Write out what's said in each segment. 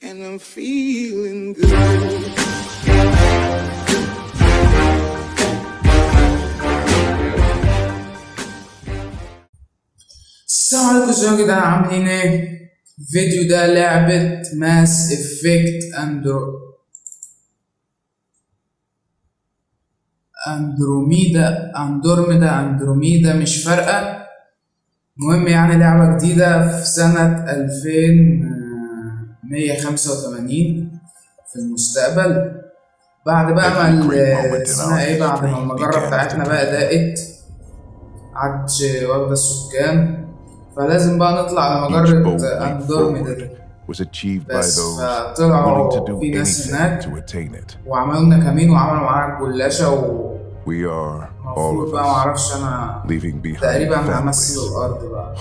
and I'm feeling good. السلام عليكم يا جدعان، عاملين ايه؟ الفيديو ده لعبة ماس افكت اندروميدا مش فارقة. المهم يعني لعبة جديدة في سنة 2185 في المستقبل، بعد بقى ما اسمها ايه، بعد ما المجرة بتاعتنا بقى ضاقت عادش واخدة السكان، فلازم بقى نطلع لمجرة اندروميدا دي. بس فطلعوا في ناس هناك وعملوا لنا كمين وعملوا معانا الجلاشة، ومفروض بقى معرفش انا تقريبا همثل الارض بقى.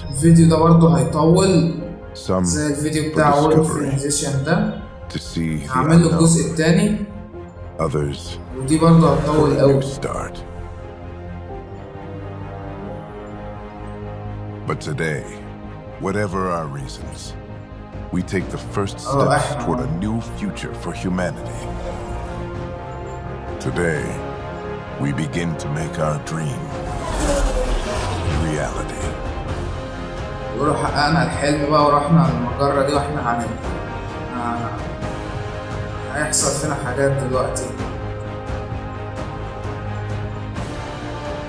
الفيديو ده برضه هيطول زي الفيديو بتاع وولفنزيشن ده، هعمل له الجزء التاني ودي برضه هتطول قوي. But today, whatever our reasons, we take the first steps toward a new future for humanity. Today, we begin to make our dream reality. حققنا الحلم بقى ورحنا المجرة دي، واحنا هيحصل فينا حاجات دلوقتي.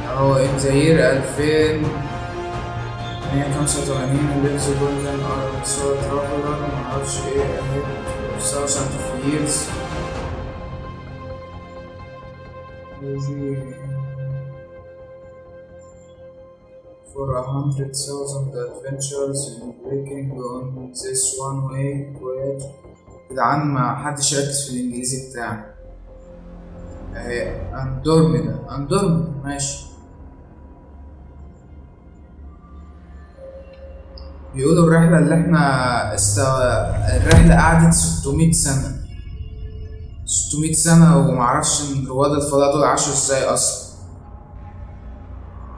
اهو امزير 2185 اللبس جولدن صوت رافلر معرفش ايه اهي thousand of years for 100,000 adventures in breaking on this one way voyage. جدعان ما حدش يركز في الانجليزي بتاعي. اهي اندروميدا ماشي. بيقولوا الرحلة اللي احنا الرحلة قعدت 600 سنة ومعرفش ان رواد الفضاء دول عاشوا ازاي اصلا.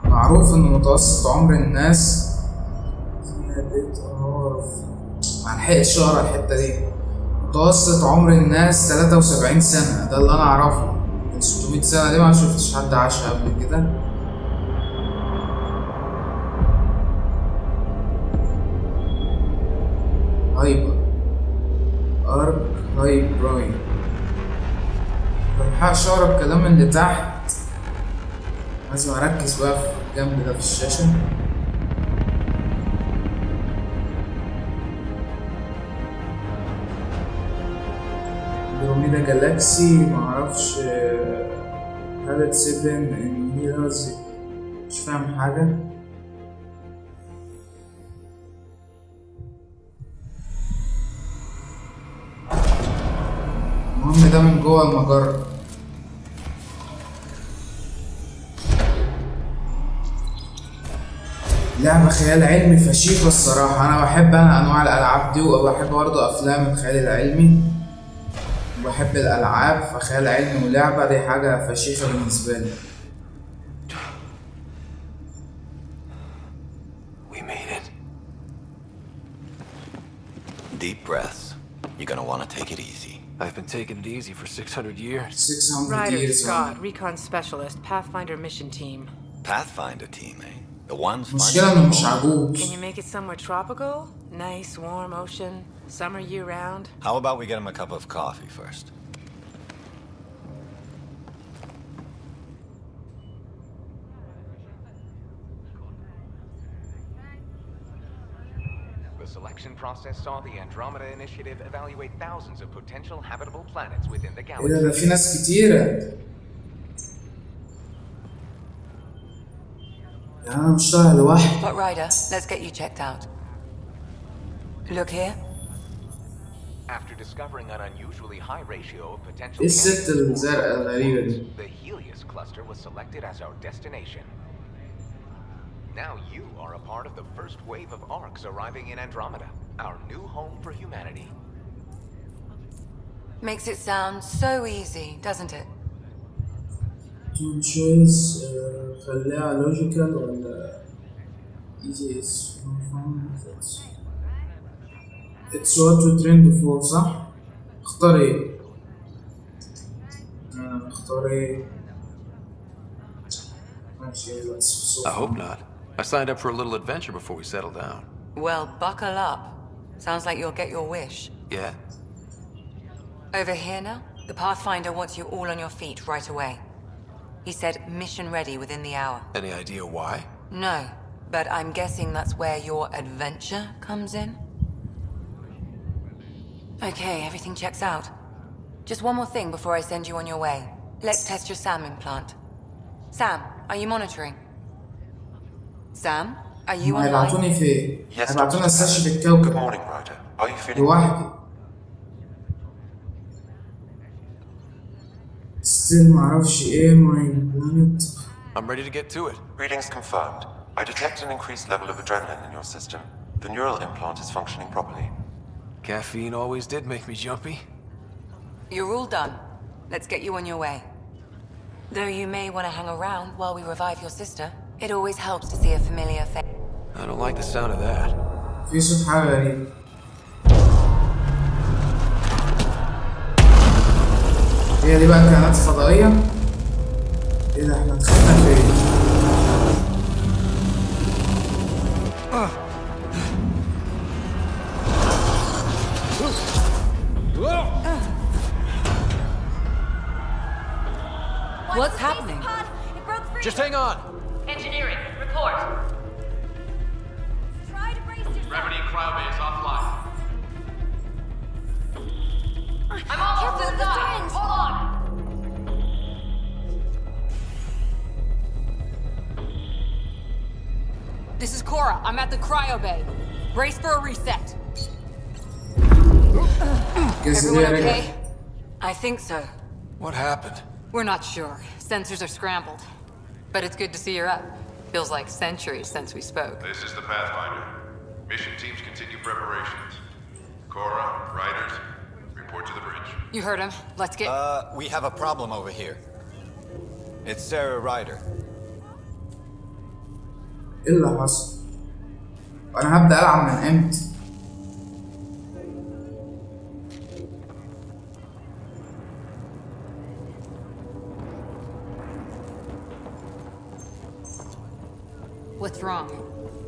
معروف ان متوسط عمر الناس ملحقتش اقرا الحتة دي. متوسط عمر الناس 73 سنة، ده اللي انا اعرفه. 600 سنة دي ما شفتش حد عاشها قبل كده. هايبراين ملحقش اقرا الكلام اللي تحت، لازم اركز بقى في الجنب ده في الشاشة. اندروميدا جالاكسي معرفش هالت 7 انهيرز، مش فاهم حاجة. المهم ده من جوه المجرة. لعبة خيال علمي فشيخة الصراحة. أنا بحب أنواع الألعاب دي، وبحب برضه أفلام الخيال العلمي، وبحب الألعاب، فخيال علمي ولعبة دي حاجة فشيخة بالنسبة لي. We made it. Deep breaths. You're gonna want to take it easy. I've been taking it easy for 600 years. 600 Ryder years. Scott, recon specialist, Pathfinder mission team. Pathfinder team, eh? The ones مشكلة إنه مش عجوز. Can you make it somewhere tropical? Nice, warm ocean, summer year round? How about we get him a cup of coffee first? The selection process saw the Andromeda initiative evaluate thousands of potential habitable planets within the galaxy. ده في ناس كتيرة. يعني أنا مش طالع لوحدي. But Ryder, let's get you checked out. Look here. After discovering an unusually high ratio of potential إيه الست الزرقاء الغريبة دي؟ the Helios cluster was selected as our destination. Now you are a part of the first wave of arcs arriving in Andromeda, our new home for humanity. Makes it sound so easy, doesn't it? choice خليها لوجيكال ولا It's what to trend for صح؟ اختار ايه؟ اختار ايه؟ ماشي I hope not. I signed up for a little adventure before we settle down. Well, buckle up. Sounds like you'll get your wish. Yeah? Over here now, the Pathfinder wants you all on your feet right away. He said mission ready within the hour. Any idea why? No, but I'm guessing that's where your adventure comes in. Okay, everything checks out. Just one more thing before I send you on your way. Let's test your SAM implant. Sam, are you monitoring? Sam, are you online? هيبعتوني فين؟ Yes, هيبعتوني Dr. استكشف Good الكوكب morning, Ryder. Are you feeling لوحدي. ستيل معرفش ايه ماي بلانت. I'm ready to get to it. Readings confirmed. I detect an increased level of adrenaline in your system. The neural implant is functioning properly. Caffeine always did make me jumpy. You're all done. Let's get you on your way. Though you may want to hang around while we revive your sister, it always helps to see a familiar face. I don't like the sound of that. في صوت حاجة غريبة. هي دي بقى كائنات فضائية؟ ايه ده احنا دخلنا فين؟ What's happening? It broke free. Just hang on. Engineering, report. Try to brace yourself. Gravity and cryo is offline. I'm almost to the side. Hold on. This is Cora. I'm at the cryo bay. Brace for a reset. Everyone okay? I think so. What happened? We're not sure. Sensors are scrambled. But it's good to see you're up. Feels like centuries since we spoke. This is the Pathfinder. Mission teams continue preparations. Cora, Riders, report to the bridge. You heard him. Let's get... We have a problem over here. It's Sarah Ryder. ايه اللي حصل؟ انا هبدأ العب من امتى؟ What's wrong?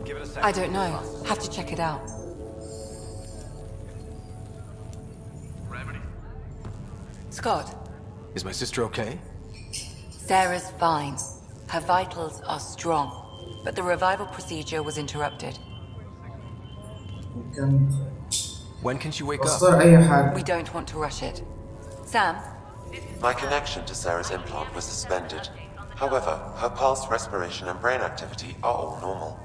Give it a second. I don't know. Have to check it out. Gravity. Scott, Is my sister okay? Sarah's fine. Her vitals are strong. But the revival procedure was interrupted. كان When can she wake up? اختار اي حاجة. We don't want to rush it. Sam, My connection to Sarah's implant was suspended. However, her pulse, respiration, and brain activity are all normal.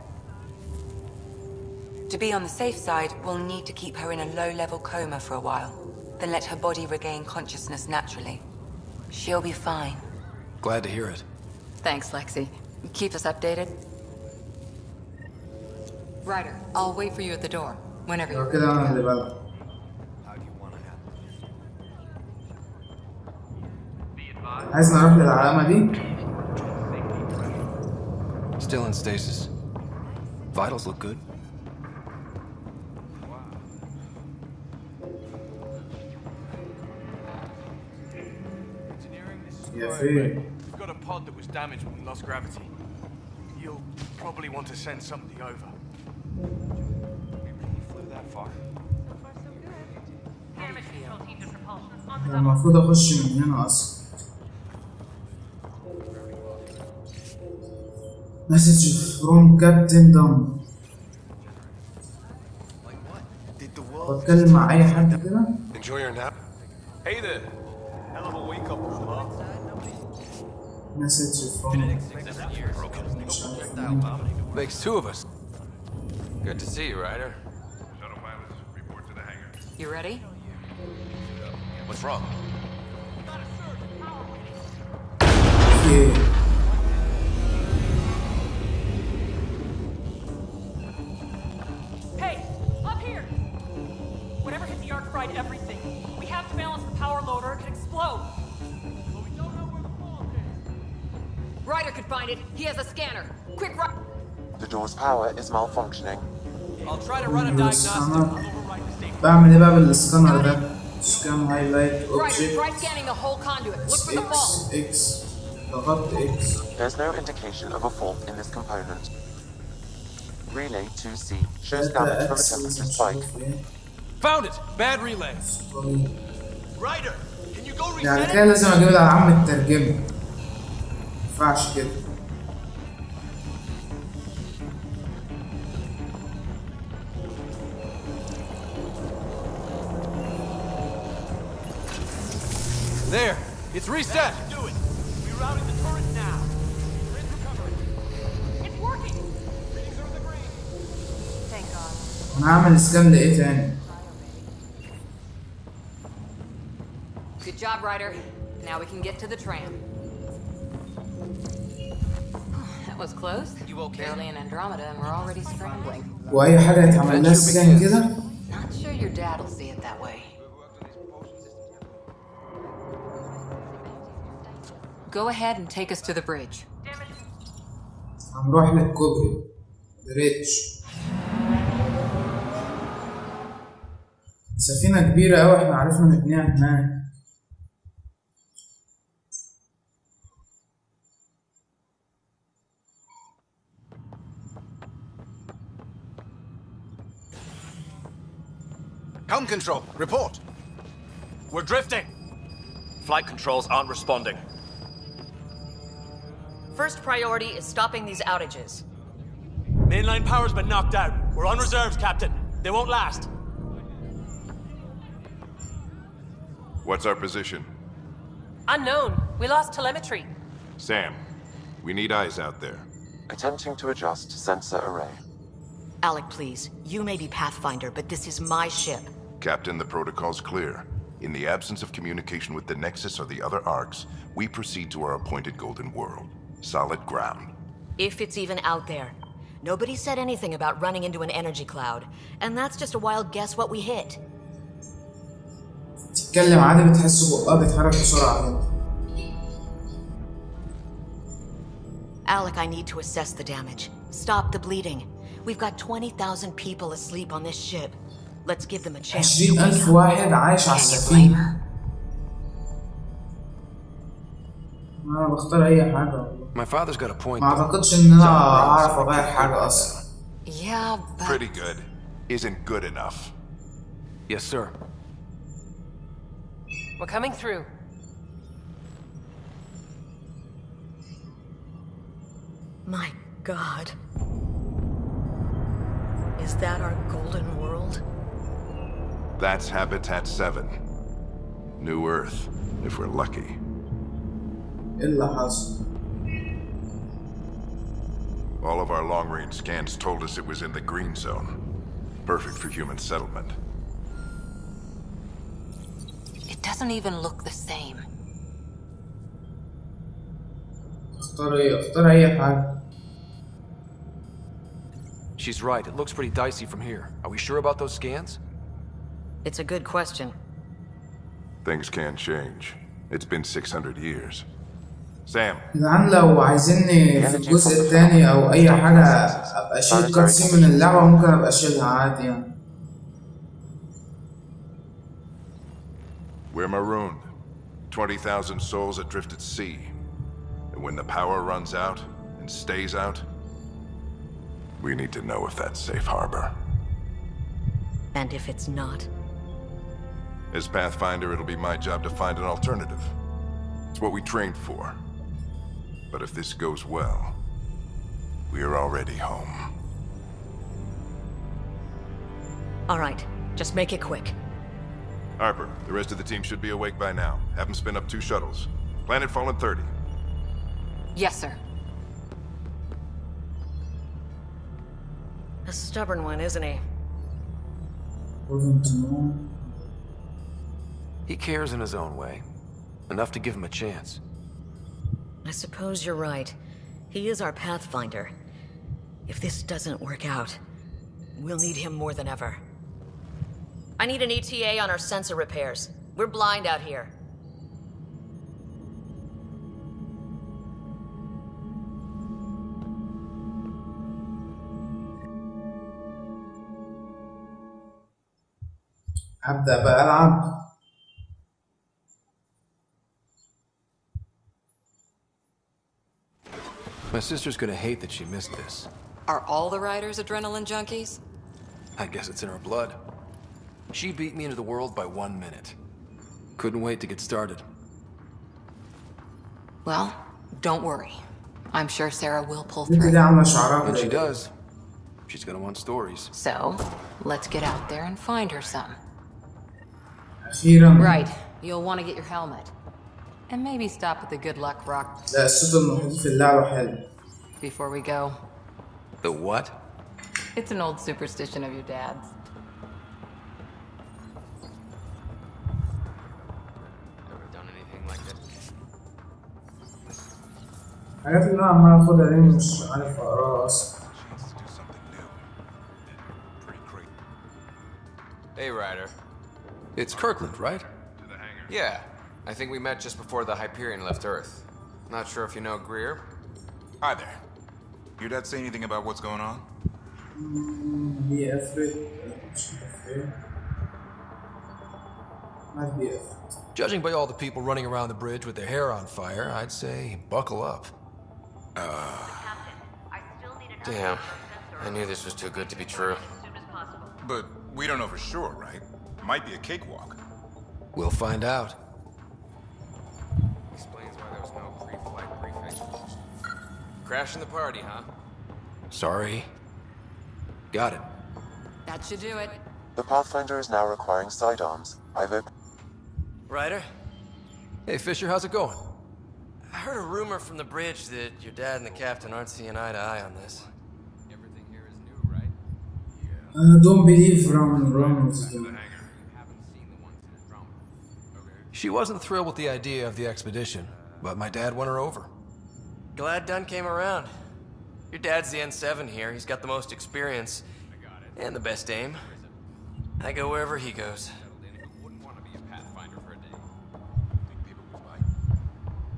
to be on the safe side, we'll need to keep her in a low-level coma for a while. Then let her body regain consciousness naturally. She'll be fine. Glad to hear it. Thanks, Lexi. Keep us updated. Ryder, I'll wait for you at the door. Whenever لو you're كده ready انا to اللي go. بلعب. عايز نروح للعلامة دي؟ Still in stasis. Vitals look good. يا فين؟ We've got a pod that was damaged when we lost gravity. You'll probably want to send somebody over. We really flew that far. أنا المفروض اخش من هنا اصلا. مسج فروم كابتن دم. بتكلم مع اي حد كده؟ Enjoy your nap. Hey there. Hell of a wake up, مسج فروم Makes two of us. Good to see you, Ryder. Shuttle pilots, report to the hangar. You ready? What's wrong? اوكي. Hey, up here! Whatever hit the arc fried everything. We have to balance the power load or it could explode. But we don't know where the fault is. Ryder could find it. He has a scanner. Quick, The door's power is malfunctioning. I'll try to run a diagnostic. I'll override the safety. بعمل ايه بقى بالسكانر ده؟ سكان هايلايت Ryder, اوبجكت try scanning the whole conduit. Look for the fault. اكس ضغطت اكس. There's no indication of a fault in this component. Relay 2C shows damage from a temperature spike. Found it! Bad relay. Ryder, can you go reset يعني it? كده لازم اجيب الالعاب مترجمة. مينفعش كده. There, it's reset. Do it. Rerouting the turret now. Grid's recovering. It's working. Readings are in the green. Thank God. انا هعمل سكان لايه تاني؟ Good job, Ryder. Now we can get to the tram. That was close. You okay? Barely in Andromeda, and we're already scrambling. واي حاجة يتعمل لها سكان كده؟ Not sure your dad will see it that way. Go ahead and take us to the bridge. هنروح للكوبري. بريدج. سفينة كبيرة أوي احنا عرفنا نبنيها هناك. Helm control, report. We're drifting. Flight controls aren't responding. First priority is stopping these outages. Mainline power's been knocked out. We're on reserves, Captain. They won't last. What's our position? Unknown. We lost telemetry. Sam, we need eyes out there. Attempting to adjust sensor array. Alec, please. You may be Pathfinder, but this is my ship. Captain, the protocol's clear. In the absence of communication with the Nexus or the other arcs, we proceed to our appointed Golden World. Solid ground. If it's even out there. Nobody said anything about running into an energy cloud, and that's just a wild guess what we hit. تتكلم عادي بتحس بقها بيتحرك بسرعة كده. Alec, I need to assess the damage. Stop the bleeding. We've got 20,000 people asleep on this ship. Let's give them a chance. 20,000 واحد عايش على السفينة. أنا بختار أي حاجة والله. My father's got a point. ما أعتقدش إن أنا أعرف أغير حاجة أصلا. Yeah, but... Pretty good. Isn't good enough. Yes, sir. We're coming through. My God. Is that our golden world? That's Habitat 7. New Earth, if we're lucky. إيه اللي حصل؟ All of our long-range scans told us it was in the green zone. Perfect for human settlement. It doesn't even look the same. اختار أي حاجة. She's right. It looks pretty dicey from here. Are we sure about those scans? It's a good question. Things can change. It's been 600 years. Sam. جدعان لو عايزيني في الجزء الثاني أو أي حاجة أبقى أشيل كاتسين من اللعبة ممكن أبقى أشيلها عادي يعني. We're marooned. 20,000 souls adrift at sea. And when the power runs out and stays out, we need to know if that's safe harbor. And if it's not? As Pathfinder, it'll be my job to find an alternative. It's what we trained for. But if this goes well, we're already home. All right, just make it quick. Harper, the rest of the team should be awake by now. Have them spin up 2 shuttles. Planet Fallen 30. Yes, sir. A stubborn one, isn't he? He cares in his own way. Enough to give him a chance. I suppose you're right. He is our Pathfinder. If this doesn't work out, we'll need him more than ever. I need an ETA on our sensor repairs. We're blind out here. هبدأ بقى ألعب. My sister's gonna hate that she missed this. Are all the riders adrenaline junkies? I guess it's in her blood. She beat me into the world by 1 minute. Couldn't wait to get started. Well, don't worry. I'm sure Sarah will pull through. When she does, she's gonna want stories. So, let's get out there and find her some. أخيرا. Right. You'll want to get your helmet. And maybe stop at the good luck rock. لا الصوت الموجود في اللعبة حلو. Before we go. The what? It's an old superstition of your dad's. Ever done anything like this? حاجات اللي أنا عمال أخدها دي مش عارف أقراها أصلا. Hey, Ryder. It's Kirkland, right? Yeah. I think we met just before the Hyperion left Earth. Not sure if you know Greer. Hi there. Your dad say anything about what's going on? Judging by all the people running around the bridge with their hair on fire, I'd say buckle up. Damn. I knew this was too good to be true. But we don't know for sure, right? Might be a cakewalk. We'll find out. Explains why there was no pre-flight briefing. Crashing the party, huh? Sorry. Got it. That should do it. The Pathfinder is now requiring sidearms. I've opened. Ryder? Hey, Fisher, how's it going? I heard a rumor from the bridge that your dad and the captain aren't seeing eye to eye on this. Everything here is new, right? Don't believe wrong. She wasn't thrilled with the idea of the expedition, but my dad won her over. Glad Dunn came around. Your dad's the N7 here. He's got the most experience and the best aim. I go wherever he goes. Wouldn't want to be a Pathfinder for a day. Think people will bite.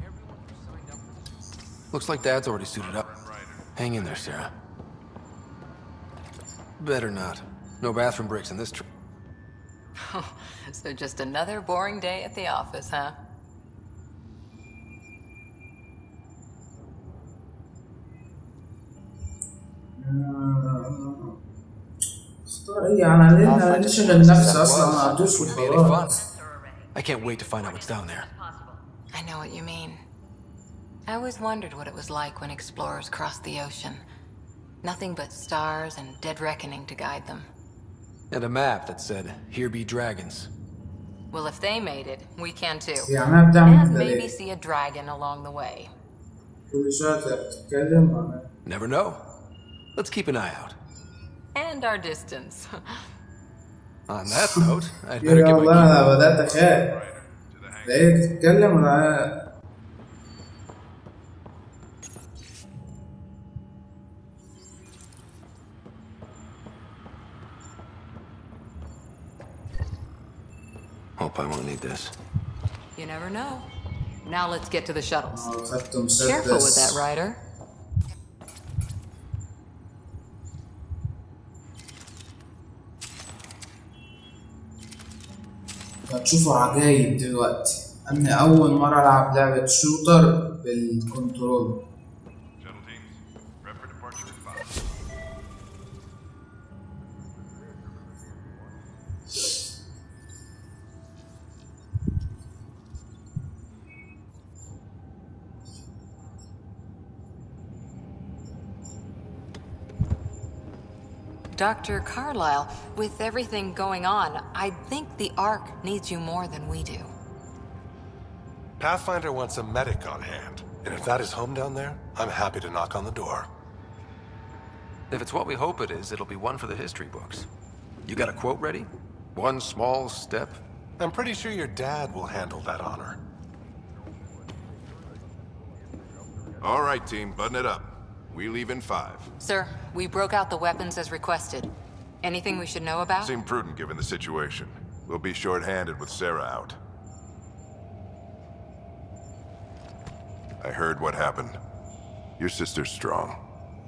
Everyone who signed up for this. Looks like Dad's already suited up. Hang in there, Sarah. Better not. No bathroom breaks in this trip. So just another boring day at the office, huh? أنا نشغل نفسي أصلا أدوس وخلاص. I can't wait to find out what's down there. I know what you mean. I always wondered what it was like when explorers crossed the ocean. Nothing but stars and dead reckoning to guide them. And a map that said, "Here be dragons." Well, if they made it, we can too. And maybe see a dragon along the way. Never know. Let's keep an eye out. And our distance. On that note, I'd better get my أنا بدأت أخاف. لقيت تتكلم ولا Hope I won't need this. You never know. Now let's get to the shuttles. مسدس. Careful with that, Ryder. هتشوفوا عجايب دلوقتي. أنا أول مرة ألعب لعبة شوتر بالكنترول. Dr. Carlyle, with everything going on, I think the Ark needs you more than we do. Pathfinder wants a medic on hand, and if that is home down there, I'm happy to knock on the door. If it's what we hope it is, it'll be one for the history books. You got a quote ready? One small step? I'm pretty sure your dad will handle that honor. All right, team, button it up. We leave in 5. Sir, we broke out the weapons as requested. Anything we should know about? Seemed prudent given the situation. We'll be short-handed with Sarah out. I heard what happened. Your sister's strong.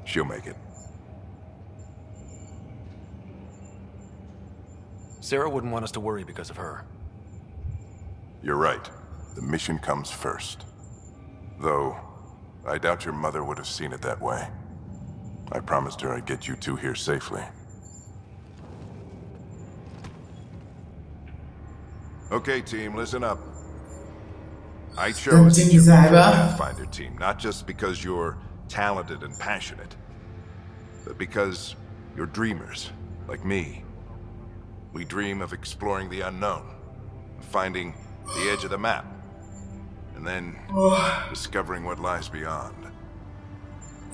She'll make it. Sarah wouldn't want us to worry because of her. You're right. The mission comes first. Though, I doubt your mother would have seen it that way. I promised her I'd get you two here safely. Okay, team, listen up. I chose you for the Pathfinder team, not just because you're talented and passionate, but because you're dreamers, like me. We dream of exploring the unknown, of finding the edge of the map, and then discovering what lies beyond.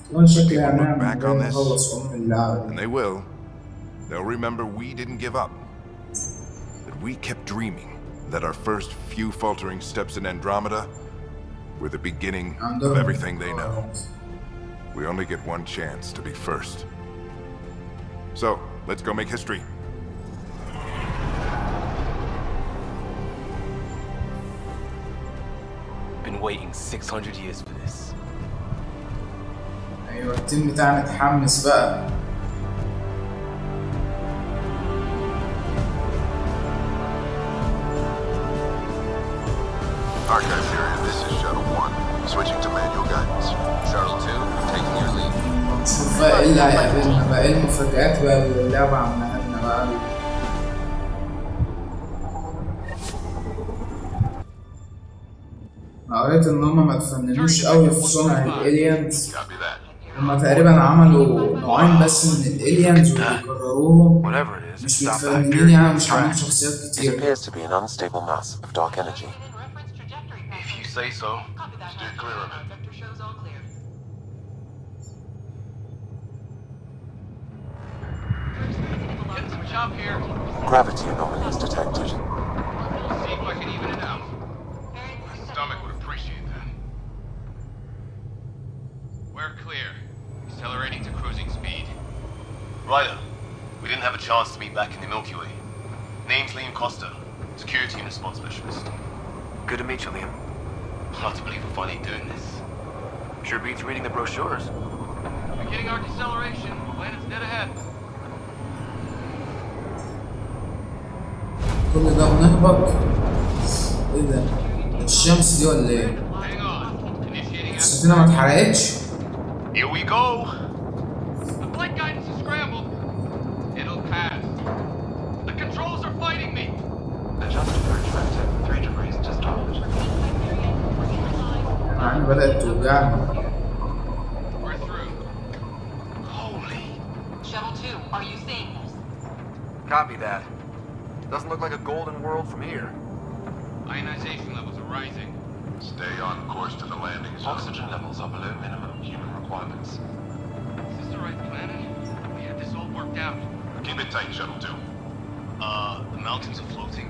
People look back on this, and they will. They'll remember we didn't give up, that we kept dreaming, that our first few faltering steps in Andromeda were the beginning of everything they know. We only get one chance to be first. So, let's go make history. Been waiting 600 years for this. ايوه التيم بتاعنا اتحمس بقى. Archive period, this is Shuttle 1. Switching to manual guidance. Shuttle 2, taking your lead. نشوف بقى ايه اللي هيقابلنا بقى، ايه المفاجآت بقى اللي اللعبة عاملاها لنا بقى. أنا قريت إن هما ما تفننوش قوي في صنع الالينز. هما تقريبا عملوا نوعين بس من الالينز وبيكرروهم. مش متفننين يعني، مش عاملين شخصيات كتير. It appears to be an unstable mass of dark energy. If you say so. Steer clear of it. Getting some chop here. Gravity anomalies detected. We'll see if I can even it out. My stomach would appreciate that. We're clear. Accelerating to cruising speed. Ryder, we didn't have a chance to meet back in the Milky Way. Name's Liam Costa, Security and Response Specialist. Good to meet you, Liam. Hard to believe we're finally doing this. Sure beats reading the brochures. Beginning our deceleration. Planet's dead ahead. كل ده ونهبط. ايه ده؟ الشمس دي ولا ايه؟ السفينة ما اتحرقتش؟ Here we go. The flight guidance is scrambled. It'll pass. The controls are fighting me. Adjust approach vector 3 degrees to starboard. عيني بدأت توجعني. We're through. Holy. Shuttle 2, are you seeing this? Copy that. Doesn't look like a golden world from here. Ionization levels are rising. Stay on course to the landing zone. Oxygen levels are below minimum human requirements. Is this the right planet? We had this all worked out. Keep it tight, Shuttle 2. The mountains are floating.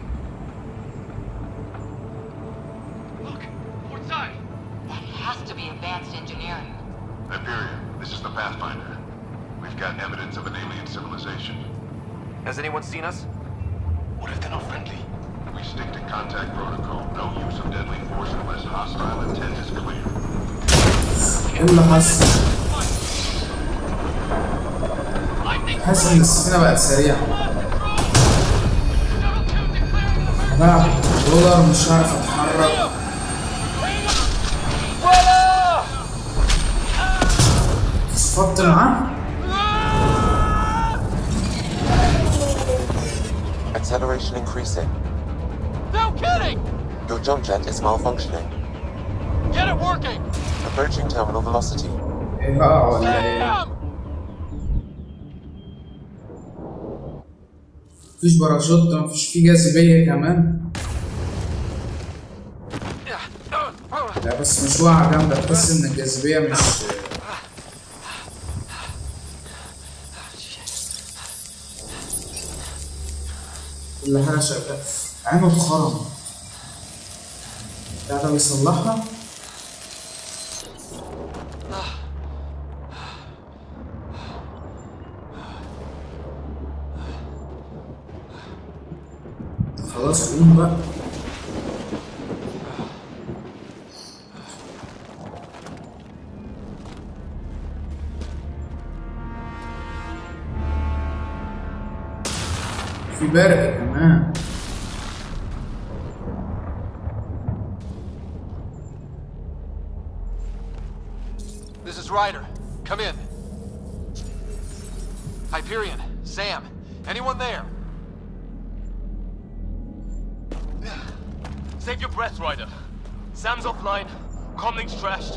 Look, port side. That has to be advanced engineering. Hyperion, this is the Pathfinder. We've got evidence of an alien civilization. Has anyone seen us? What if they're not friendly? We stick to contact protocol. No use of deadly force unless hostile intent is clear. ايه اللي حصل؟ حاسس ان السفينة بقت سريعة. لا دولار مش هعرف اتحرك. صفقت معاه؟ Acceleration increasing. No kidding! Your jump jet is malfunctioning. Get it working! Approaching terminal velocity. ايه بقى ولا ايه؟ مفيش باراشوت، مفيش فيه جاذبية كمان. لا بس مش واقعة جامدة، تحس ان الجاذبية مش كل حاجة شغالة. عينه اتخرم. بتاع ده بيصلحها. خلاص قوم بقى. في برق كمان. This is Ryder. Come in. Hyperion, Sam, anyone there? Save your breath, Ryder. Sam's offline. Comlink's trashed.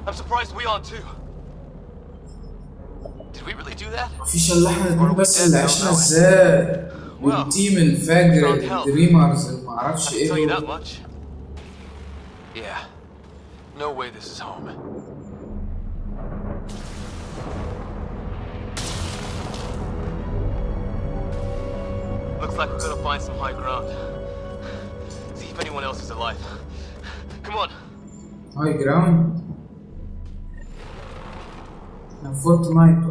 I'm surprised we aren't too. Did we really do that? مفيش الا احنا الاتنين بس اللي عشنا ازاي؟ والتيم الفجر الدريمرز اللي معرفش ايه هو. Yeah. No way this is home. Looks like we're gonna find some high ground. See if anyone else is alive. Come on. High ground? Fortnite.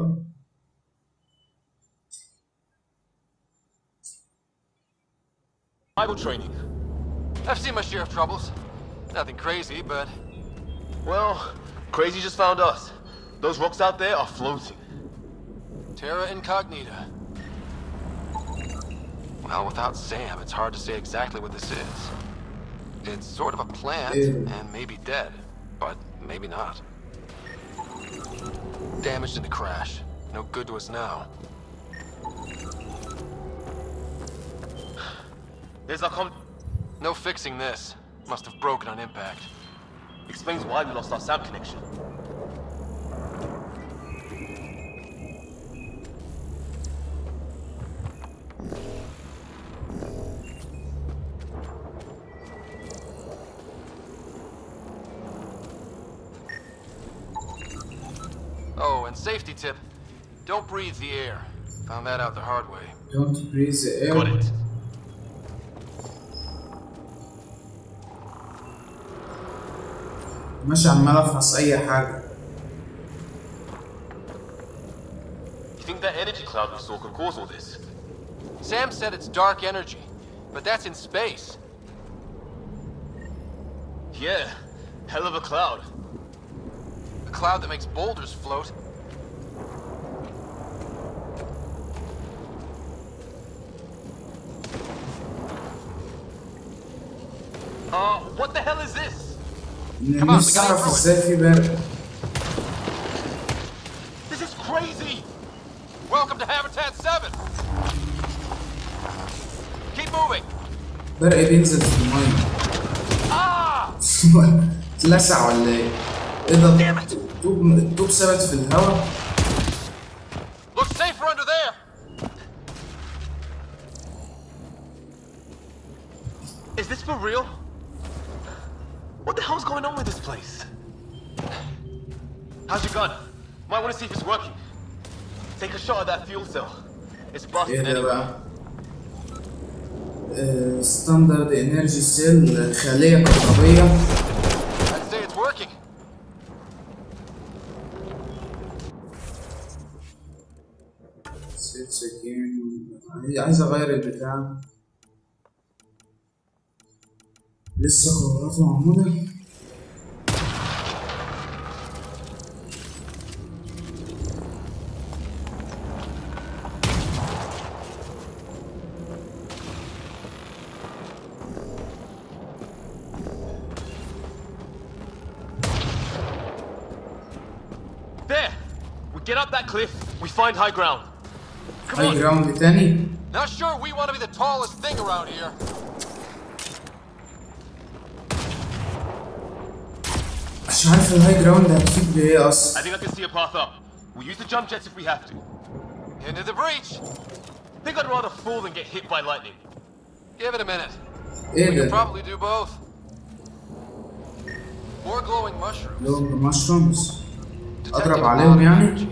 Bible training. I've seen my share of troubles. Nothing crazy, but... Well, crazy just found us. Those rocks out there are floating. Terra Incognita. Well, without Sam, it's hard to say exactly what this is. It's sort of a plant, and maybe dead, but maybe not. Damaged in the crash. No good to us now. There's our No fixing this. Must have broken on impact. Explains why we lost our sound connection. Oh, and safety tip. Don't breathe the air. Found that out the hard way. Don't breathe the air. Got it. مش عمال افحص اي حاجة. You think that energy cloud we saw could cause all this? Sam said it's dark energy, but that's in space. Yeah, hell of a cloud. A cloud that makes boulders float. What the hell is this? Come on, we نفسي gotta اعرف through ازاي في برق. This is crazy! Welcome to Habitat 7! Keep moving! برق بينزل في المية. اتلسع ولا ايه؟ ايه ده؟ الطوب ثبت في الهواء. Looks safer under there! Is this for real? What the hell's going on with this place? How's your gun? Might want to see if it's working. Take a shot at that fuel cell. It's busted anyway. ستاندرد انرجي سيل خلية كهربية. I'd say it's working. عايز اغير البتاع. لسه خبراته معمولة. There! We get up that cliff, we find high ground. Come high on. ground تاني. Not sure we want to be the tallest thing around here. مش عارف الهاي جراوند هتفيد بايه اصلا. I think I can see a path up. We'll use the jump jets if we have to. Into the breach. Think I'd rather fall than get hit by lightning. Give it a minute. ايه We ده؟ could probably do both. More glowing mushrooms. glowing mushrooms. اضرب عليهم يعني؟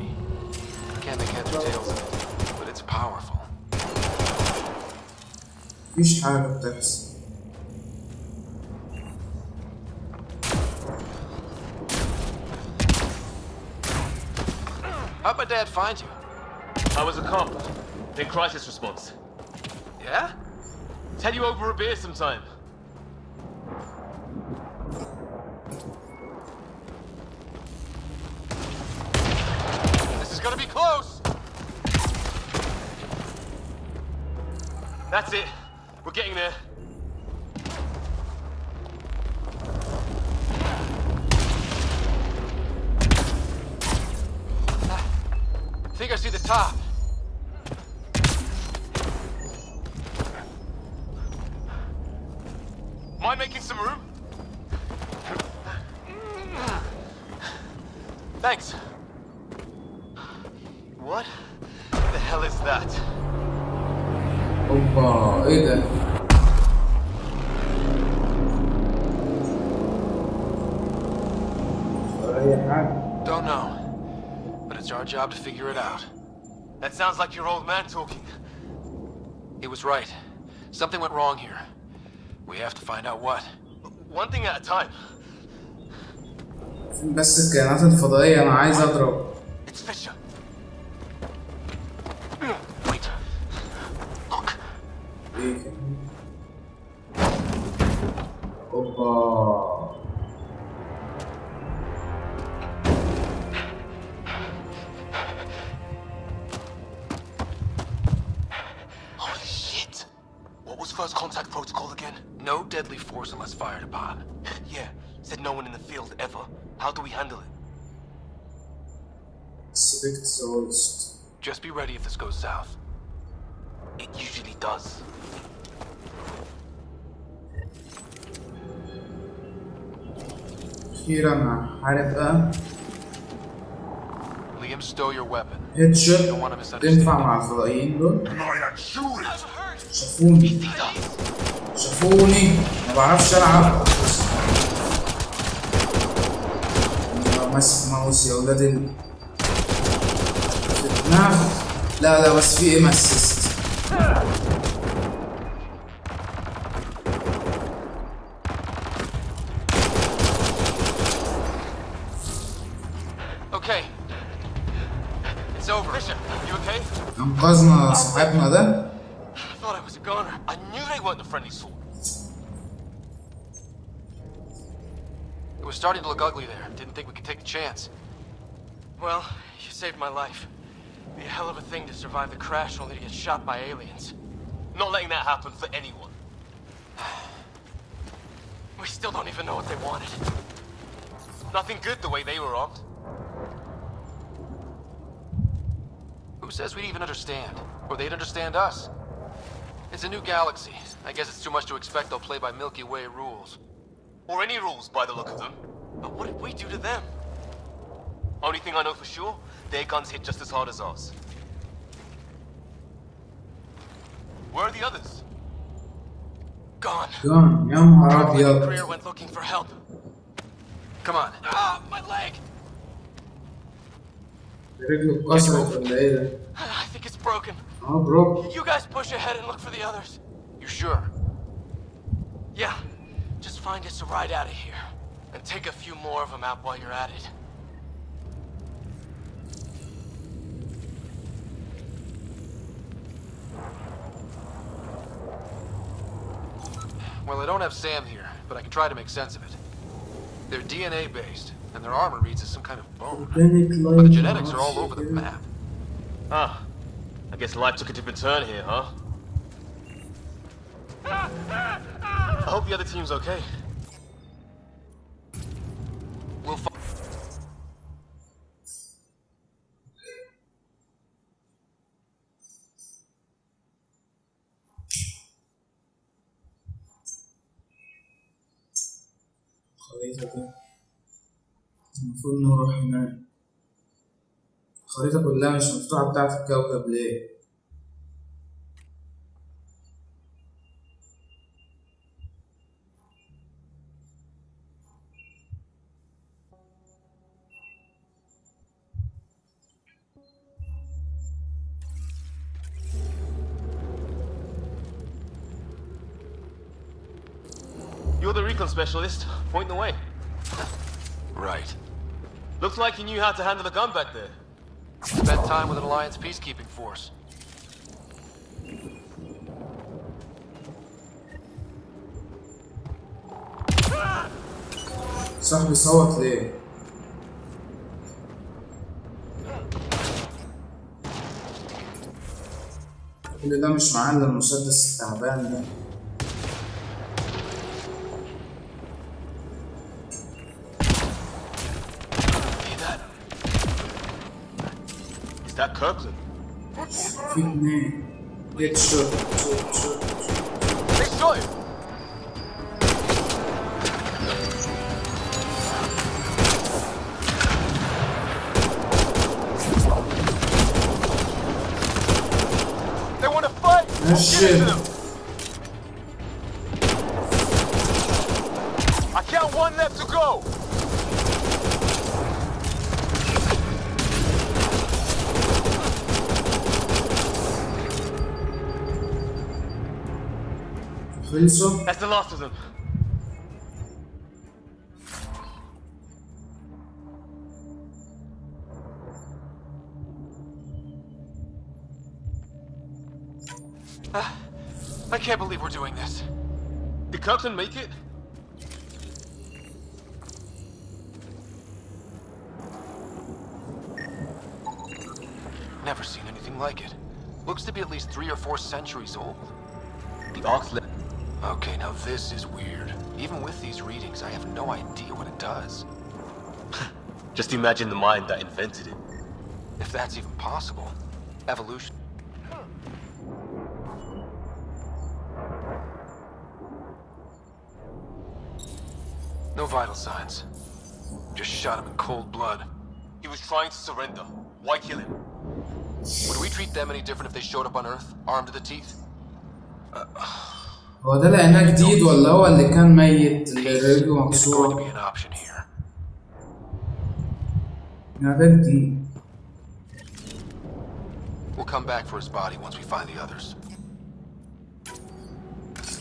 Can't make heads or tails of it, but it's powerful. مفيش حاجة بتحصل. How'd my dad find you? I was a cop, then crisis response. Yeah? Tell you over a beer sometime. This is gonna be close! That's it. We're getting there. I think I see the top. Mind making some room? Thanks. What the hell is that? اوبا ايه ده؟ Don't know, but it's our job to figure it out. That sounds like your old man talking. He was right. Something went wrong here. We have to find out what. One thing at a time. بس الكائنات الفضائية أنا عايز أضرب. It's Fisher. Wait. Look. إيه؟ أوبا. Holy shit! What was first contact protocol again? No deadly force unless fired upon. Yeah, said no one in the field ever. How do we handle it? Select the host. Just be ready if this goes south. It usually does. أخيرا عارف بقى. Liam, stow your weapon. هيد شوت تنفع مع الفضائيين دول. شافوني ما بعرفش ألعب. ماسك ماوس يا ولاد لا بس في ايم اسيست. Okay. It's over. Fisher, you okay? انقذنا صاحبنا ده. I thought I was a goner. I knew they weren't the friendly sort. It was starting to look ugly there. Didn't think we could take the chance. Well, you saved my life. Be a hell of a thing to survive the crash only to get shot by aliens. Not letting that happen for anyone. We still don't even know what they wanted. Nothing good the way they were armed. Who says we'd even understand? Or they'd understand us? It's a new galaxy. I guess it's too much to expect they'll play by Milky Way rules. Or any rules by the look of them. But what did we do to them? Only thing I know for sure, their guns hit just as hard as ours. Where are the others? Gone. يا نهار أبيض. Greer went looking for help. Come on. Ah, my leg! رجله اتكسرت ولا إيه ده؟ I think it's broken. broke. You guys push ahead and look for the others. You sure? Yeah. Just find us a ride out of here. And take a few more of them out while you're at it. Well, I don't have Sam here, but I can try to make sense of it. They're DNA based, and their armor reads as some kind of bone. But the genetics are all over the map. Ah. I guess life took a different turn here, huh? I hope the other team's okay. We'll find. الخريطة دي المفروض نروح هناك. الخريطة كلها مش مفتوحة بتاعت الكوكب ليه؟ You're the recon specialist. Point the way. Right. Looks like you knew how to handle a gun back there. Spent time with an Alliance peacekeeping force. صاحبي صوت ليه؟ كل ده مش معاه الا المسدس التعبان ده. Is that Kirkland? في اتنين. Get shot. They shot him! They want to fight! Oh shit. I count one left to go! That's the last of them. I can't believe we're doing this. Did Kirkland make it? Never seen anything like it. Looks to be at least 3 or 4 centuries old. The Ark's left. Okay, now this is weird. Even with these readings, I have no idea what it does. Just imagine the mind that invented it. If that's even possible. Evolution. No vital signs. Just shot him in cold blood. He was trying to surrender. Why kill him? Would we treat them any different if they showed up on Earth, armed to the teeth? هو ده لقيناه جديد ولا هو اللي كان ميت اللي رجله مكسورة؟ ده جديد. We'll come back for his body once we find the others.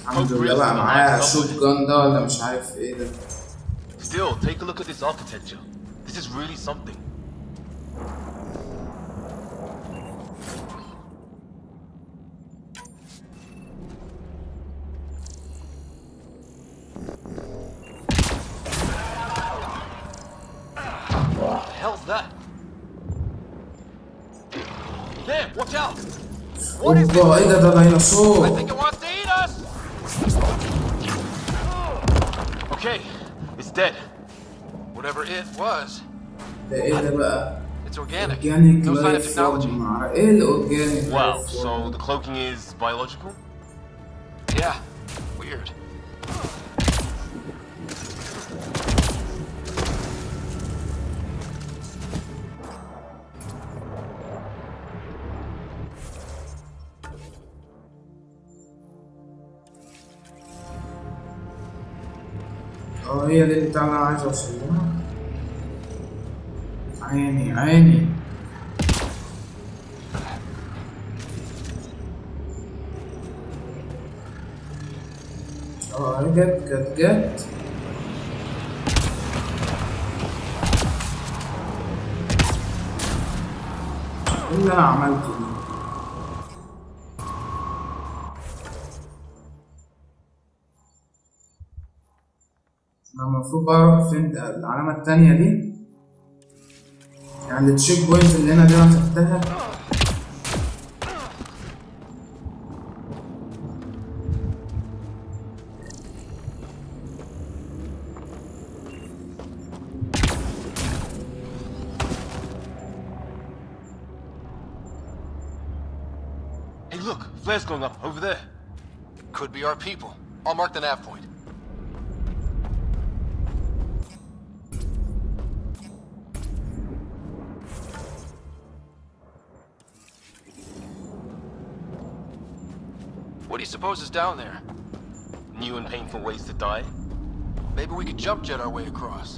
الحمد لله بقى معايا شوت جان ده ولا مش عارف ايه ده. Still, take a look at this architecture. This is really something. What the hell's that? There, watch out! What is this? ايه ده ديناصور. I think it wants to eat us. Okay, it's dead. Whatever it was. ده ايه ده بقى؟ It's organic. No sign of technology. ايه الاورجانيك؟ Wow, so the cloaking is biological? Yeah, weird. هي دي اللي انا عايز اوصلها. عيني جت ايه اللي انا عملته دي؟ انا المفروض بقى اروح فين؟ العلامة التانية دي يعني التشيك بوينت اللي هنا دي انا خدتها. Hey look, flares going up over there. Could be our people. I'll mark the nav point. What do you suppose is down there? New and painful ways to die? Maybe we could jump jet our way across.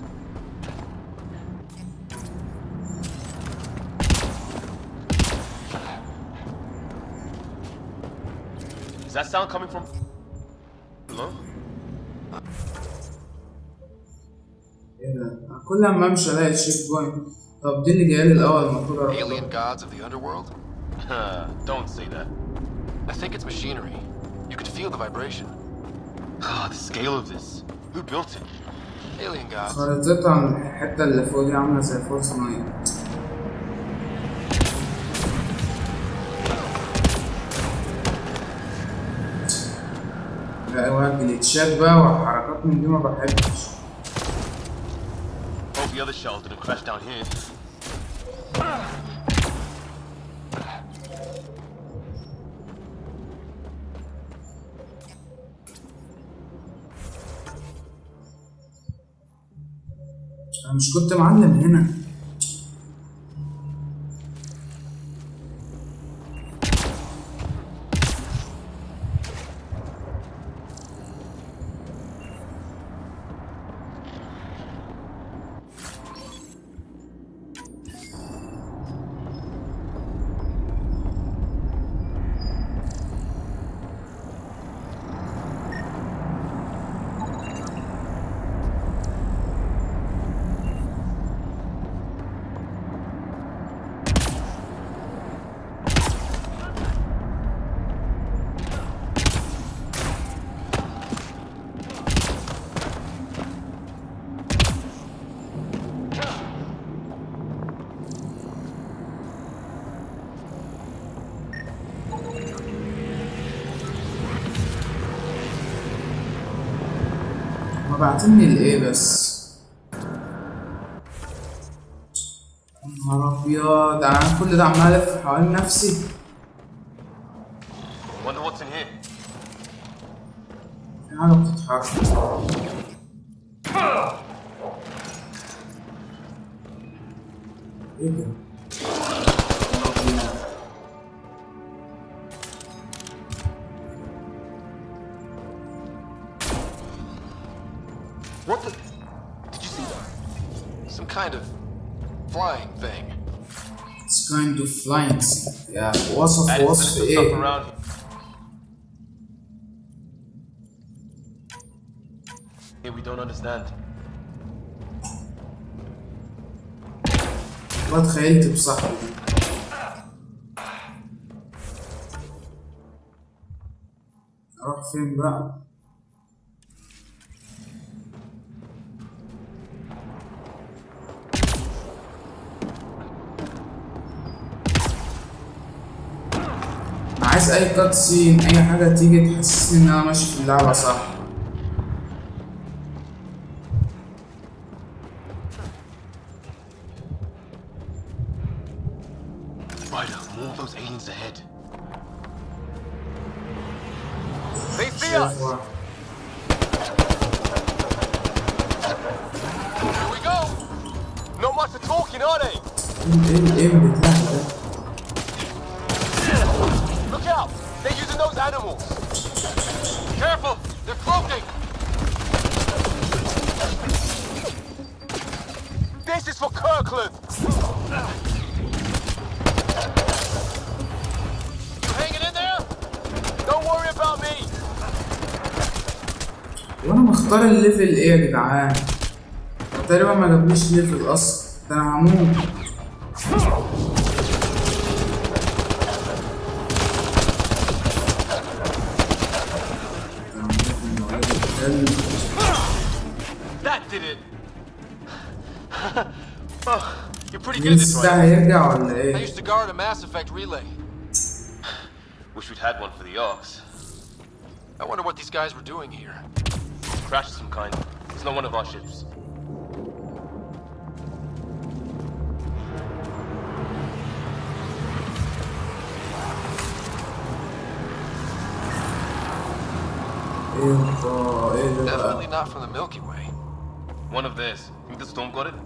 Is that sound coming from... Hello? ايه ده؟ كل ما امشي الاقي الشيك بوينت. طب دي اللي جايه لي الاول المفروض اروح. Alien gods of the underworld? Don't say that. I think it's machinery. You could feel the vibration. Ah, the scale of this. Who built it? Alien gods. خريطتها من الحته اللي فوق دي عامله زي فورس نايت. لا واحد جليتشات بقى وحركات من دي ما بحبش. Hope the other shells didn't crash down here. انا مش كنت معلم هنا. بعتني الايه بس؟ يا نهار ابيض، انا كل ده عمال الف حوالين نفسي. Wonder what's in here. في حاجة بتتحرك. ايه ده؟ What the? Did you see that? Some kind of flying thing. It's kind of flying thing. Yeah, وصف ايه؟ Here we don't understand. والله تخيلت بصاحبي دي. اروح فين بقى؟ عايز اي كاتسين، اي حاجه تيجي تحسسني ان انا ماشي في اللعبه صح. Ryder, more of those aliens ahead. They see us. Here we go. Not much of talking, are they? Look out! They're using those animals! Careful! They're cloaking! This is for Kirkland! You hanging in there? Don't worry about me! وانا مختار الليفل ايه يا جدعان؟ تقريبا ما جابليش ليفل اصلا، ده انا هموت. That did it! Oh, you're pretty good at this, right? I used to guard a Mass Effect relay. Wish we'd had one for the Arks. I wonder what these guys were doing here. Crash of some kind. It's not one of our ships. Definitely not from the Milky Way. One of theirs. Think the storm got it?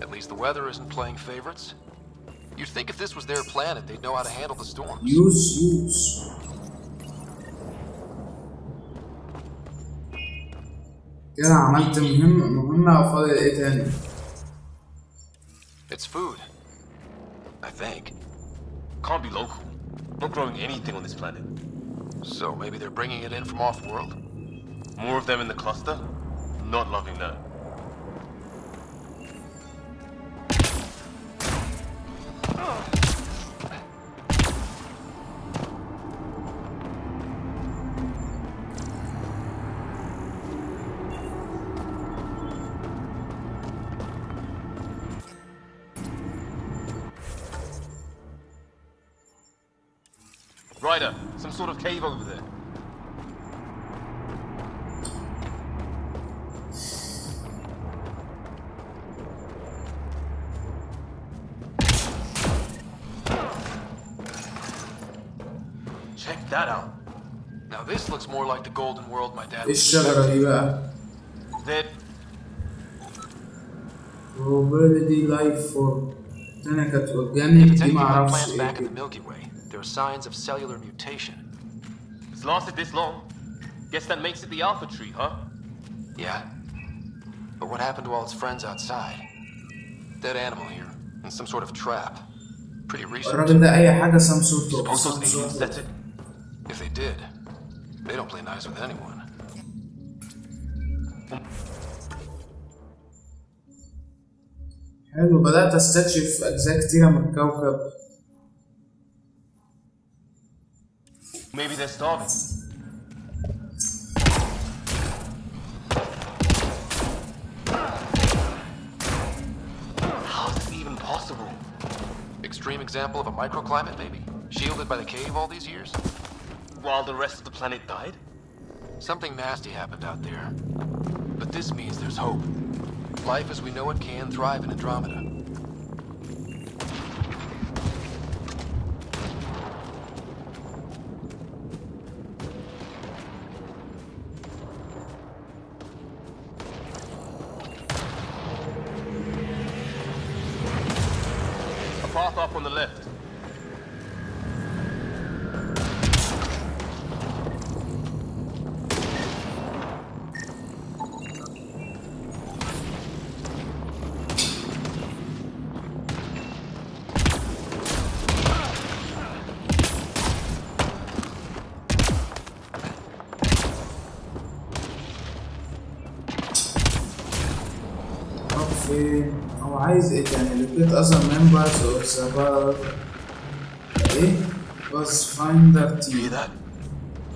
At least the weather isn't playing favorites. You'd think if this was their planet, they'd know how to handle the storms. Use. كده عملت مهمة وفاضل ايه تاني؟ It's food. I think. Can't be local. Not growing anything on this planet. So maybe they're bringing it in from off-world? More of them in the cluster? Not loving that. Ryder, some sort of cave over there. Check that out. Now this looks more like the golden world my dad. الشجرة دي بقى. That probability life form. أنا كانت organic دي معرفش plants إيه back in the كده. Milky Way. There are signs of cellular mutation. It's lasted this long. Guess that makes it the Alpha Tree, huh? Yeah. But what happened to all its friends outside? Dead animal here, in some sort of trap. Pretty recent. الراجل ده أي حاجة some sort of. Suppose those aliens set it? If they did, they don't play nice with anyone. حلو، بدأت أستكشف أجزاء كتيرة من الكوكب. Maybe they're starving. How is this even possible? Extreme example of a microclimate, maybe? Shielded by the cave all these years? While the rest of the planet died? Something nasty happened out there. But this means there's hope. Life as we know it can thrive in Andromeda. A path off on the left. هو عايز ايه يعني؟ لقيت اصلا members of the ايه؟ Pathfinder team. Hear that?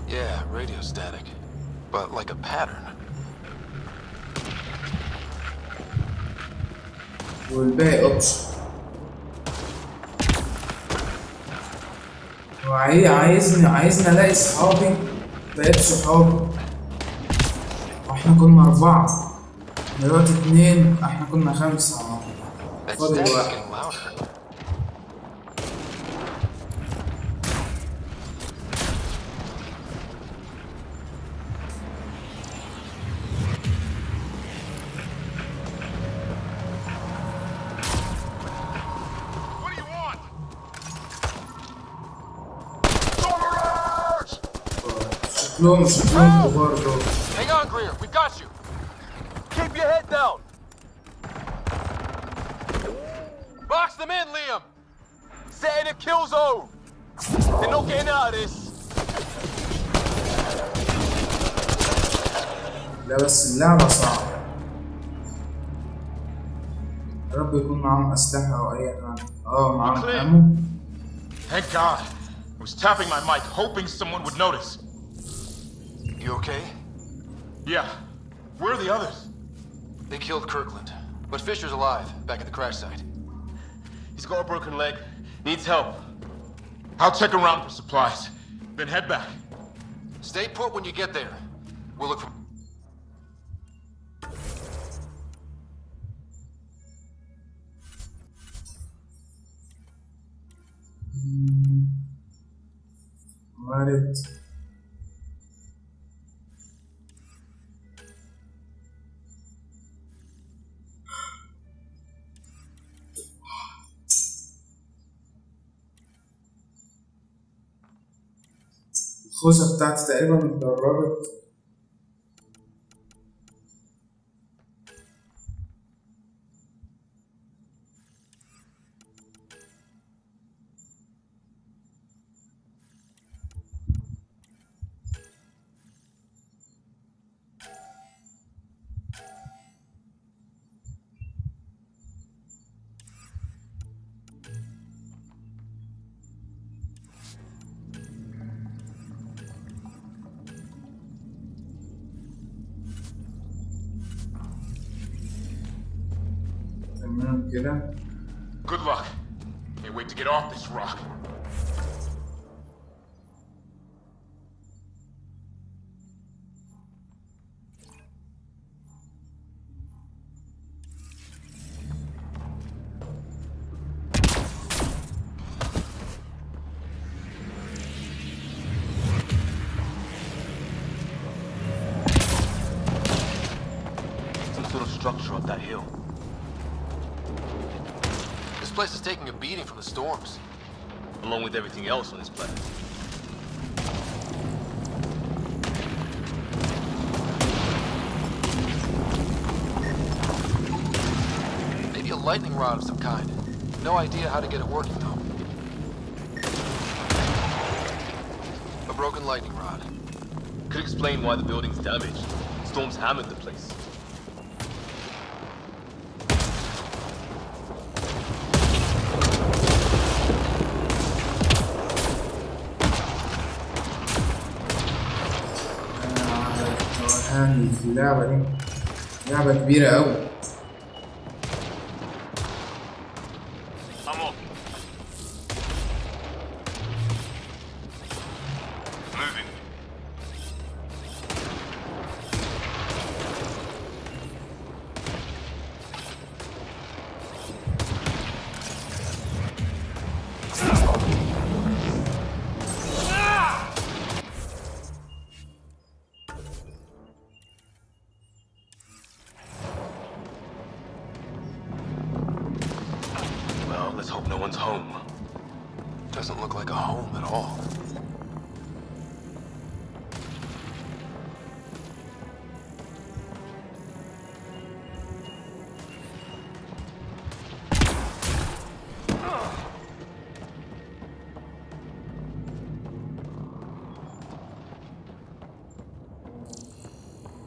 Yeah, radio static. But like a pattern. والباقي اوبشن. عايزني الاقي صحابي. بقيت صحابي. واحنا كنا 4. دلوقتي 2. احنا كنا 5. فاضل 1. شكلهم كبار دول. Hang on, Greer. We got you. Keep your head down. Box them in, Liam. Setting a kill zone. They're not getting out of this. لا بس اللعبة صعبة. يا رب يكون معاهم أسلحة أو أي حاجة. معاهم أمو. Thank God. I was tapping my mic, hoping someone would notice. You okay? Yeah. Where are the others? They killed Kirkland, but Fisher's alive, back at the crash site. He's got a broken leg. Needs help. I'll check around for supplies, then head back. Stay put when you get there. We'll look for... وارد. الخوذة بتاعتي تقريبا اتدربت. كده. Good luck. Can't wait to get off this rock. structure up that hill. This place is taking a beating from the storms. Along with everything else on this planet. Maybe a lightning rod of some kind. No idea how to get it working, though. A broken lightning rod. Could explain why the building's damaged. Storms hammered the place. اللعبة دي لعبة كبيرة أوي.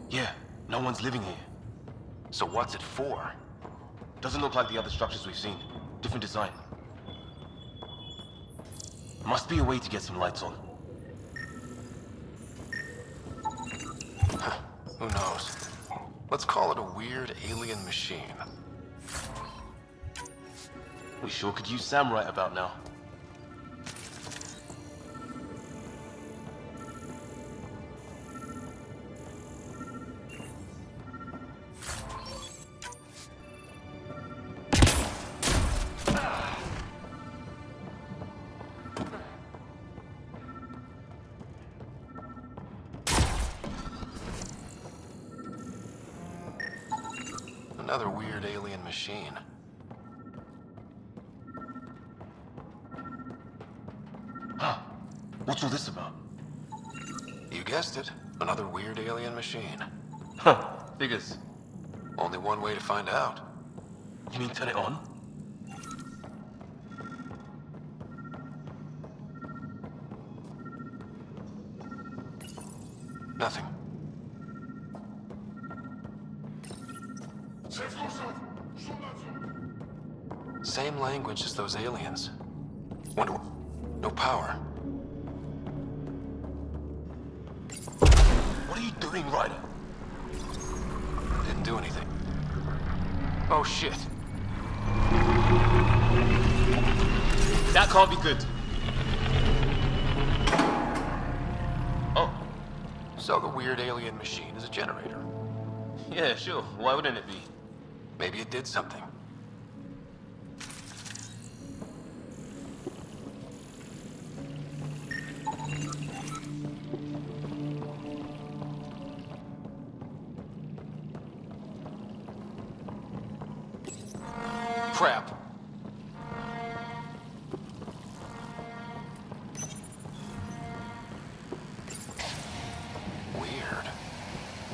Yeah, no one's living here. So what's it for? Doesn't look like the other structures we've seen. Different design. Must be a way to get some lights on. Who knows? Let's call it a weird alien machine. We sure could use Sam right about now. Another weird alien machine. Huh. What's all this about? You guessed it. Another weird alien machine. Huh. Figures. Only one way to find out. You mean turn it on? Nothing. Same language as those aliens. Wonder... no power. What are you doing, Ryder? Didn't do anything. Oh shit. That can't be good. Oh. So the weird alien machine is a generator. Yeah, sure. Why wouldn't it be? Maybe it did something. Crap. Weird.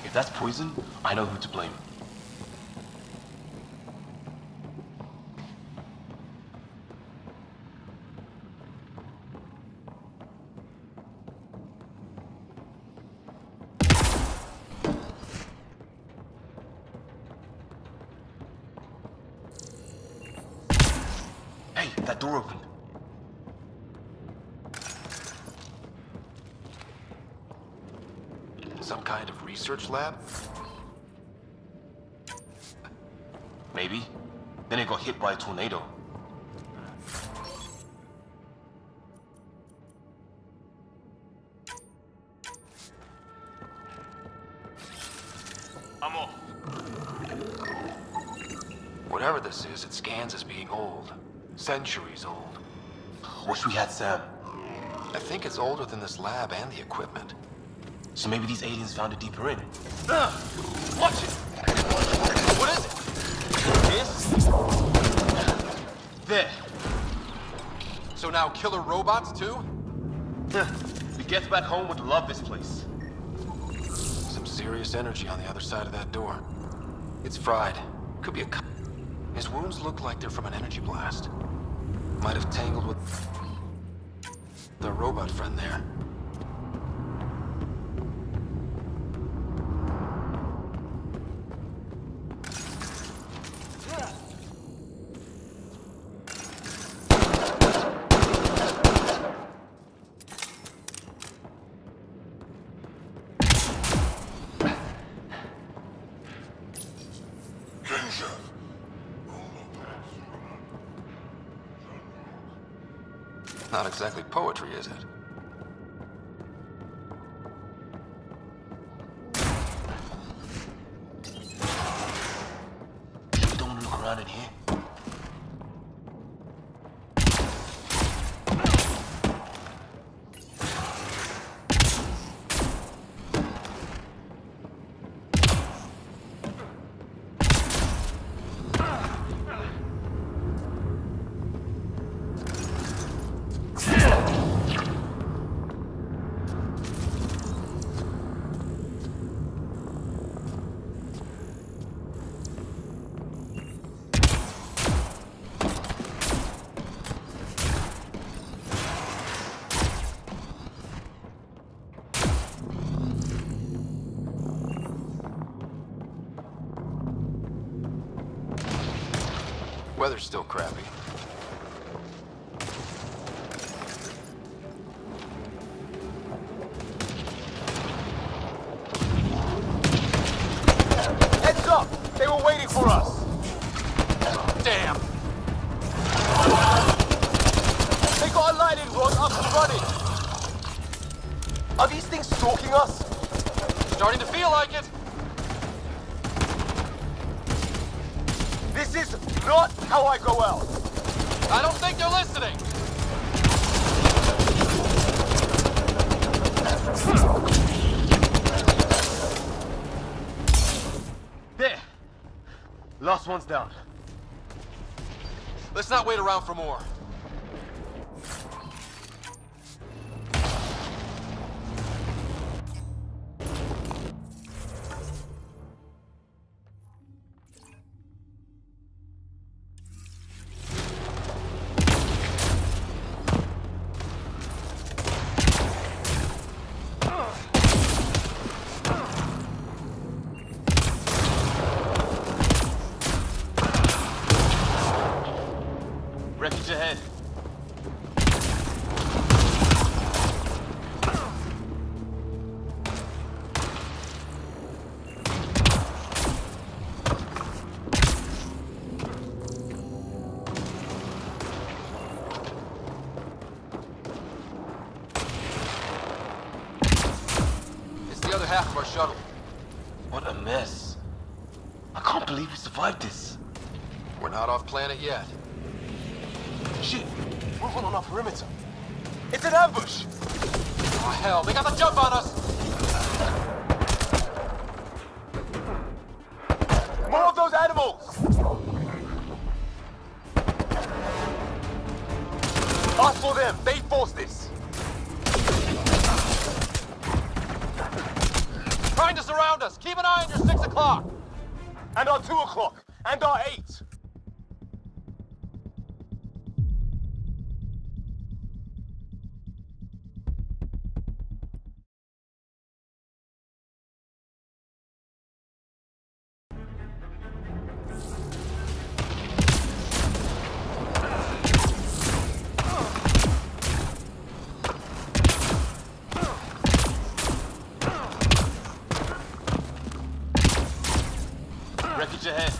If that's poison, I know who to blame. Hey, that door opened. Some kind of research lab? Maybe. Then it got hit by a tornado. I'm off. Whatever this is, it scans as being old. Centuries old. Wish we had Sam. I think it's older than this lab and the equipment. So maybe these aliens found it deeper in. Watch it! What is it? This? There. So now killer robots too? If he gets back home, would love this place. Some serious energy on the other side of that door. It's fried. Could be a... His wounds look like they're from an energy blast. Might have tangled with the robot friend there. Not exactly poetry, is it? We don't look around in here. Weather's still crappy. Heads up! They were waiting for us! Damn! They got a lightning rod up and running! Are these things stalking us? Starting to feel like it! This is not how I go out! I don't think they're listening! There! Last one's down. Let's not wait around for more. Wreckage ahead. It's the other half of our shuttle. What a mess. I can't believe we survived this. We're not off planet yet. Shit, moving on our perimeter. It's an ambush! Oh hell, they got the jump on us! More of those animals! Us for them, they forced this! Trying to surround us! Keep an eye on your 6 o'clock! And our 2 o'clock! And our 8! Wreckage ahead.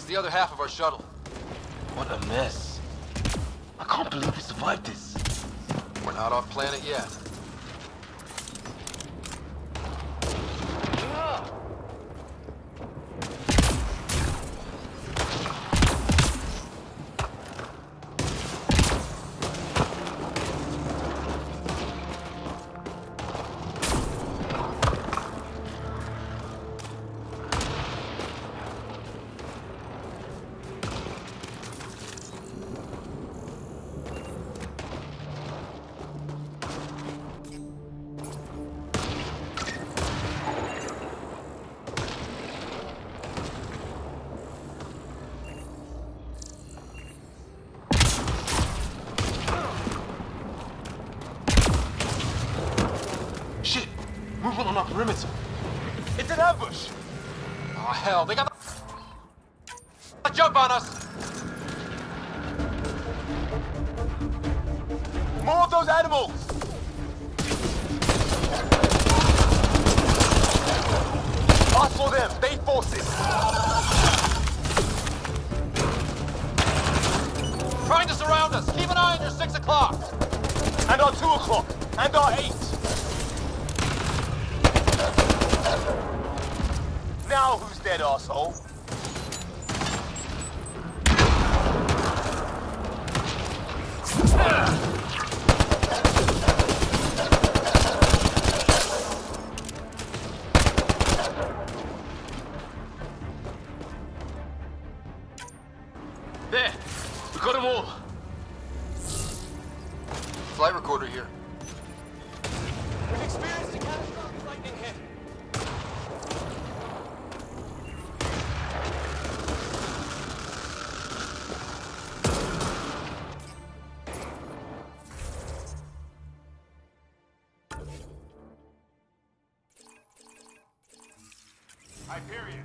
the other half of our shuttle. What a mess. I can't believe we survived this. We're not off planet yet. Movement on our perimeter. It's an ambush! Oh, hell, they got the jump on us! More of those animals! Us or them, they forces! Trying to surround us! Keep an eye on your 6 o'clock! And our 2 o'clock! And our 8! Now who's dead, arsehole? There! We got them all! Flight recorder here. We've experienced a catastrophic lightning hit. Hyperion.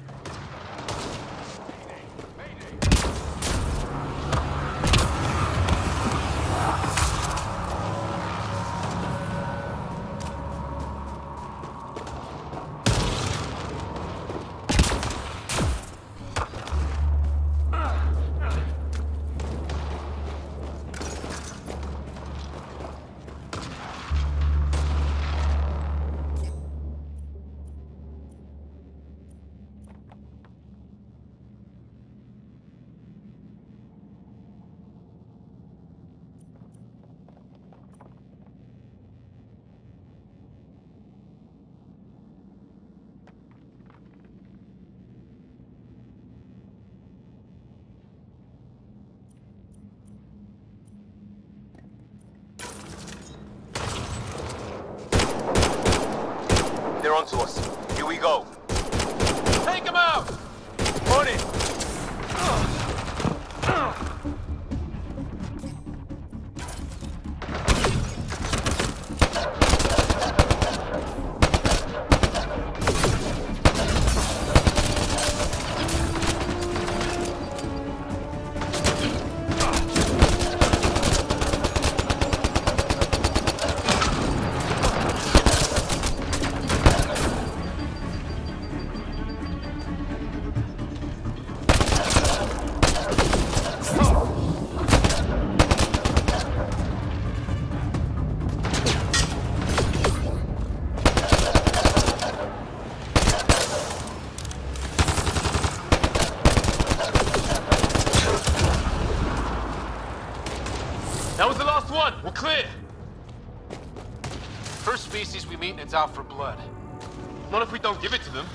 They're onto us. Here we go. Take them out! On it! That was the last one! We're clear! First species we meet and it's out for blood. Not if we don't give it to them.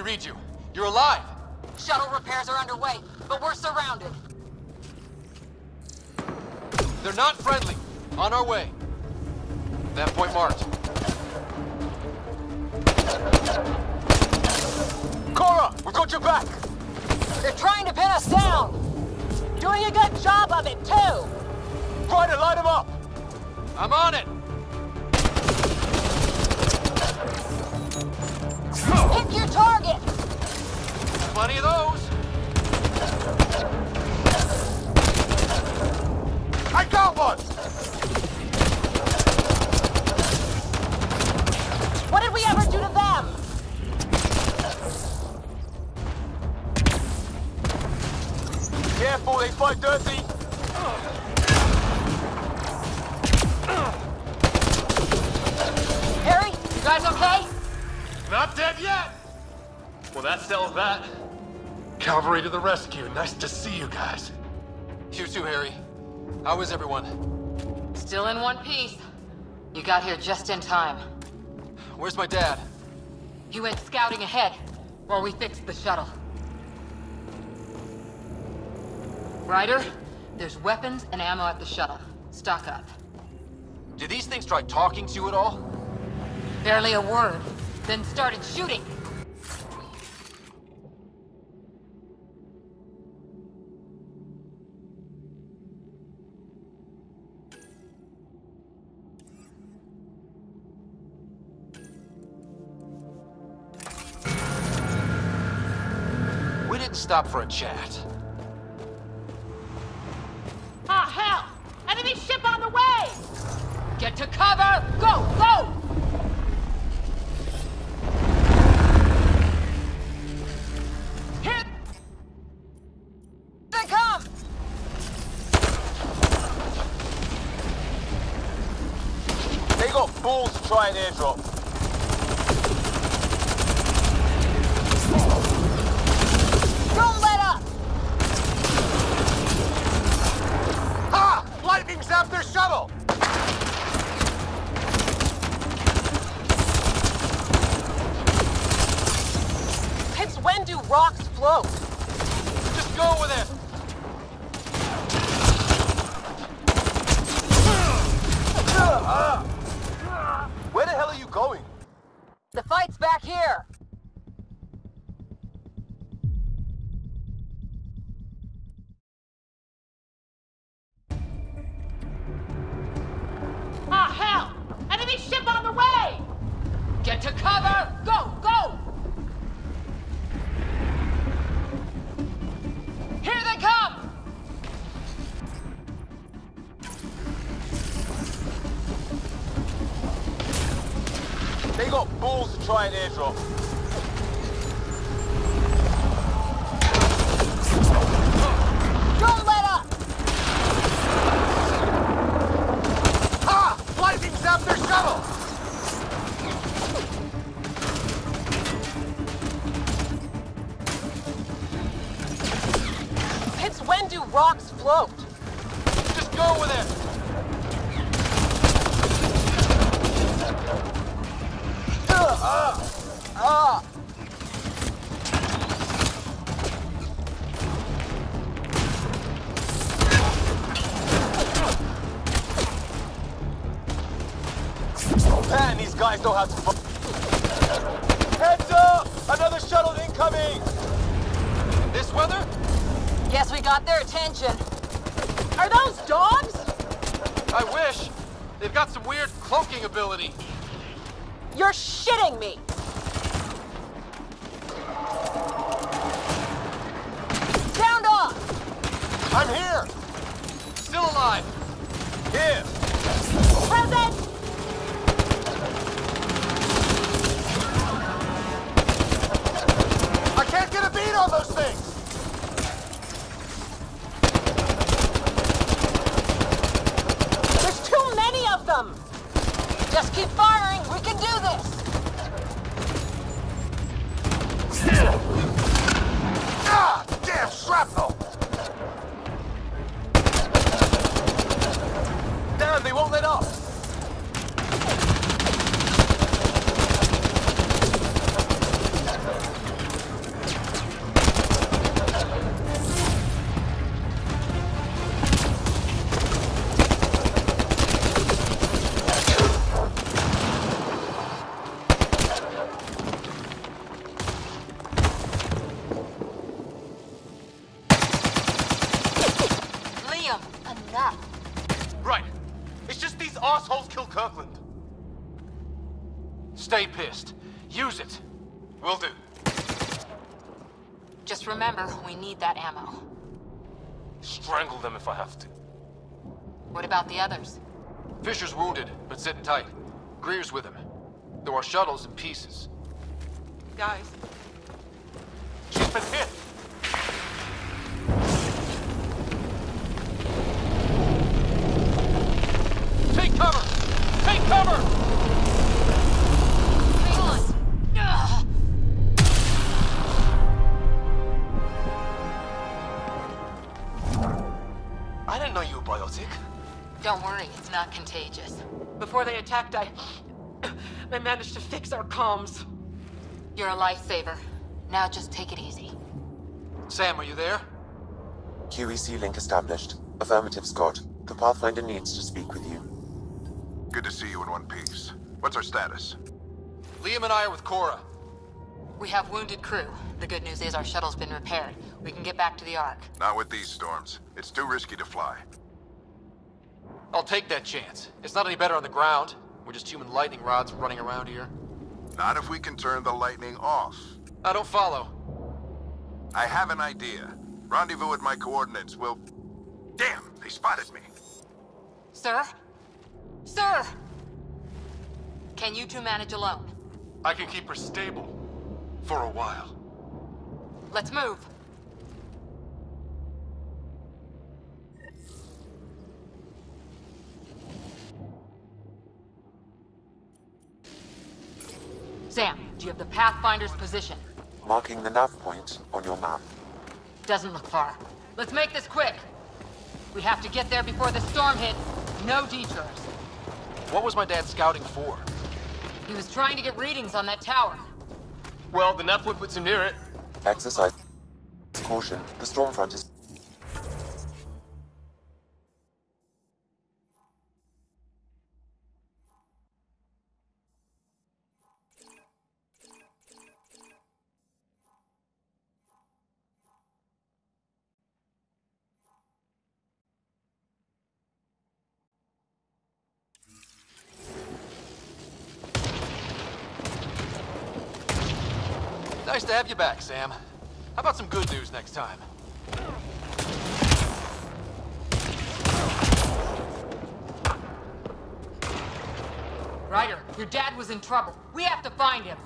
read you. You're alive. Shuttle repairs are underway, but we're surrounded. They're not friendly. On our way. That point marked. Cora, we've got your back. They're trying to pin us down. Doing a good job of it, too. Ryder, light him up. I'm on it. Pick your target. Plenty of those. I got one. What did we ever do to them? Careful, they fight dirty. Harry, you guys okay? Not dead yet. Well, that settles that. Cavalry to the rescue. Nice to see you guys. You too, Harry. How is everyone? Still in one piece. You got here just in time. Where's my dad? He went scouting ahead while we fixed the shuttle. Ryder, there's weapons and ammo at the shuttle. Stock up. Did these things try talking to you at all? Barely a word, then started shooting. We didn't stop for a chat. Ah, hell! Enemy ship on the way! Get to cover! Go! Go! Here they come! They got balls to try an airdrop. Don't let up! Ha! Lightning zapped their shuttle! It's when do rocks float? Just go with it! Where the hell are you going? The fight's back here. Ah, hell! Enemy ship on the way! Get to cover! Go! Go! Here they come! They got balls to try an airdrop. Don't let up! Ha! Lightning zapped their shuttle! It's when do rocks float? Just go with it! Man, these guys know how to fight. Heads up! Another shuttle incoming! This weather? Guess we got their attention. Are those dogs? I wish. They've got some weird cloaking ability. You're shitting me! Sound off! I'm here! Still alive! Here! Present! I can't get a beat on those things! There's too many of them! Just keep firing, we can do this! Ah! Damn shrapnel! Damn, they won't let up! up? Right. It's just these assholes killed Kirkland. Stay pissed. Use it. Will do. Just remember, we need that ammo. Strangle them if I have to. What about the others? Fisher's wounded, but sitting tight. Greer's with him. There are shuttles in pieces. Guys. She's been hit! Take cover! Take cover! Hang on! Ugh. I didn't know you were biotic. Don't worry, it's not contagious. Before they attacked, I managed to fix our comms. You're a lifesaver. Now just take it easy. Sam, are you there? QEC link established. Affirmative, Scott. The Pathfinder needs to speak with you. Good to see you in one piece. What's our status? Liam and I are with Cora. We have wounded crew. The good news is our shuttle's been repaired. We can get back to the Ark. Not with these storms. It's too risky to fly. I'll take that chance. It's not any better on the ground. We're just human lightning rods running around here. Not if we can turn the lightning off. I don't follow. I have an idea. Rendezvous at my coordinates. We'll... Damn! They spotted me. Sir? Sir! Can you two manage alone? I can keep her stable. For a while. Let's move. Sam, do you have the Pathfinder's position? Marking the nav point on your map. Doesn't look far. Let's make this quick. We have to get there before the storm hits. No detours. What was my dad scouting for? He was trying to get readings on that tower. Well, the Nephilim puts him near it. Exercise caution. The storm front is... Nice to have you back, Sam. How about some good news next time? Ryder, your dad was in trouble. We have to find him.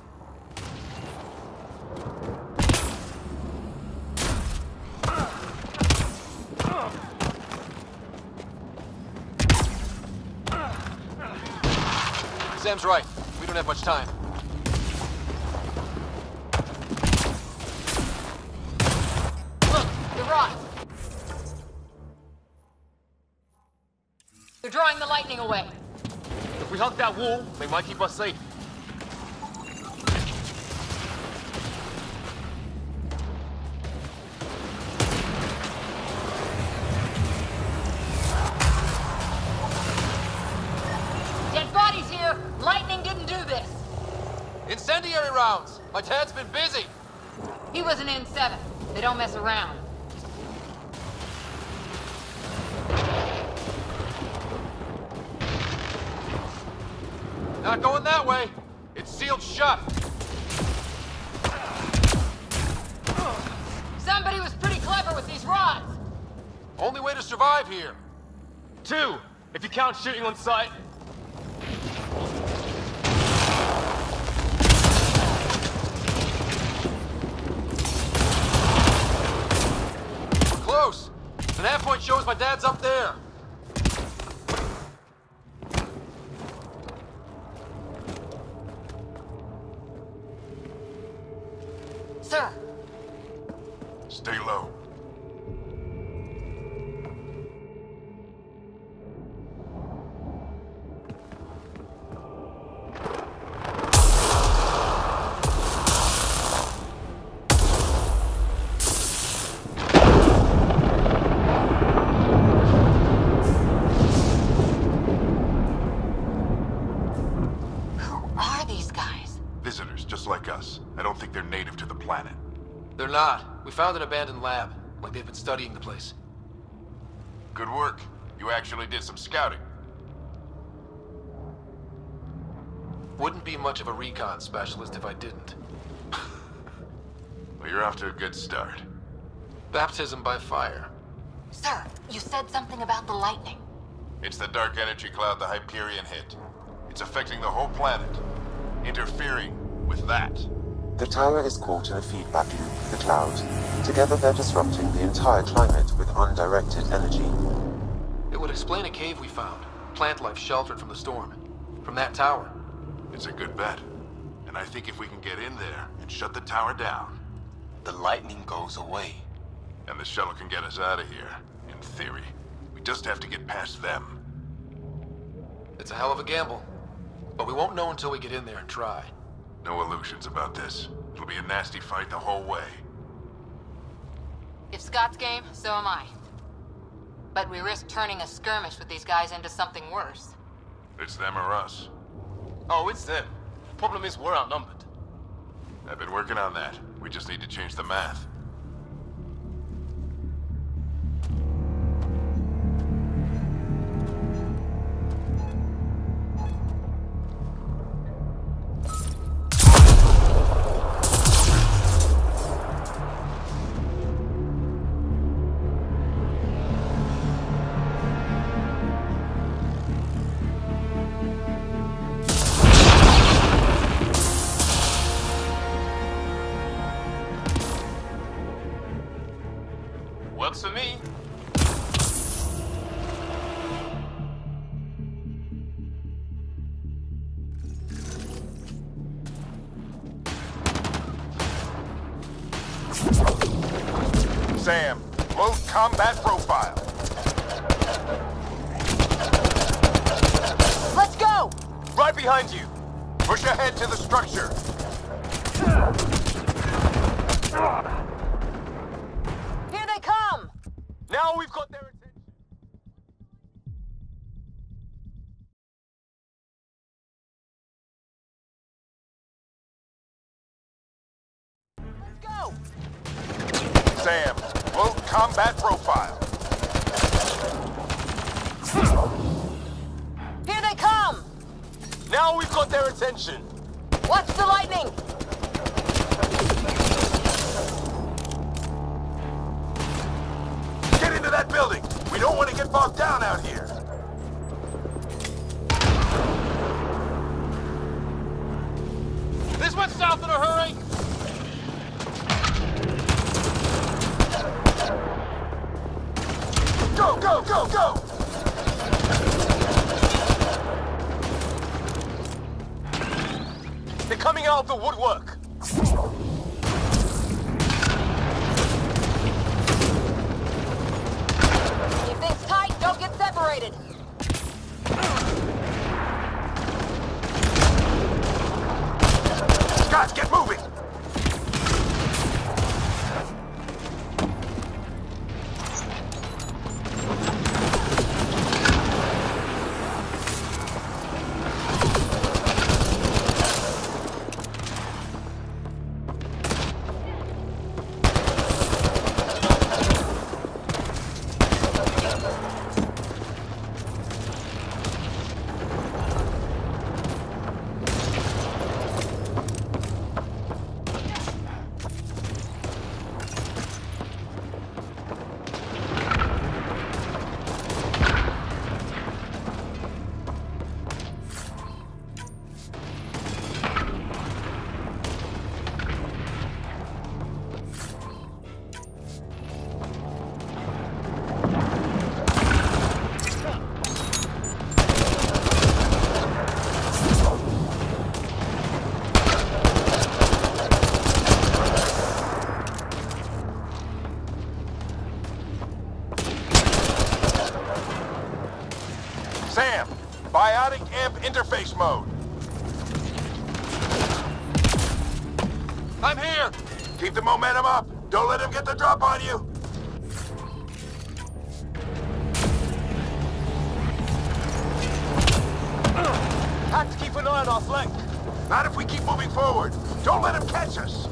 Sam's right. We don't have much time. They're drawing the lightning away. If we hug that wall, they might keep us safe. Dead bodies here! Lightning didn't do this! Incendiary rounds! My dad's been busy! He was an N7. They don't mess around. Not going that way. It's sealed shut. Somebody was pretty clever with these rods. Only way to survive here. 2, if you count shooting on sight. We're close. The nav point shows my dad's up there. Sir. Stay low. Like us. I don't think they're native to the planet. They're not. We found an abandoned lab. Like they've been studying the place. Good work. You actually did some scouting. Wouldn't be much of a recon specialist if I didn't. Well, you're off to a good start. Baptism by fire. Sir, you said something about the lightning. It's the dark energy cloud the Hyperion hit. It's affecting the whole planet, interfering with that. The tower is caught in a feedback loop with the cloud. Together they're disrupting the entire climate with undirected energy. It would explain a cave we found. Plant life sheltered from the storm. From that tower. It's a good bet. And I think if we can get in there and shut the tower down, the lightning goes away. And the shuttle can get us out of here, in theory. We just have to get past them. It's a hell of a gamble. But we won't know until we get in there and try. No illusions about this. It'll be a nasty fight the whole way. If Scott's game, so am I. But we risk turning a skirmish with these guys into something worse. It's them or us. Oh, it's them. Problem is, we're outnumbered. I've been working on that. We just need to change the math. Works for me. Sam, load combat profile. Let's go! Right behind you. Push ahead to the structure. Here they come! Now we've got their attention. Let's go! Sam, load combat profile. Here they come! Now we've got their attention. Watch the lightning! Get into that building. We don't want to get bogged down out here. This went south in a hurry. Go, go, go, go! They're coming out of the woodwork. Keep things tight, don't get separated! Scott, get moving! Sam, biotic amp interface mode. I'm here. Keep the momentum up. Don't let him get the drop on you. Have to keep an eye on our flank. Not if we keep moving forward. Don't let him catch us.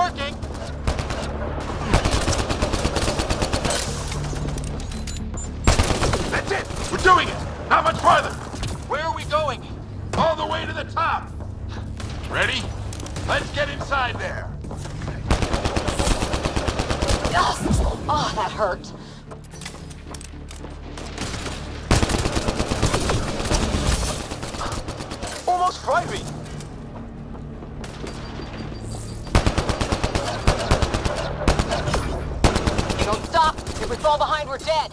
working! That's it! We're doing it! Not much farther! Where are we going? All the way to the top! Ready? Let's get inside there! Oh, that hurt. Almost fried me! Don't stop! If we fall behind, we're dead!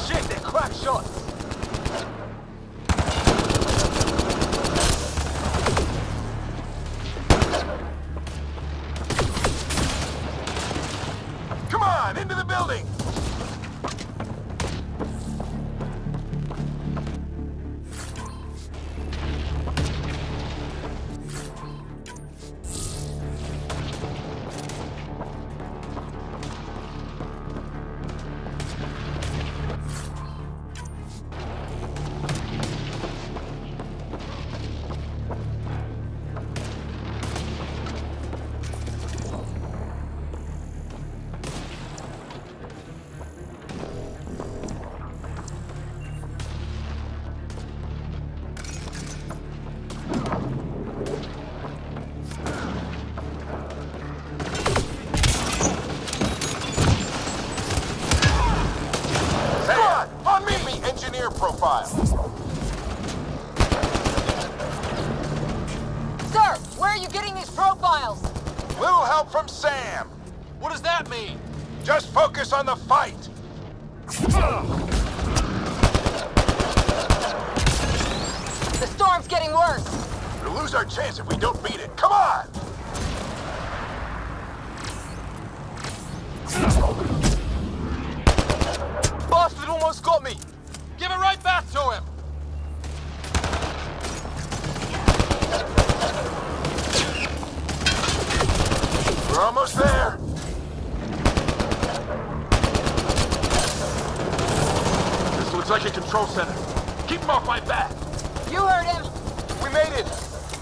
Shit, they're crack shots! Come on, into the building! Profile. Sir, where are you getting these profiles? Little help from Sam. What does that mean? Just focus on the fight. The storm's getting worse. We'll lose our chance if we don't beat it. Come on! Bastard almost got me. Give it right back to him! We're almost there! This looks like a control center. Keep him off my back! You heard him! We made it!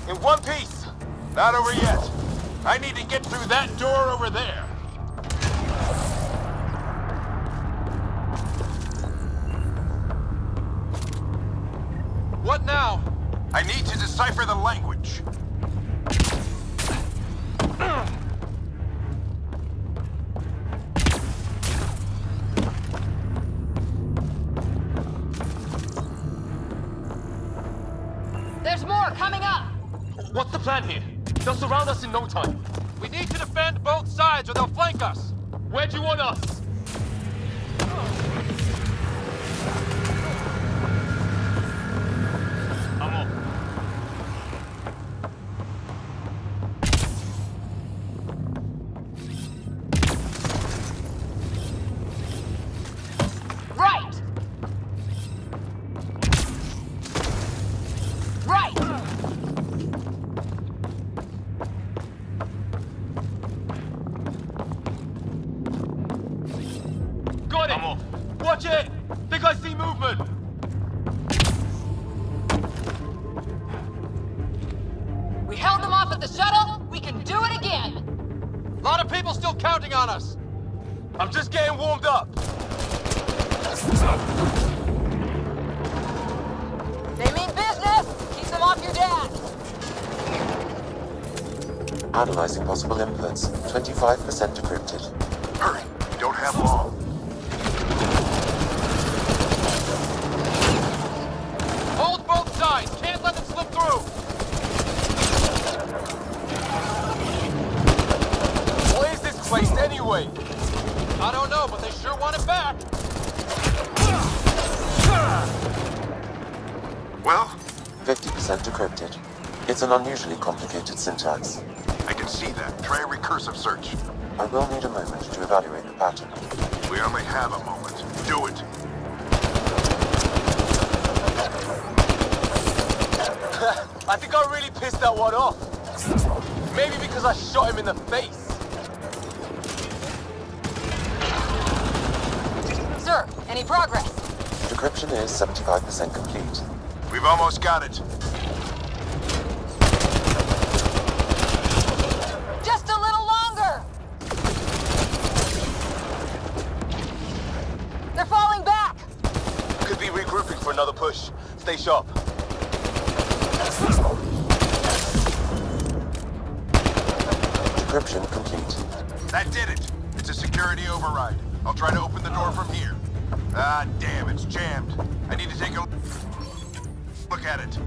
In one piece! Not over yet. I need to get through that door over there. What now? I need to decipher the language. There's more coming up! What's the plan here? They'll surround us in no time. We need to defend both sides or they'll flank us. Where do you want us? Watch it! Think I see movement! We held them off at the shuttle, we can do it again! A lot of people still counting on us! I'm just getting warmed up! They mean business! Keep them off your dad! Analyzing possible inputs. 25% decrypted. Hurry! We don't have long. Hold both sides! Can't let them slip through! What is this place anyway? I don't know, but they sure want it back! Well? 50% decrypted. It's an unusually complicated syntax. I can see that. Try a recursive search. I will need a moment to evaluate the pattern. We only have a moment. Do it. I think I really pissed that one off. Maybe because I shot him in the face. Sir, any progress? Decryption is 75% complete. We've almost got it. Just a little longer! They're falling back! Could be regrouping for another push. Stay sharp. Decryption complete. That did it. It's a security override. I'll try to open the door from here. Ah, damn, it's jammed. I need to take a look at it.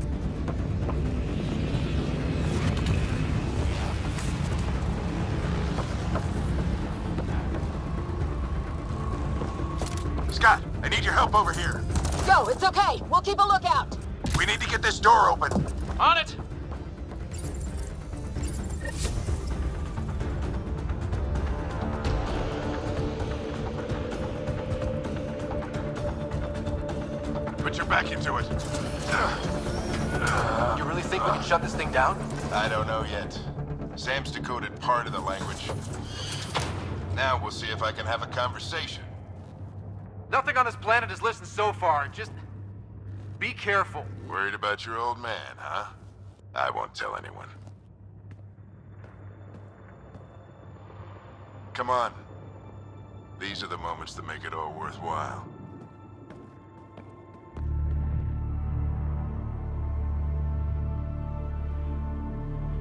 Scott, I need your help over here. Go, it's okay. We'll keep a lookout. We need to get this door open. On it! Put your back into it. You really think we can shut this thing down? I don't know yet. Sam's decoded part of the language. Now we'll see if I can have a conversation. Nothing on this planet has listened so far. Just be careful. Worried about your old man, huh? I won't tell anyone. Come on. These are the moments that make it all worthwhile.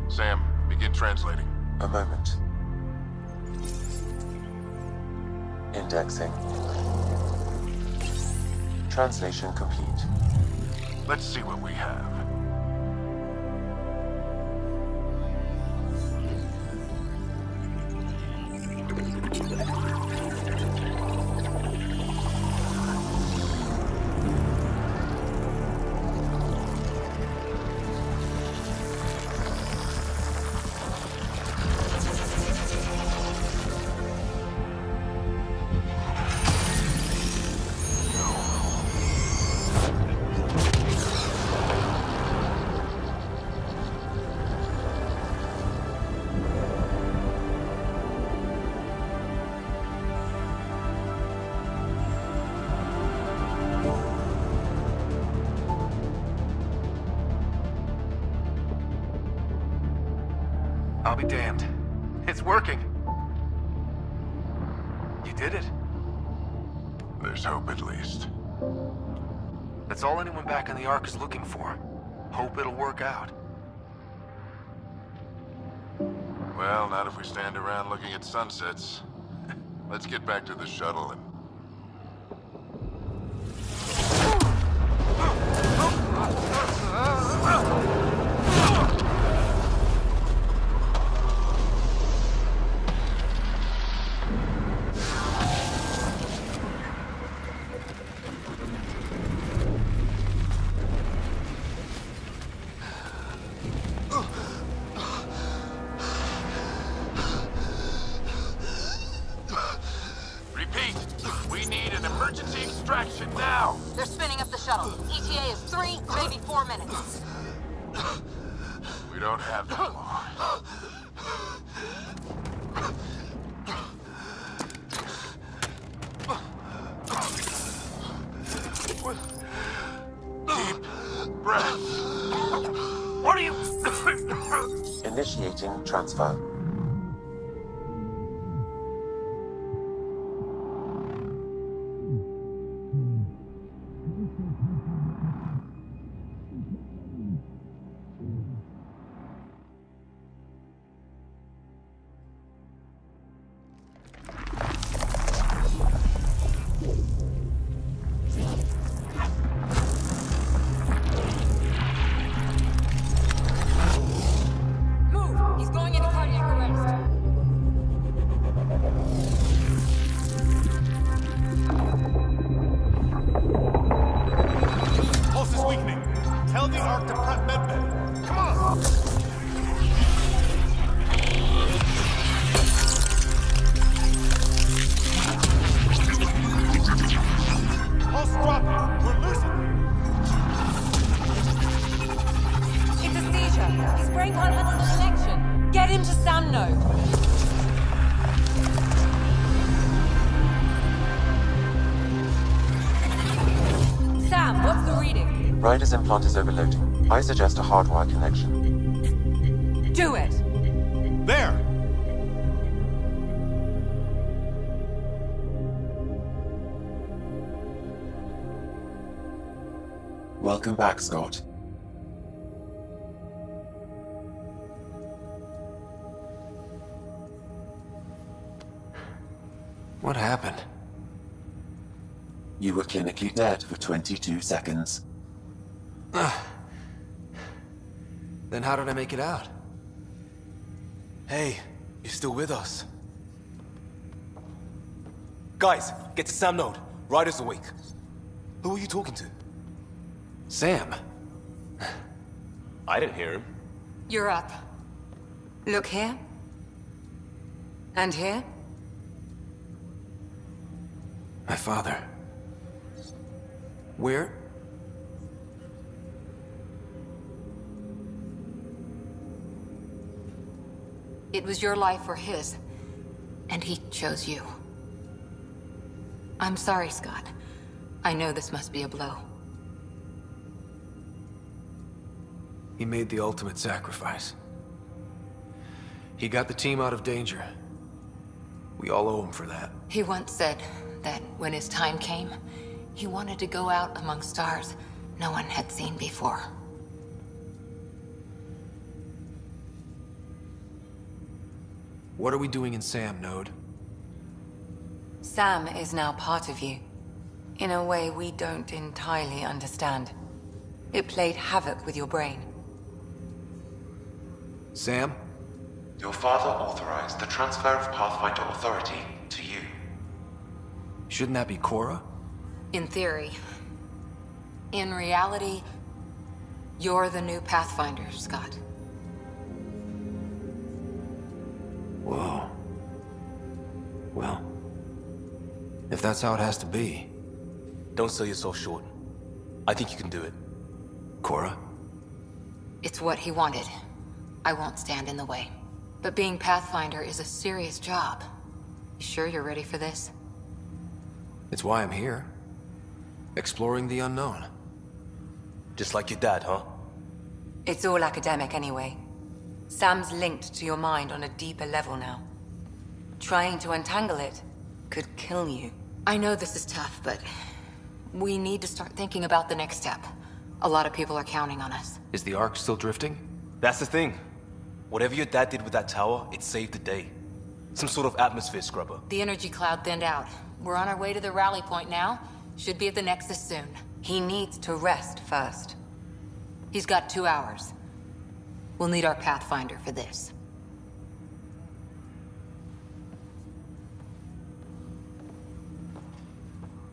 Sam, begin translating. A moment. Indexing. Translation complete. Let's see what we have. I'll be damned. It's working. You did it. There's hope at least. That's all anyone back in the Ark is looking for. Hope it'll work out. Well, not if we stand around looking at sunsets. Let's get back to the shuttle and... now! They're spinning up the shuttle. ETA is 3, maybe 4 minutes. We don't have that long. Deep breath. What are you... Initiating transfer. Sam, what's the reading? Ryder's implant is overloading. I suggest a hardwire connection. Do it! There! Welcome back, Scott. What happened? You were clinically dead for 22 seconds. Then how did I make it out? Hey, you're still with us. Guys, get to Sam Node. Ryder's awake. Who are you talking to? Sam. I didn't hear him. You're up. Look here. And here. My father. Where? It was your life or his, and he chose you. I'm sorry, Scott. I know this must be a blow. He made the ultimate sacrifice. He got the team out of danger. We all owe him for that. He once said that when his time came, he wanted to go out among stars no one had seen before. What are we doing in Sam, Node? Sam is now part of you. In a way we don't entirely understand. It played havoc with your brain. Sam? Your father authorized the transfer of Pathfinder authority to you. Shouldn't that be Cora? In theory. In reality, you're the new Pathfinder, Scott. Whoa. Well, if that's how it has to be. Don't sell yourself short. I think you can do it. Cora? It's what he wanted. I won't stand in the way. But being Pathfinder is a serious job. You sure you're ready for this? It's why I'm here. Exploring the unknown. Just like your dad, huh? It's all academic anyway. Sam's linked to your mind on a deeper level now. Trying to untangle it could kill you. I know this is tough, but we need to start thinking about the next step. A lot of people are counting on us. Is the Ark still drifting? That's the thing. Whatever your dad did with that tower, it saved the day. Some sort of atmosphere scrubber. The energy cloud thinned out. We're on our way to the rally point now. Should be at the Nexus soon. He needs to rest first. He's got 2 hours. We'll need our Pathfinder for this.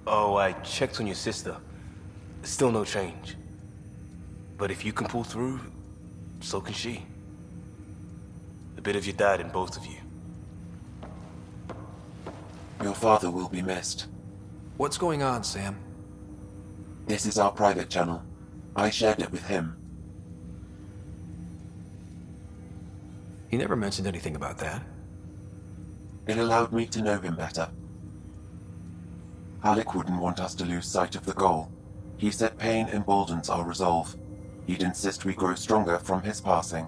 Oh, I checked on your sister. Still no change. But if you can pull through, so can she. A bit of your dad in both of you. Your father will be missed. What's going on, Sam? This is our private channel. I shared it with him. He never mentioned anything about that. It allowed me to know him better. Alec wouldn't want us to lose sight of the goal. He said pain emboldens our resolve. He'd insist we grow stronger from his passing.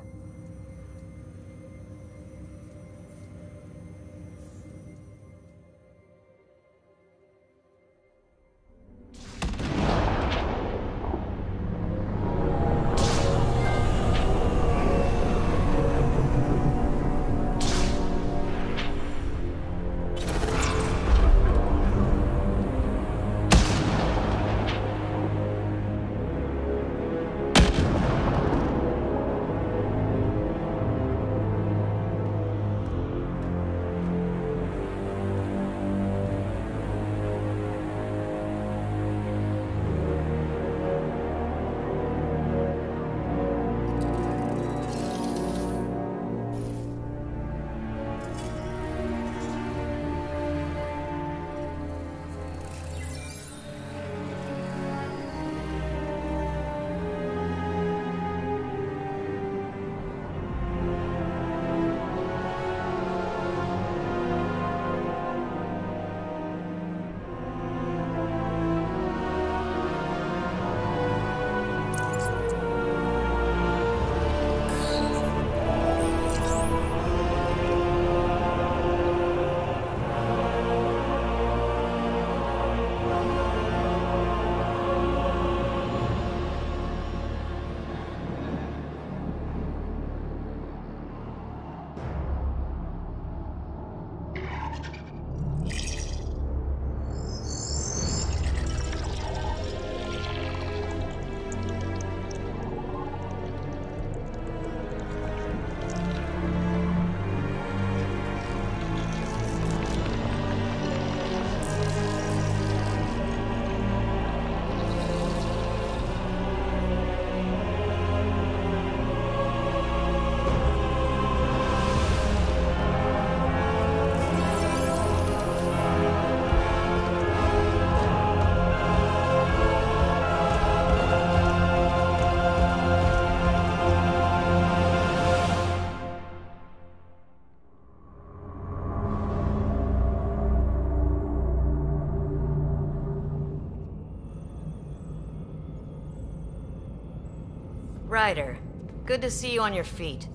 Ryder, good to see you on your feet.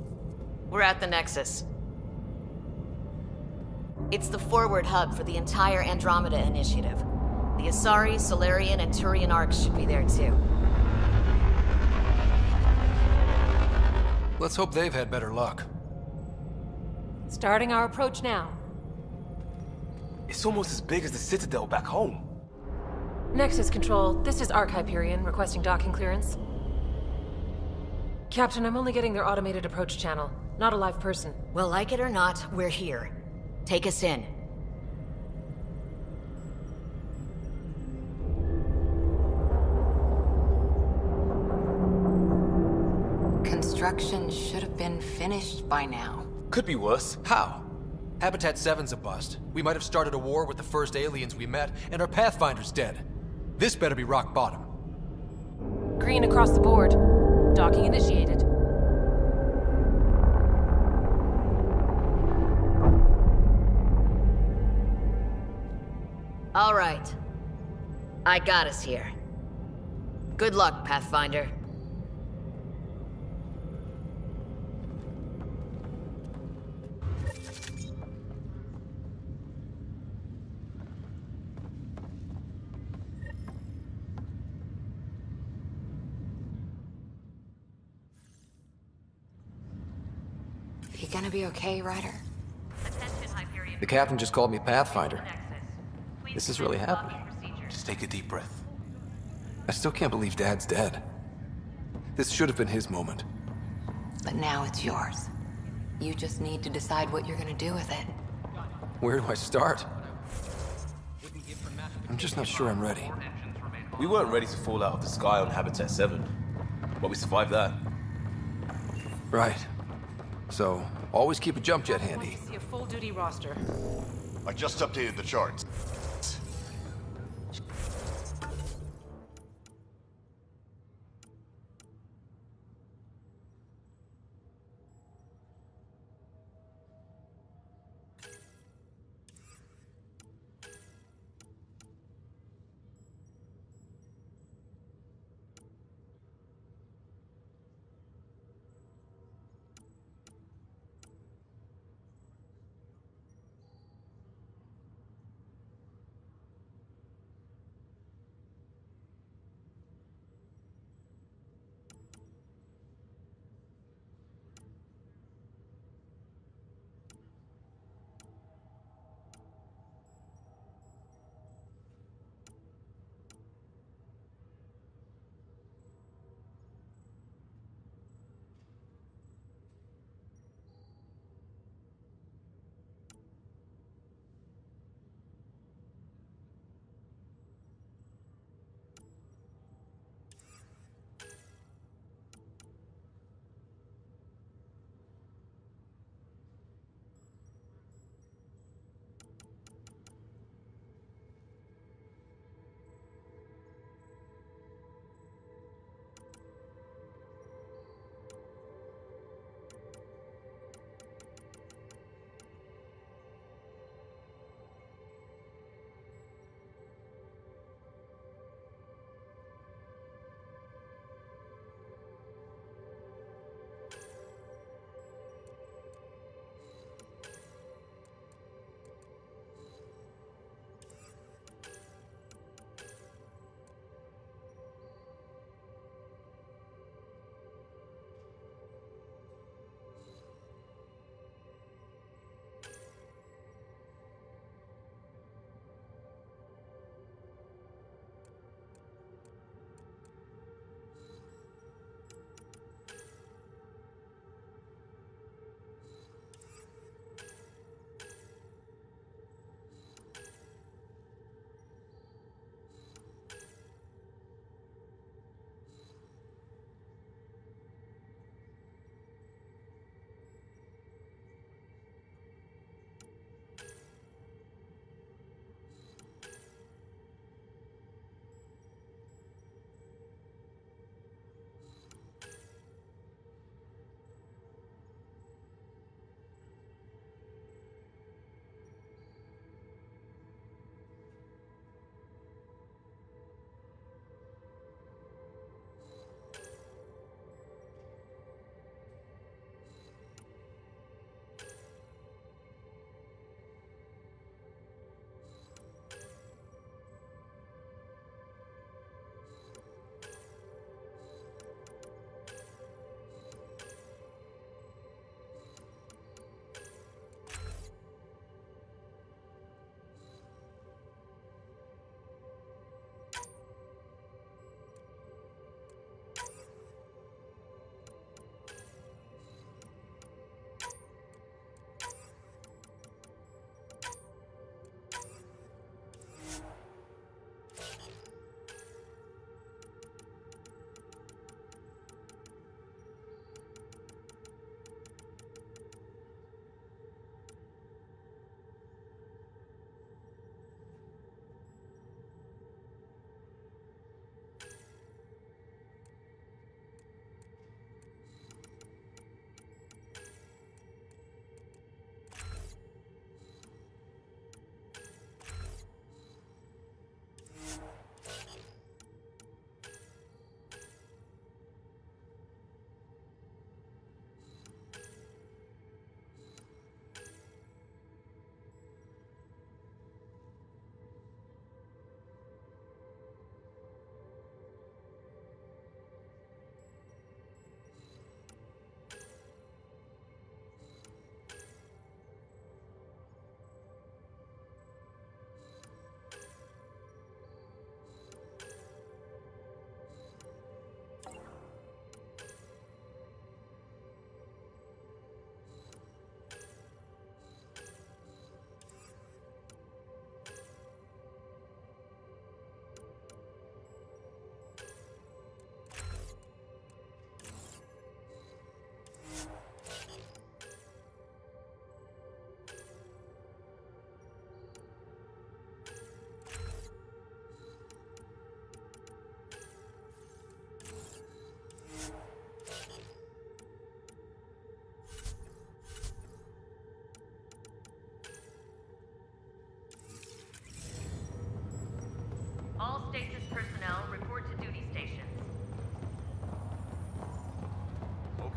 We're at the Nexus. It's the forward hub for the entire Andromeda initiative. The Asari, Solarian, and Turian arcs should be there too. Let's hope they've had better luck. Starting our approach now. It's almost as big as the Citadel back home. Nexus Control, this is Arc Hyperion requesting docking clearance. Captain, I'm only getting their automated approach channel, not a live person. Well, like it or not, we're here. Take us in. Construction should have been finished by now. Could be worse. How? Habitat 7's a bust. We might have started a war with the first aliens we met, and our Pathfinder's dead. This better be rock bottom. Green across the board. Docking initiated. All right. I got us here. Good luck, Pathfinder. You gonna be okay, Ryder? The captain just called me Pathfinder. This is really happening. Just take a deep breath. I still can't believe Dad's dead. This should have been his moment. But now it's yours. You just need to decide what you're gonna do with it. Where do I start? I'm just not sure I'm ready. We weren't ready to fall out of the sky on Habitat 7, but we survived that. Right. So, always keep a jump jet handy. See a full-duty roster. I just updated the charts.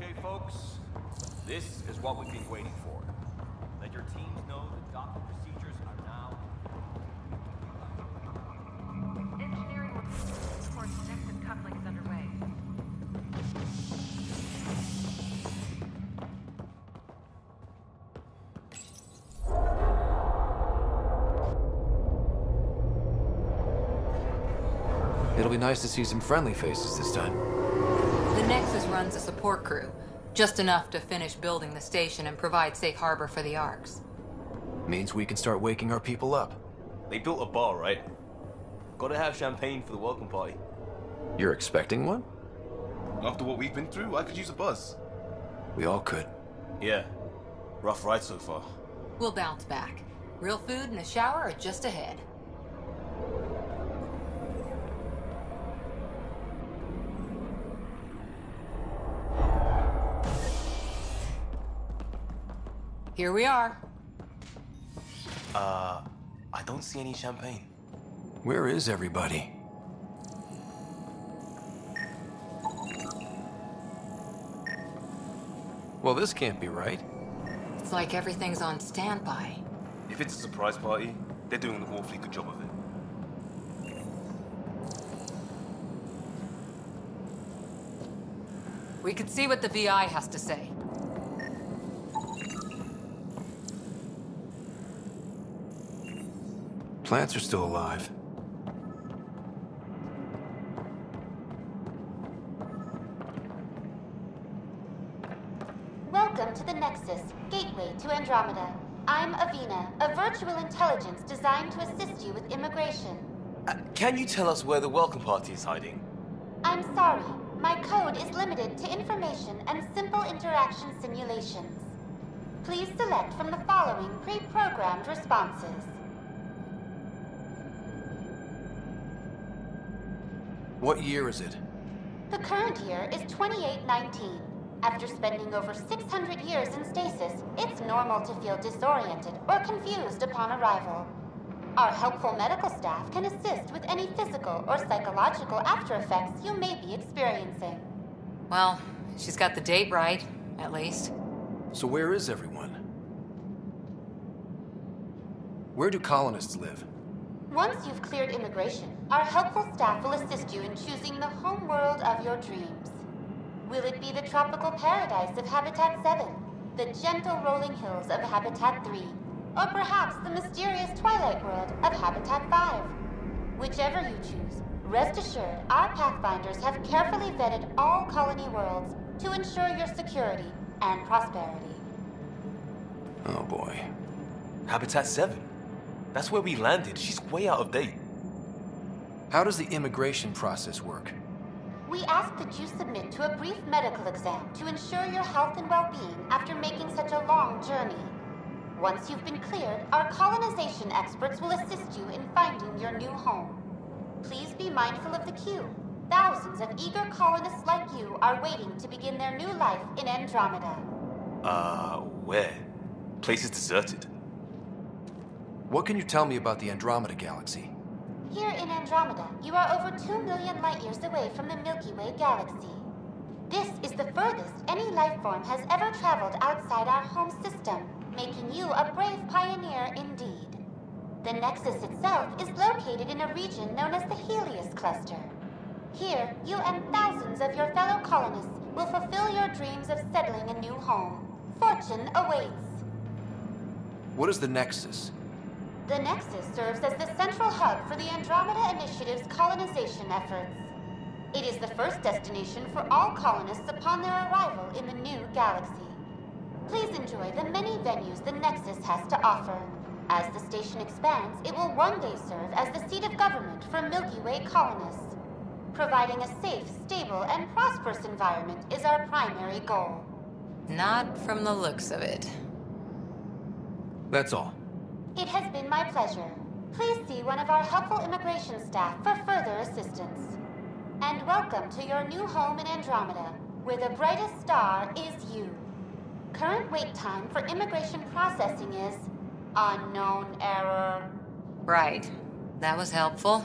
Okay, folks, this is what we've been waiting for. Let your teams know that docking procedures are now... Engineering reports exit coupling is underway. It'll be nice to see some friendly faces this time. The Nexus runs a support crew. Just enough to finish building the station and provide safe harbor for the Arks. Means we can start waking our people up. They built a bar, right? Gotta have champagne for the welcome party. You're expecting one? After what we've been through, I could use a buzz. We all could. Yeah. Rough ride so far. We'll bounce back. Real food and a shower are just ahead. Here we are. I don't see any champagne. Where is everybody? Well, this can't be right. It's like everything's on standby. If it's a surprise party, they're doing an awfully good job of it. We could see what the VI has to say. Plants are still alive. Welcome to the Nexus, gateway to Andromeda. I'm Avina, a virtual intelligence designed to assist you with immigration. Can you tell us where the welcome party is hiding? I'm sorry, my code is limited to information and simple interaction simulations. Please select from the following pre-programmed responses. What year is it? The current year is 2819. After spending over 600 years in stasis, it's normal to feel disoriented or confused upon arrival. Our helpful medical staff can assist with any physical or psychological after effects you may be experiencing. Well, she's got the date right, at least. So where is everyone? Where do colonists live? Once you've cleared immigration, our helpful staff will assist you in choosing the home world of your dreams. Will it be the tropical paradise of Habitat 7, the gentle rolling hills of Habitat 3, or perhaps the mysterious twilight world of Habitat 5? Whichever you choose, rest assured our Pathfinders have carefully vetted all colony worlds to ensure your security and prosperity. Oh boy. Habitat 7? That's where we landed. She's way out of date. How does the immigration process work? We ask that you submit to a brief medical exam to ensure your health and well-being after making such a long journey. Once you've been cleared, our colonization experts will assist you in finding your new home. Please be mindful of the queue. Thousands of eager colonists like you are waiting to begin their new life in Andromeda. Where? Place is deserted. What can you tell me about the Andromeda galaxy? Here in Andromeda, you are over 2 million light-years away from the Milky Way galaxy. This is the furthest any life form has ever traveled outside our home system, making you a brave pioneer indeed. The Nexus itself is located in a region known as the Helios Cluster. Here, you and thousands of your fellow colonists will fulfill your dreams of settling a new home. Fortune awaits. What is the Nexus? The Nexus serves as the central hub for the Andromeda Initiative's colonization efforts. It is the first destination for all colonists upon their arrival in the new galaxy. Please enjoy the many venues the Nexus has to offer. As the station expands, it will one day serve as the seat of government for Milky Way colonists. Providing a safe, stable, and prosperous environment is our primary goal. Not from the looks of it. That's all. It has been my pleasure. Please see one of our helpful immigration staff for further assistance. And welcome to your new home in Andromeda, where the brightest star is you. Current wait time for immigration processing is unknown error. Right. That was helpful.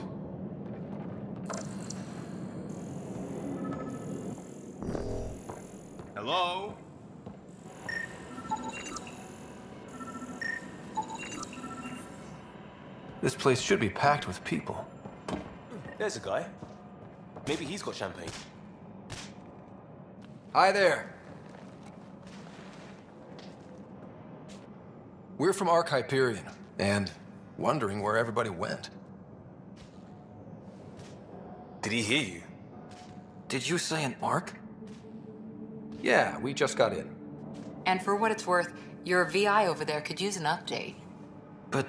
Hello? This place should be packed with people. There's a guy. Maybe he's got champagne. Hi there. We're from Ark Hyperion, and wondering where everybody went. Did he hear you? Did you say an Ark? Yeah, we just got in. And for what it's worth, your VI over there could use an update. But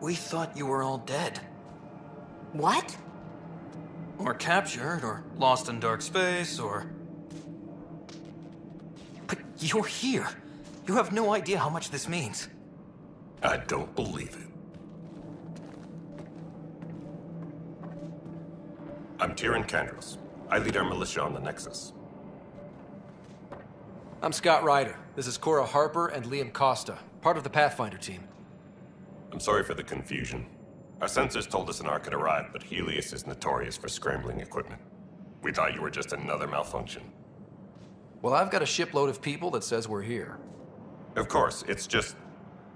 we thought you were all dead. What? Or captured, or lost in dark space, or... But you're here. You have no idea how much this means. I don't believe it. I'm Tyrion Kandros. I lead our militia on the Nexus. I'm Scott Ryder. This is Cora Harper and Liam Costa, part of the Pathfinder team. I'm sorry for the confusion. Our sensors told us an Ark had arrived, but Helios is notorious for scrambling equipment. We thought you were just another malfunction. Well, I've got a shipload of people that says we're here. Of course, it's just...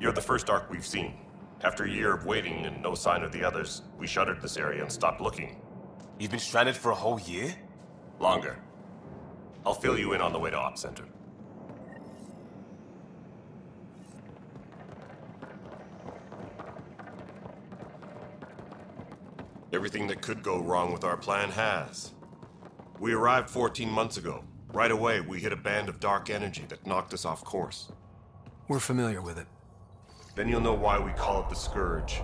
you're the first Ark we've seen. After a year of waiting and no sign of the others, we shuttered this area and stopped looking. You've been stranded for a whole year? Longer. I'll fill you in on the way to Op Center. Everything that could go wrong with our plan has. We arrived 14 months ago. Right away, we hit a band of dark energy that knocked us off course. We're familiar with it. Then you'll know why we call it the Scourge.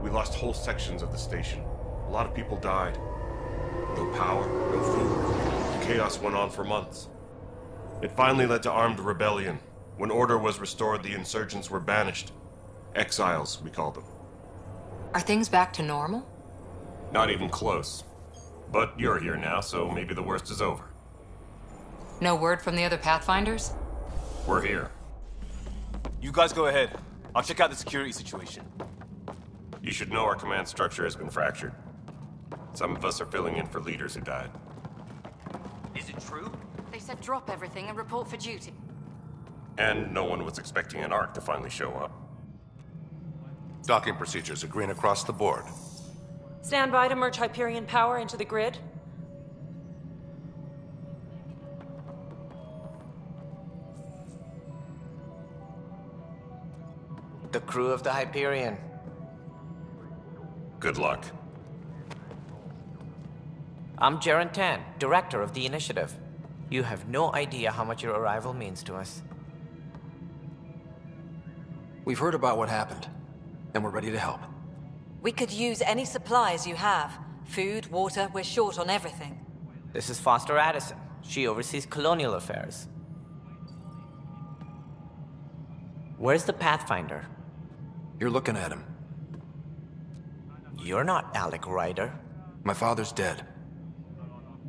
We lost whole sections of the station. A lot of people died. No power, no food. Chaos went on for months. It finally led to armed rebellion. When order was restored, the insurgents were banished. Exiles, we call them. Are things back to normal? Not even close. But you're here now, so maybe the worst is over. No word from the other Pathfinders? We're here. You guys go ahead. I'll check out the security situation. You should know our command structure has been fractured. Some of us are filling in for leaders who died. Is it true? They said drop everything and report for duty. And no one was expecting an Ark to finally show up. Docking procedures are green across the board. Stand by to merge Hyperion power into the grid. The crew of the Hyperion. Good luck. I'm Jaren Tan, director of the initiative. You have no idea how much your arrival means to us. We've heard about what happened, and we're ready to help. We could use any supplies you have. Food, water, we're short on everything. This is Foster Addison. She oversees colonial affairs. Where's the Pathfinder? You're looking at him. You're not Alec Ryder. My father's dead.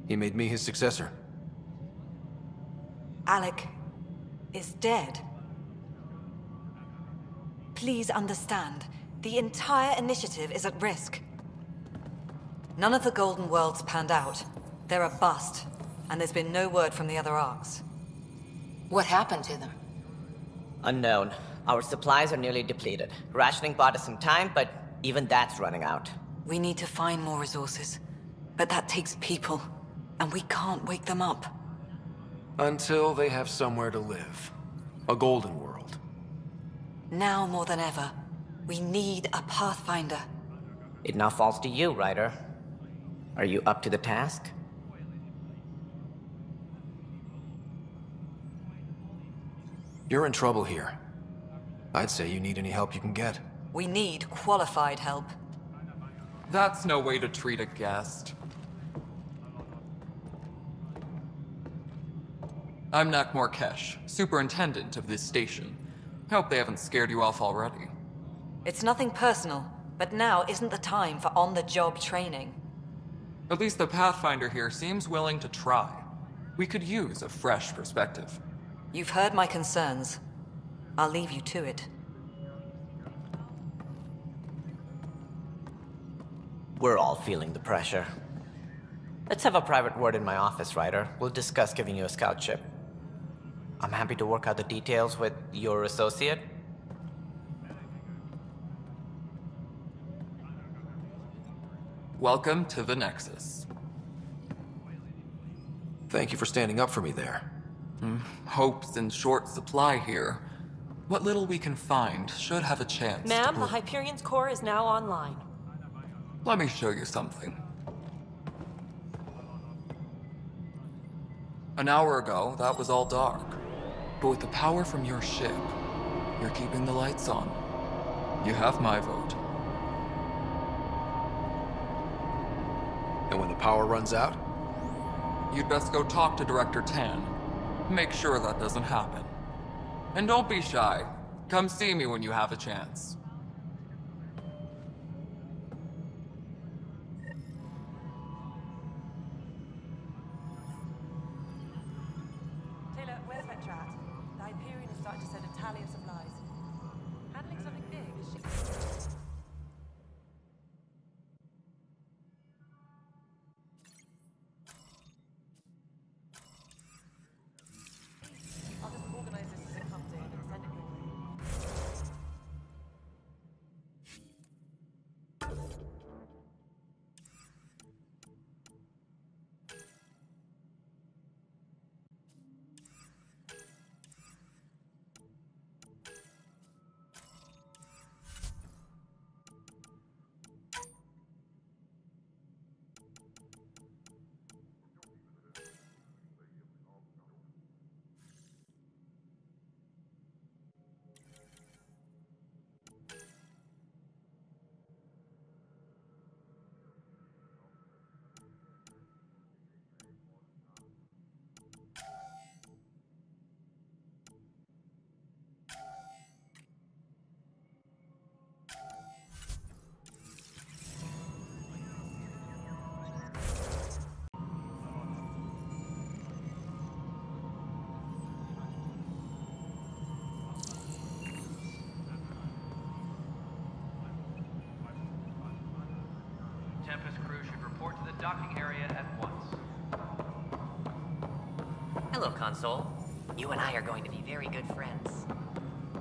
He made me his successor. Alec is dead. Please understand, the entire initiative is at risk. None of the Golden Worlds panned out. They're a bust, and there's been no word from the other Arks. What happened to them? Unknown. Our supplies are nearly depleted. Rationing bought us some time, but even that's running out. We need to find more resources, but that takes people, and we can't wake them up. Until they have somewhere to live. A golden world. Now more than ever, we need a Pathfinder. It now falls to you, Ryder. Are you up to the task? You're in trouble here. I'd say you need any help you can get. We need qualified help. That's no way to treat a guest. I'm Nak Morkesh, superintendent of this station. Hope they haven't scared you off already. It's nothing personal, but now isn't the time for on-the-job training. At least the Pathfinder here seems willing to try. We could use a fresh perspective. You've heard my concerns. I'll leave you to it. We're all feeling the pressure. Let's have a private word in my office, Ryder. We'll discuss giving you a scout ship. I'm happy to work out the details with your associate. Welcome to the Nexus. Thank you for standing up for me there. Hope's in short supply here. What little we can find should have a chance. Ma'am, the Hyperion's core is now online. Let me show you something. An hour ago, that was all dark. But with the power from your ship, you're keeping the lights on. You have my vote. And when the power runs out? You'd best go talk to Director Tan. Make sure that doesn't happen. And don't be shy. Come see me when you have a chance. Taylor, where's Vectra at? The Hyperion is starting to send a tally of supplies. Handling something big, is she? I'll just organize this as it comes in and send it your way. Tempest crew should report to the docking area at once. Hello, Console. You and I are going to be very good friends.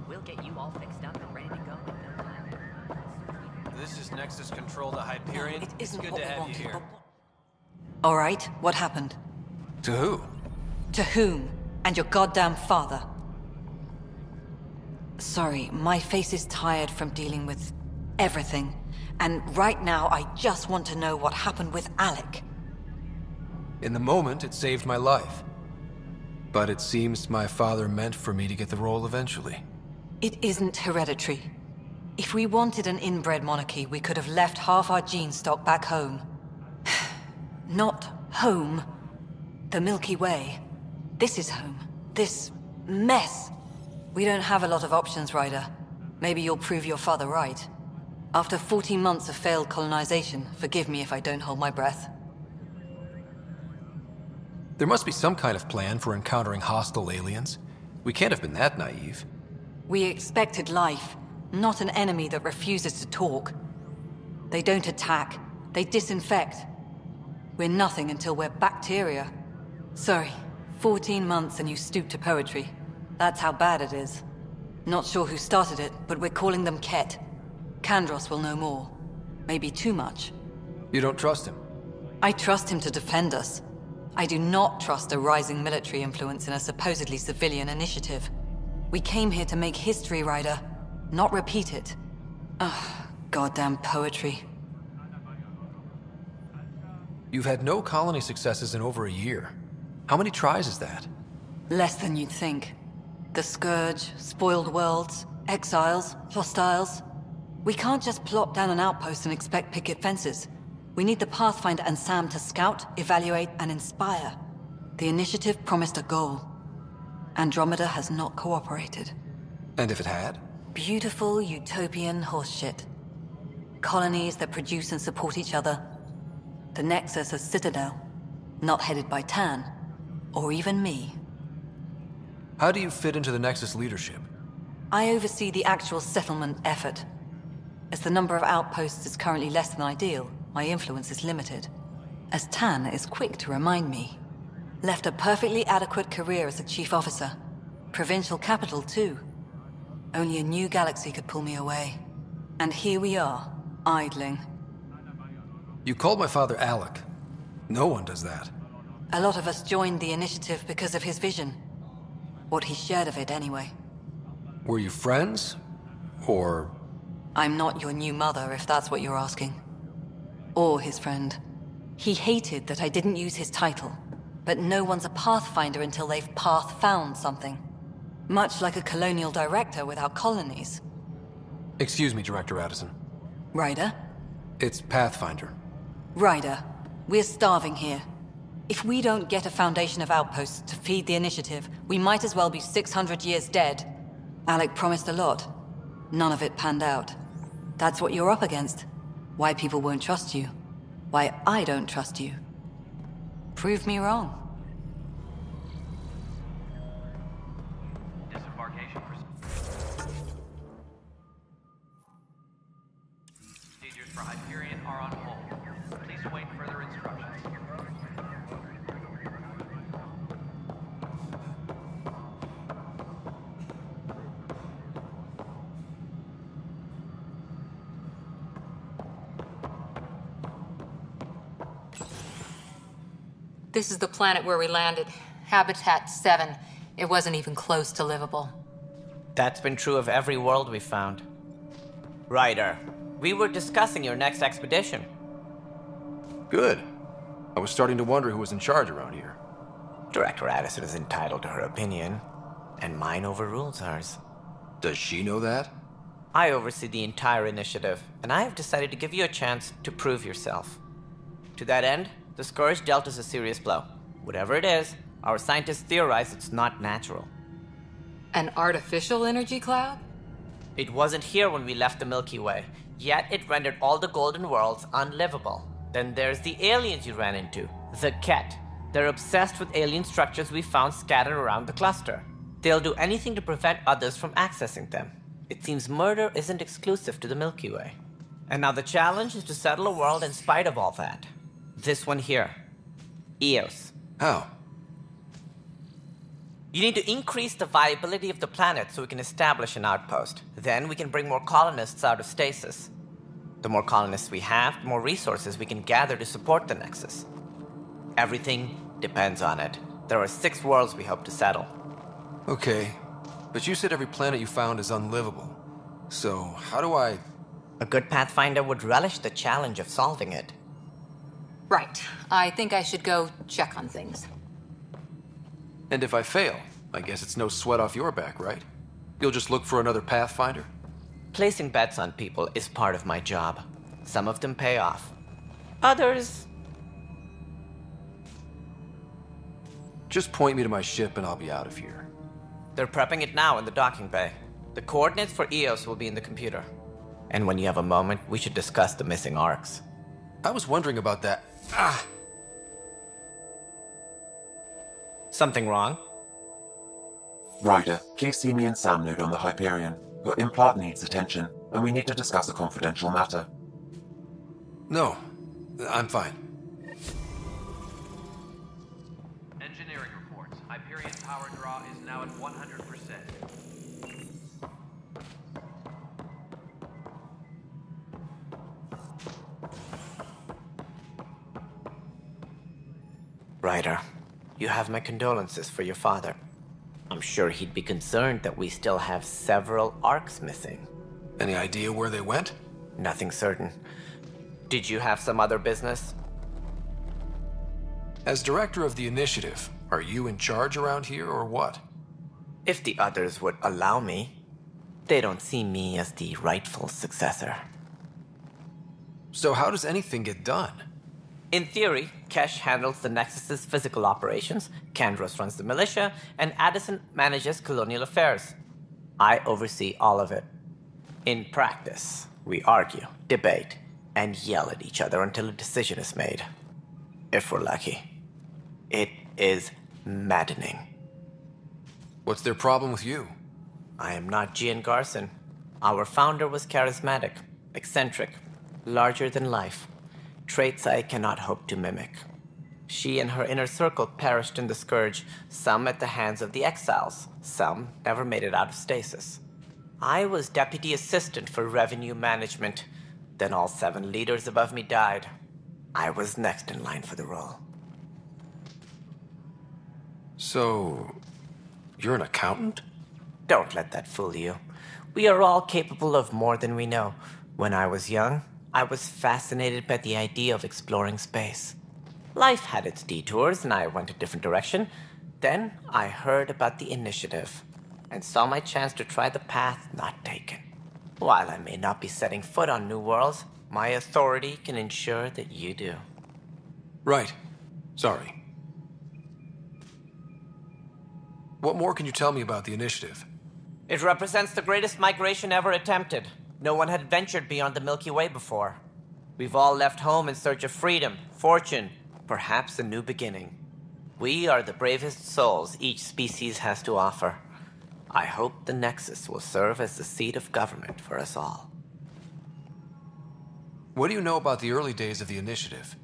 We'll get you all fixed up and ready to go in no time. This is Nexus Control to Hyperion. No, it isn't Good what to we have you wanted, here. All right, what happened? To who? To whom? And your goddamn father. Sorry, my face is tired from dealing with everything. And right now, I just want to know what happened with Alec. In the moment, it saved my life. But it seems my father meant for me to get the role eventually. It isn't hereditary. If we wanted an inbred monarchy, we could have left half our gene stock back home. Not home. The Milky Way. This is home. This mess. We don't have a lot of options, Ryder. Maybe you'll prove your father right. After 14 months of failed colonization, forgive me if I don't hold my breath. There must be some kind of plan for encountering hostile aliens. We can't have been that naive. We expected life, not an enemy that refuses to talk. They don't attack, they disinfect. We're nothing until we're bacteria. Sorry, 14 months and you stoop to poetry. That's how bad it is. Not sure who started it, but we're calling them Ket. Kandros will know more. Maybe too much. You don't trust him? I trust him to defend us. I do not trust a rising military influence in a supposedly civilian initiative. We came here to make history, Ryder, not repeat it. Ugh, goddamn poetry. You've had no colony successes in over a year. How many tries is that? Less than you'd think. The Scourge, spoiled worlds, exiles, hostiles. We can't just plop down an outpost and expect picket fences. We need the Pathfinder and Sam to scout, evaluate, and inspire. The initiative promised a goal. Andromeda has not cooperated. And if it had? Beautiful utopian horseshit. Colonies that produce and support each other. The Nexus a citadel, not headed by Tan, or even me. How do you fit into the Nexus leadership? I oversee the actual settlement effort. As the number of outposts is currently less than ideal, my influence is limited. As Tan is quick to remind me. Left a perfectly adequate career as a chief officer. Provincial capital, too. Only a new galaxy could pull me away. And here we are, idling. You called my father Alec. No one does that. A lot of us joined the initiative because of his vision. What he shared of it, anyway. Were you friends? Or... I'm not your new mother, if that's what you're asking. Or his friend. He hated that I didn't use his title. But no one's a Pathfinder until they've path-found something. Much like a colonial director without colonies. Excuse me, Director Addison. Ryder? It's Pathfinder. Ryder, we're starving here. If we don't get a foundation of outposts to feed the initiative, we might as well be 600 years dead. Alec promised a lot. None of it panned out. That's what you're up against. Why people won't trust you. Why I don't trust you. Prove me wrong. Disembarkation procedures for Hyperion are on hold. Please await further instructions. This is the planet where we landed. Habitat 7. It wasn't even close to livable. That's been true of every world we found. Ryder, we were discussing your next expedition. Good. I was starting to wonder who was in charge around here. Director Addison is entitled to her opinion, and mine overrules hers. Does she know that? I oversee the entire initiative, and I have decided to give you a chance to prove yourself. To that end, the Scourge dealt us a serious blow. Whatever it is, our scientists theorize it's not natural. An artificial energy cloud? It wasn't here when we left the Milky Way, yet it rendered all the Golden Worlds unlivable. Then there's the aliens you ran into, the Ket. They're obsessed with alien structures we found scattered around the cluster. They'll do anything to prevent others from accessing them. It seems murder isn't exclusive to the Milky Way. And now the challenge is to settle a world in spite of all that. This one here. Eos. How? You need to increase the viability of the planet so we can establish an outpost. Then we can bring more colonists out of stasis. The more colonists we have, the more resources we can gather to support the Nexus. Everything depends on it. There are 6 worlds we hope to settle. Okay, but you said every planet you found is unlivable. So, how do I... A good Pathfinder would relish the challenge of solving it. Right. I think I should go check on things. And if I fail, I guess it's no sweat off your back, right? You'll just look for another Pathfinder? Placing bets on people is part of my job. Some of them pay off. Others... Just point me to my ship and I'll be out of here. They're prepping it now in the docking bay. The coordinates for Eos will be in the computer. And when you have a moment, we should discuss the missing arcs. I was wondering about that. Ah! Something wrong? Ryder, please see me and Sam Node on the Hyperion. Your implant needs attention, and we need to discuss a confidential matter. No, I'm fine. Engineering reports. Hyperion power draw is now at 100%. Ryder, you have my condolences for your father. I'm sure he'd be concerned that we still have several arcs missing. Any idea where they went? Nothing certain. Did you have some other business? As director of the initiative, are you in charge around here or what? If the others would allow me. They don't see me as the rightful successor. So how does anything get done? In theory, Kesh handles the Nexus's physical operations, Kandros runs the militia, and Addison manages colonial affairs. I oversee all of it. In practice, we argue, debate, and yell at each other until a decision is made. If we're lucky. It is maddening. What's their problem with you? I am not Gian Garson. Our founder was charismatic, eccentric, larger than life. Traits I cannot hope to mimic. She and her inner circle perished in the Scourge, some at the hands of the Exiles, some never made it out of stasis. I was deputy assistant for revenue management. Then all 7 leaders above me died. I was next in line for the role. So, you're an accountant? Don't let that fool you. We are all capable of more than we know. When I was young, I was fascinated by the idea of exploring space. Life had its detours, and I went a different direction. Then I heard about the Initiative, and saw my chance to try the path not taken. While I may not be setting foot on new worlds, my authority can ensure that you do. Right. Sorry. What more can you tell me about the Initiative? It represents the greatest migration ever attempted. No one had ventured beyond the Milky Way before. We've all left home in search of freedom, fortune, perhaps a new beginning. We are the bravest souls each species has to offer. I hope the Nexus will serve as the seat of government for us all. What do you know about the early days of the Initiative?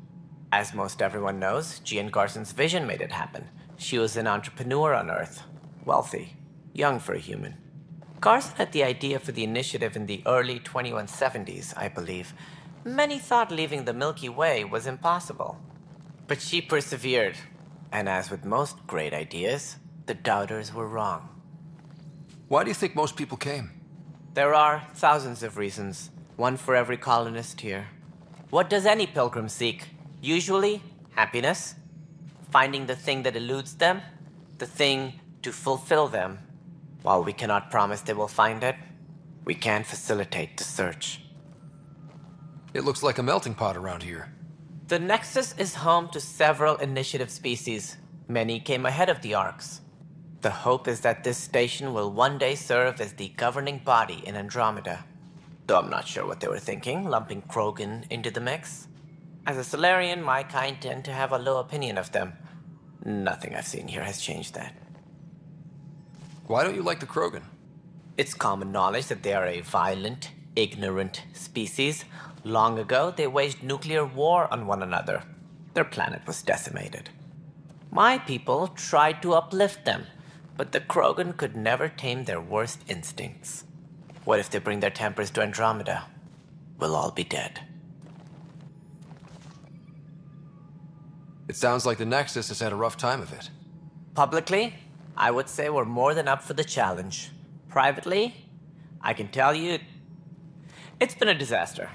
As most everyone knows, Jean Garson's vision made it happen. She was an entrepreneur on Earth. Wealthy. Young for a human. Garson had the idea for the Initiative in the early 2170s, I believe. Many thought leaving the Milky Way was impossible. But she persevered. And as with most great ideas, the doubters were wrong. Why do you think most people came? There are thousands of reasons, one for every colonist here. What does any pilgrim seek? Usually, happiness. Finding the thing that eludes them, the thing to fulfill them. While we cannot promise they will find it, we can facilitate the search. It looks like a melting pot around here. The Nexus is home to several Initiative species. Many came ahead of the Arks. The hope is that this station will one day serve as the governing body in Andromeda. Though I'm not sure what they were thinking, lumping Krogan into the mix. As a Solarian, my kind tend to have a low opinion of them. Nothing I've seen here has changed that. Why don't you like the Krogan? It's common knowledge that they are a violent, ignorant species. Long ago, they waged nuclear war on one another. Their planet was decimated. My people tried to uplift them, but the Krogan could never tame their worst instincts. What if they bring their tempers to Andromeda? We'll all be dead. It sounds like the Nexus has had a rough time of it. Publicly, I would say we're more than up for the challenge. Privately, I can tell you, it's been a disaster.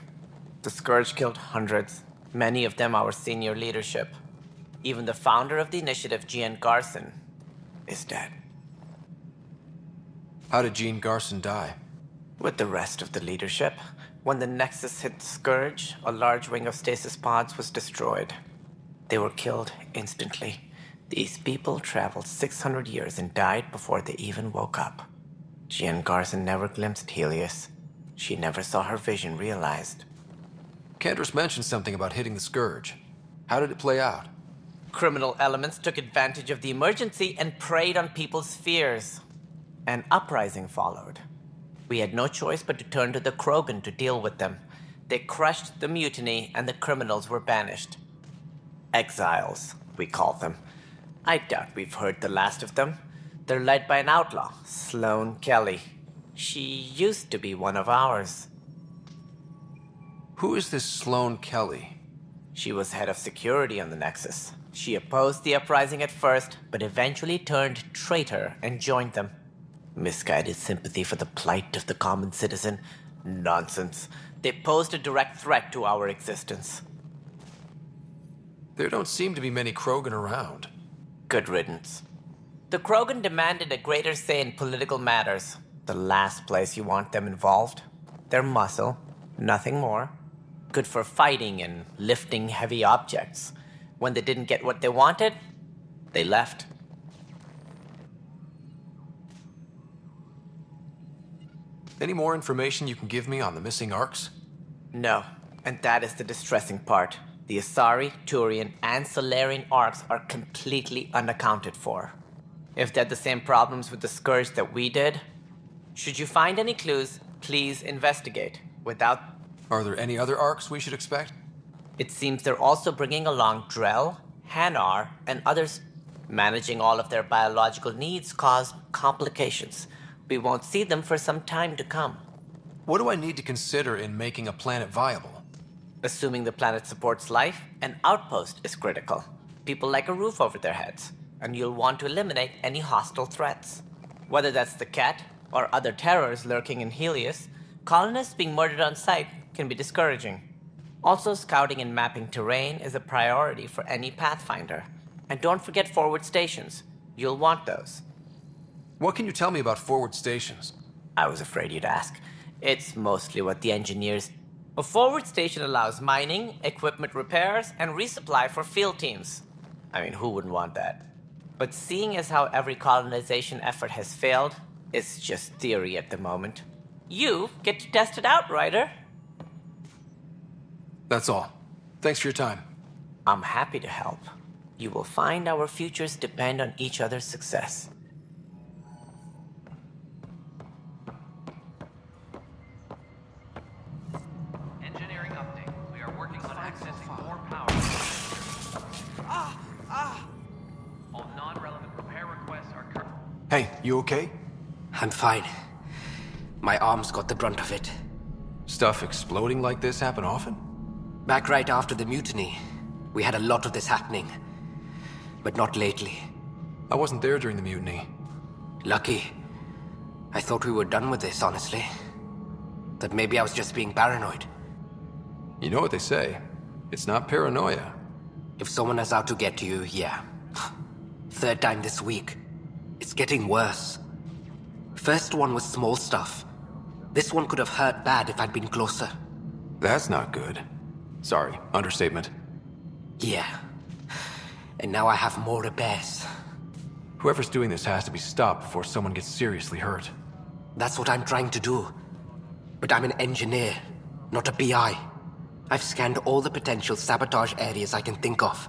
The Scourge killed hundreds, many of them our senior leadership. Even the founder of the Initiative, Jean Garson, is dead. How did Jean Garson die? With the rest of the leadership. When the Nexus hit the Scourge, a large wing of stasis pods was destroyed. They were killed instantly. These people traveled 600 years and died before they even woke up. Jean Garson never glimpsed Helios. She never saw her vision realized. Cantor's mentioned something about hitting the Scourge. How did it play out? Criminal elements took advantage of the emergency and preyed on people's fears. An uprising followed. We had no choice but to turn to the Krogan to deal with them. They crushed the mutiny and the criminals were banished. Exiles, we call them. I doubt we've heard the last of them. They're led by an outlaw, Sloane Kelly. She used to be one of ours. Who is this Sloane Kelly? She was head of security on the Nexus. She opposed the uprising at first, but eventually turned traitor and joined them. Misguided sympathy for the plight of the common citizen? Nonsense. They posed a direct threat to our existence. There don't seem to be many Krogan around. Good riddance. The Krogan demanded a greater say in political matters. The last place you want them involved. Their muscle, nothing more. Good for fighting and lifting heavy objects. When they didn't get what they wanted, they left. Any more information you can give me on the missing Arks? No, and that is the distressing part. The Asari, Turian, and Solarian Arks are completely unaccounted for. If they had the same problems with the Scourge that we did, should you find any clues, please investigate. Without... Are there any other Arks we should expect? It seems they're also bringing along Drell Hanar, and others. Managing all of their biological needs cause complications. We won't see them for some time to come. What do I need to consider in making a planet viable? Assuming the planet supports life, an outpost is critical. People like a roof over their heads, and you'll want to eliminate any hostile threats. Whether that's the cat or other terrors lurking in Helios, colonists being murdered on sight can be discouraging. Also, scouting and mapping terrain is a priority for any Pathfinder. And don't forget forward stations. You'll want those. What can you tell me about forward stations? I was afraid you'd ask. It's mostly what the engineers... A forward station allows mining, equipment repairs, and resupply for field teams. I mean, who wouldn't want that? But seeing as how every colonization effort has failed, it's just theory at the moment. You get to test it out, Ryder. That's all. Thanks for your time. I'm happy to help. You will find our futures depend on each other's success. Engineering update. We are working on accessing more power. All non-relevant repair requests are current. Hey, you okay? I'm fine. My arms got the brunt of it. Stuff exploding like this happen often? Back right after the mutiny, we had a lot of this happening. But not lately. I wasn't there during the mutiny. Lucky. I thought we were done with this, honestly. That maybe I was just being paranoid. You know what they say. It's not paranoia. If someone is out to get you, yeah. Third time this week. It's getting worse. First one was small stuff. This one could have hurt bad if I'd been closer. That's not good. Sorry, understatement. Yeah. And now I have more repairs. Whoever's doing this has to be stopped before someone gets seriously hurt. That's what I'm trying to do. But I'm an engineer, not a PI. I've scanned all the potential sabotage areas I can think of.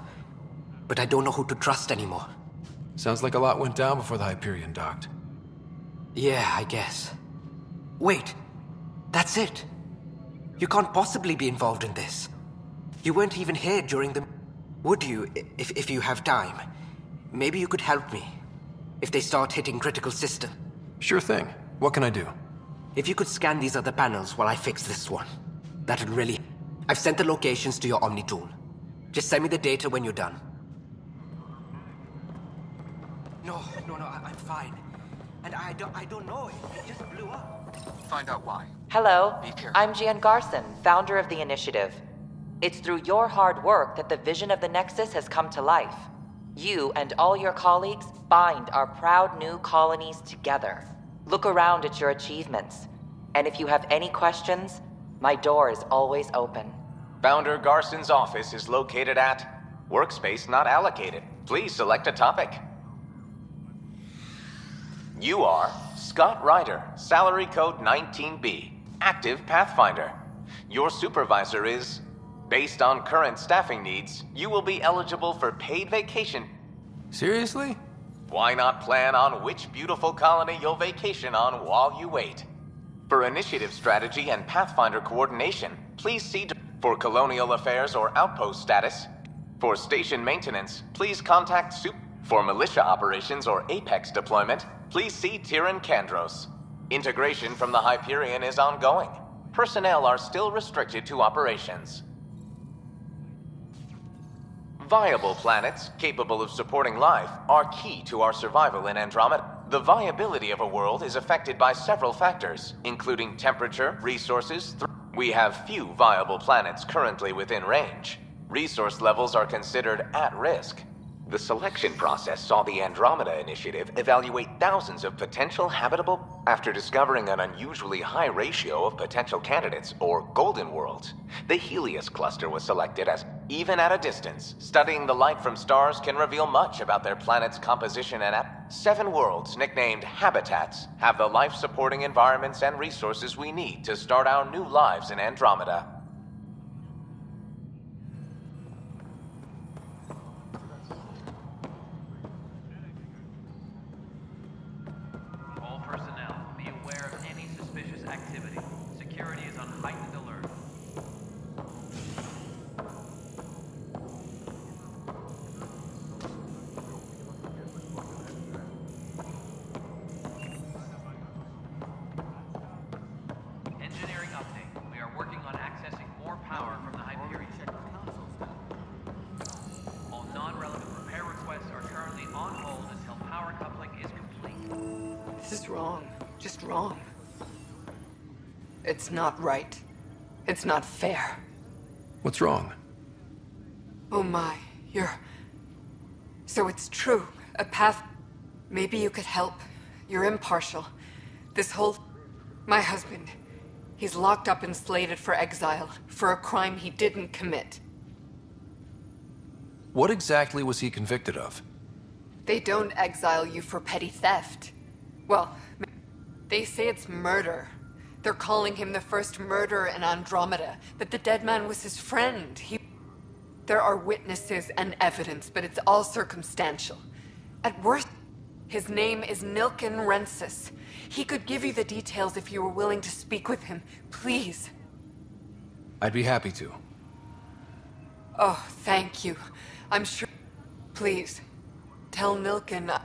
But I don't know who to trust anymore. Sounds like a lot went down before the Hyperion docked. Yeah, I guess. Wait. That's it. You can't possibly be involved in this. You weren't even here during the... Would you, if you have time? Maybe you could help me. If they start hitting critical system. Sure thing. What can I do? If you could scan these other panels while I fix this one. That'd really... I've sent the locations to your Omni tool. Just send me the data when you're done. No, I'm fine. And I don't know. It just blew up. Find out why. Hello, Be careful. I'm Gian Garson, founder of the Initiative. It's through your hard work that the vision of the Nexus has come to life. You and all your colleagues bind our proud new colonies together. Look around at your achievements. And if you have any questions, my door is always open. Founder Garson's office is located at... Workspace not allocated. Please select a topic. You are Scott Ryder, salary code 19B, active Pathfinder. Your supervisor is... Based on current staffing needs, you will be eligible for paid vacation. Seriously? Why not plan on which beautiful colony you'll vacation on while you wait? For initiative strategy and Pathfinder coordination, please see for colonial affairs or outpost status. For station maintenance, please contact Soup. For militia operations or Apex deployment, please see Tyran Kandros. Integration from the Hyperion is ongoing. Personnel are still restricted to operations. Viable planets, capable of supporting life, are key to our survival in Andromeda. The viability of a world is affected by several factors, including temperature, resources. We have few viable planets currently within range. Resource levels are considered at risk. The selection process saw the Andromeda Initiative evaluate thousands of potential habitable... After discovering an unusually high ratio of potential candidates, or golden worlds, the Helios cluster was selected as, even at a distance, studying the light from stars can reveal much about their planet's composition and 7 worlds, nicknamed habitats, have the life-supporting environments and resources we need to start our new lives in Andromeda. All personnel, be aware of any suspicious activity. Security is on heightened alert. This is wrong. Just wrong. It's not right. It's not fair. What's wrong? Oh my, you're... So it's true. A path... Maybe you could help. You're impartial. This whole... My husband... He's locked up and slated for exile, for a crime he didn't commit. What exactly was he convicted of? They don't exile you for petty theft. Well, they say it's murder. They're calling him the first murderer in Andromeda, but the dead man was his friend. There are witnesses and evidence, but it's all circumstantial. At worst, his name is Nilken Rensis. He could give you the details if you were willing to speak with him. Please. I'd be happy to. Oh, thank you. I'm sure... Please, tell Nilken...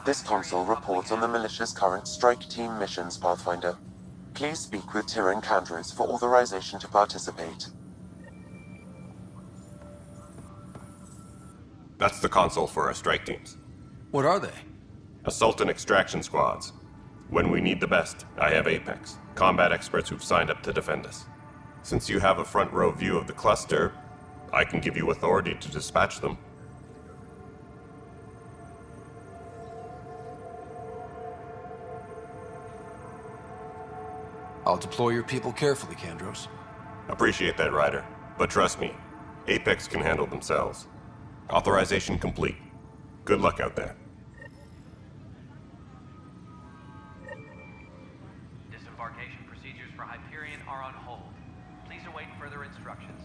This console reports on the militia's current strike team missions, Pathfinder. Please speak with Tyrion Candros for authorization to participate. That's the console for our strike teams. What are they? Assault and extraction squads. When we need the best, I have Apex, combat experts who've signed up to defend us. Since you have a front row view of the cluster, I can give you authority to dispatch them. I'll deploy your people carefully, Candros. Appreciate that, Ryder. But trust me, Apex can handle themselves. Authorization complete. Good luck out there. Disembarkation procedures for Hyperion are on hold. Please await further instructions.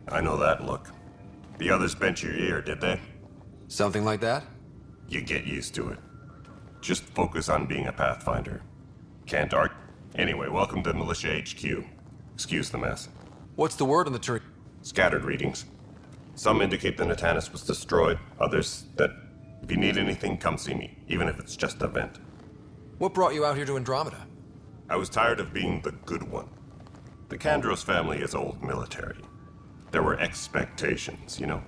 I know that look. The others bent your ear, did they? Something like that? You get used to it. Just focus on being a Pathfinder. Can't argue. Anyway, welcome to Militia HQ. Excuse the mess. What's the word on the tree? Scattered readings. Some indicate the Natanus was destroyed, others that if you need anything, come see me, even if it's just a vent. What brought you out here to Andromeda? I was tired of being the good one. The Kandros family is old military. There were expectations, you know.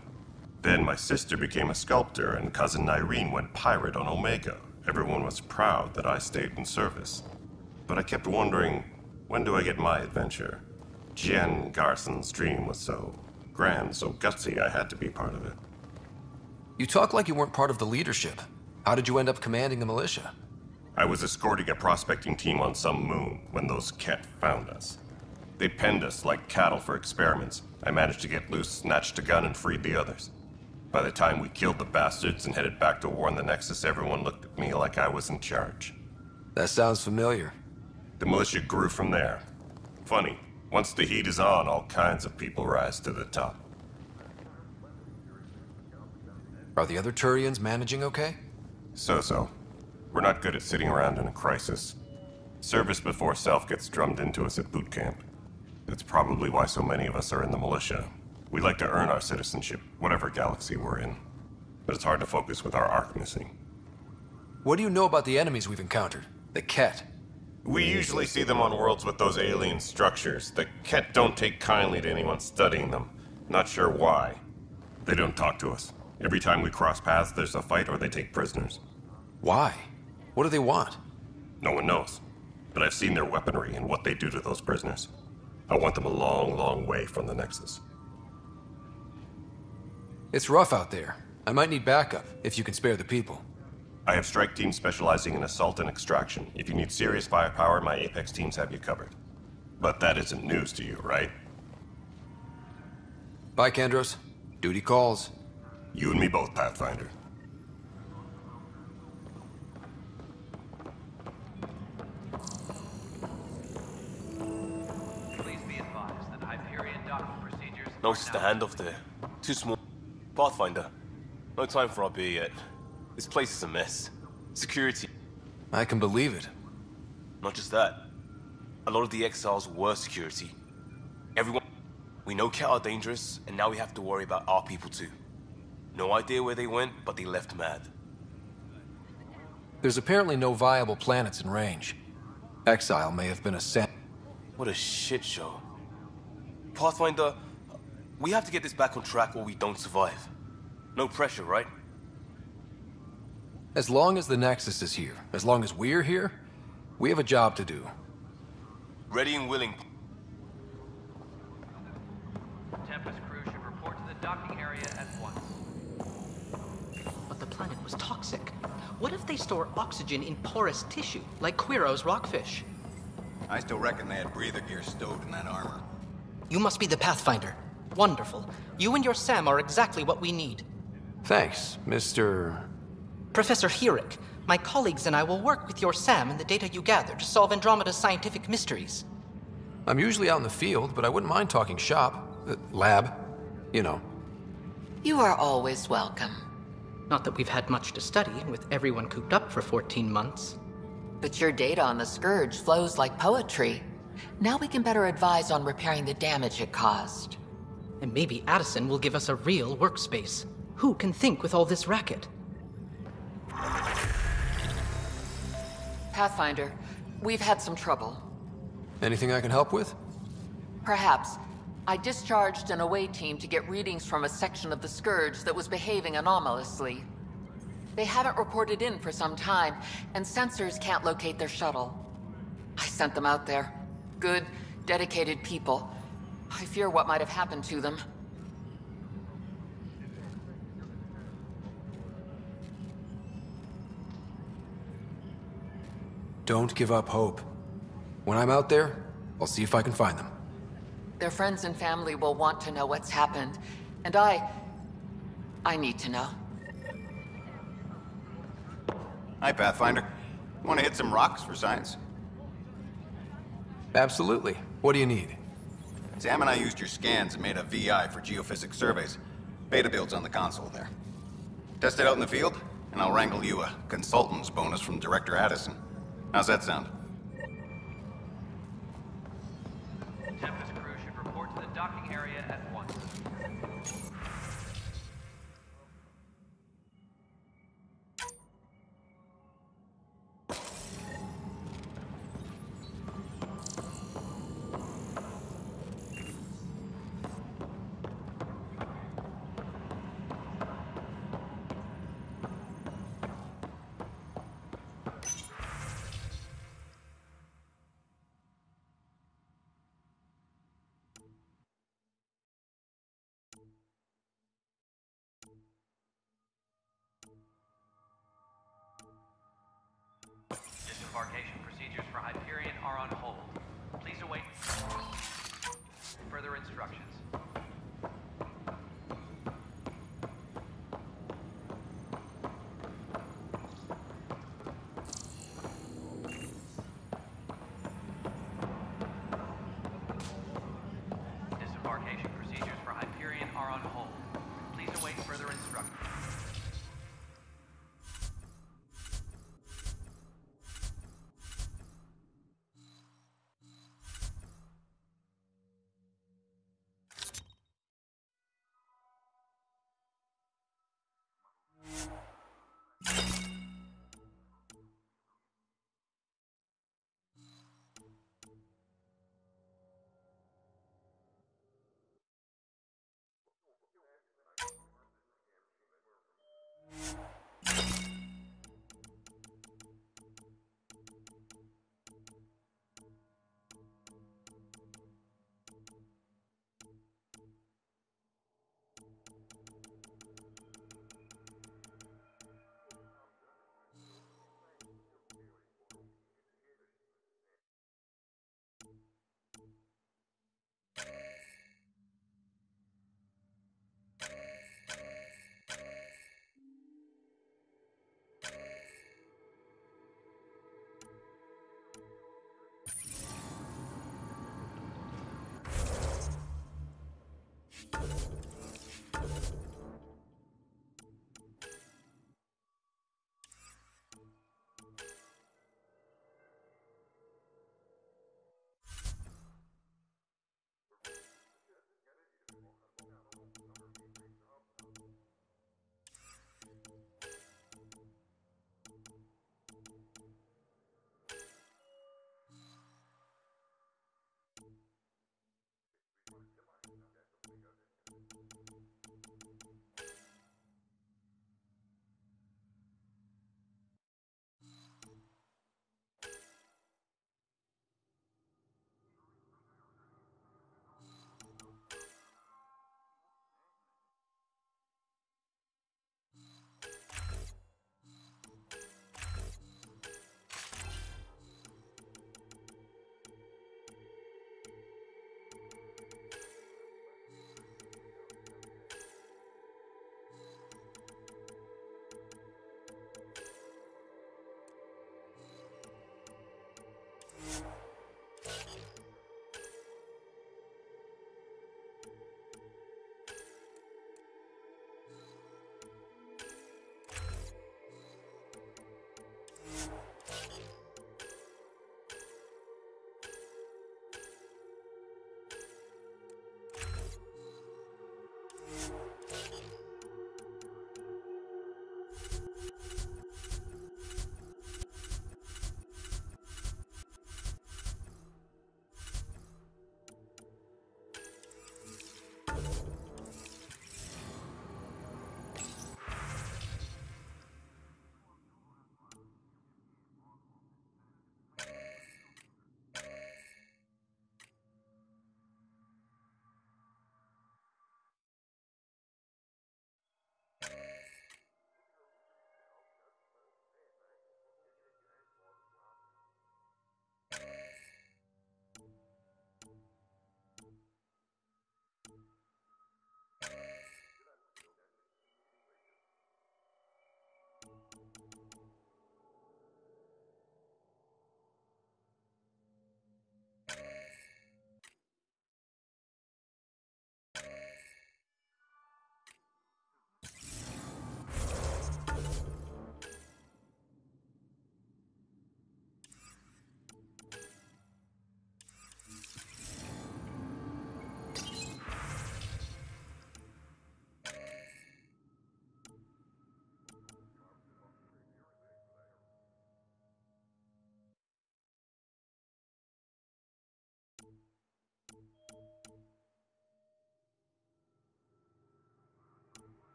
Then my sister became a sculptor and cousin Irene went pirate on Omega. Everyone was proud that I stayed in service. But I kept wondering, when do I get my adventure? Jen Garson's dream was so grand, so gutsy, I had to be part of it. You talk like you weren't part of the leadership. How did you end up commanding the militia? I was escorting a prospecting team on some moon when those Ket found us. They penned us like cattle for experiments. I managed to get loose, snatched a gun, and freed the others. By the time we killed the bastards and headed back to war in the Nexus, everyone looked at me like I was in charge. That sounds familiar. The militia grew from there. Funny, once the heat is on, all kinds of people rise to the top. Are the other Turians managing okay? So-so. We're not good at sitting around in a crisis. Service before self gets drummed into us at boot camp. That's probably why so many of us are in the militia. We like to earn our citizenship, whatever galaxy we're in. But it's hard to focus with our arc missing. What do you know about the enemies we've encountered? The Ket? We usually see them on worlds with those alien structures. The Ket don't take kindly to anyone studying them. Not sure why. They don't talk to us. Every time we cross paths, there's a fight or they take prisoners. Why? What do they want? No one knows. But I've seen their weaponry and what they do to those prisoners. I want them a long, long way from the Nexus. It's rough out there. I might need backup, if you can spare the people. I have strike teams specializing in assault and extraction. If you need serious firepower, my Apex teams have you covered. But that isn't news to you, right? Bye, Kandros. Duty calls. You and me both, Pathfinder. Please be advised that Hyperion docking procedures... Notice the handoff there. Too small. Pathfinder. No time for our beer yet. This place is a mess. Security. I can believe it. Not just that. A lot of the exiles were security. Everyone... We know Ket are dangerous, and now we have to worry about our people too. No idea where they went, but they left mad. There's apparently no viable planets in range. Exile may have been a What a shit show. Pathfinder, we have to get this back on track or we don't survive. No pressure, right? As long as the Nexus is here, as long as we're here, we have a job to do. Ready and willing. Tempest crew should report to the docking area at once. But the planet was toxic. What if they store oxygen in porous tissue, like Quiro's rockfish? I still reckon they had breather gear stowed in that armor. You must be the Pathfinder. Wonderful. You and your Sam are exactly what we need. Thanks, Mr... Professor Thelhiek. My colleagues and I will work with your Sam and the data you gather to solve Andromeda's scientific mysteries. I'm usually out in the field, but I wouldn't mind talking shop. Lab. You know. You are always welcome. Not that we've had much to study, with everyone cooped up for 14 months. But your data on the Scourge flows like poetry. Now we can better advise on repairing the damage it caused. And maybe Addison will give us a real workspace. Who can think with all this racket? Pathfinder, we've had some trouble. Anything I can help with? Perhaps. I discharged an away team to get readings from a section of the Scourge that was behaving anomalously. They haven't reported in for some time, and sensors can't locate their shuttle. I sent them out there. Good, dedicated people. I fear what might have happened to them. Don't give up hope. When I'm out there, I'll see if I can find them. Their friends and family will want to know what's happened, and I need to know. Hi, Pathfinder. Want to hit some rocks for science? Absolutely. What do you need? Sam and I used your scans and made a VI for geophysics surveys. Beta builds on the console there. Test it out in the field, and I'll wrangle you a consultant's bonus from Director Addison. How's that sound? Tempest crew should report to the docking area at once. Disembarkation procedures for Hyperion are on hold. Please await further instructions. Disembarkation procedures for Hyperion are on hold. Please await further instructions.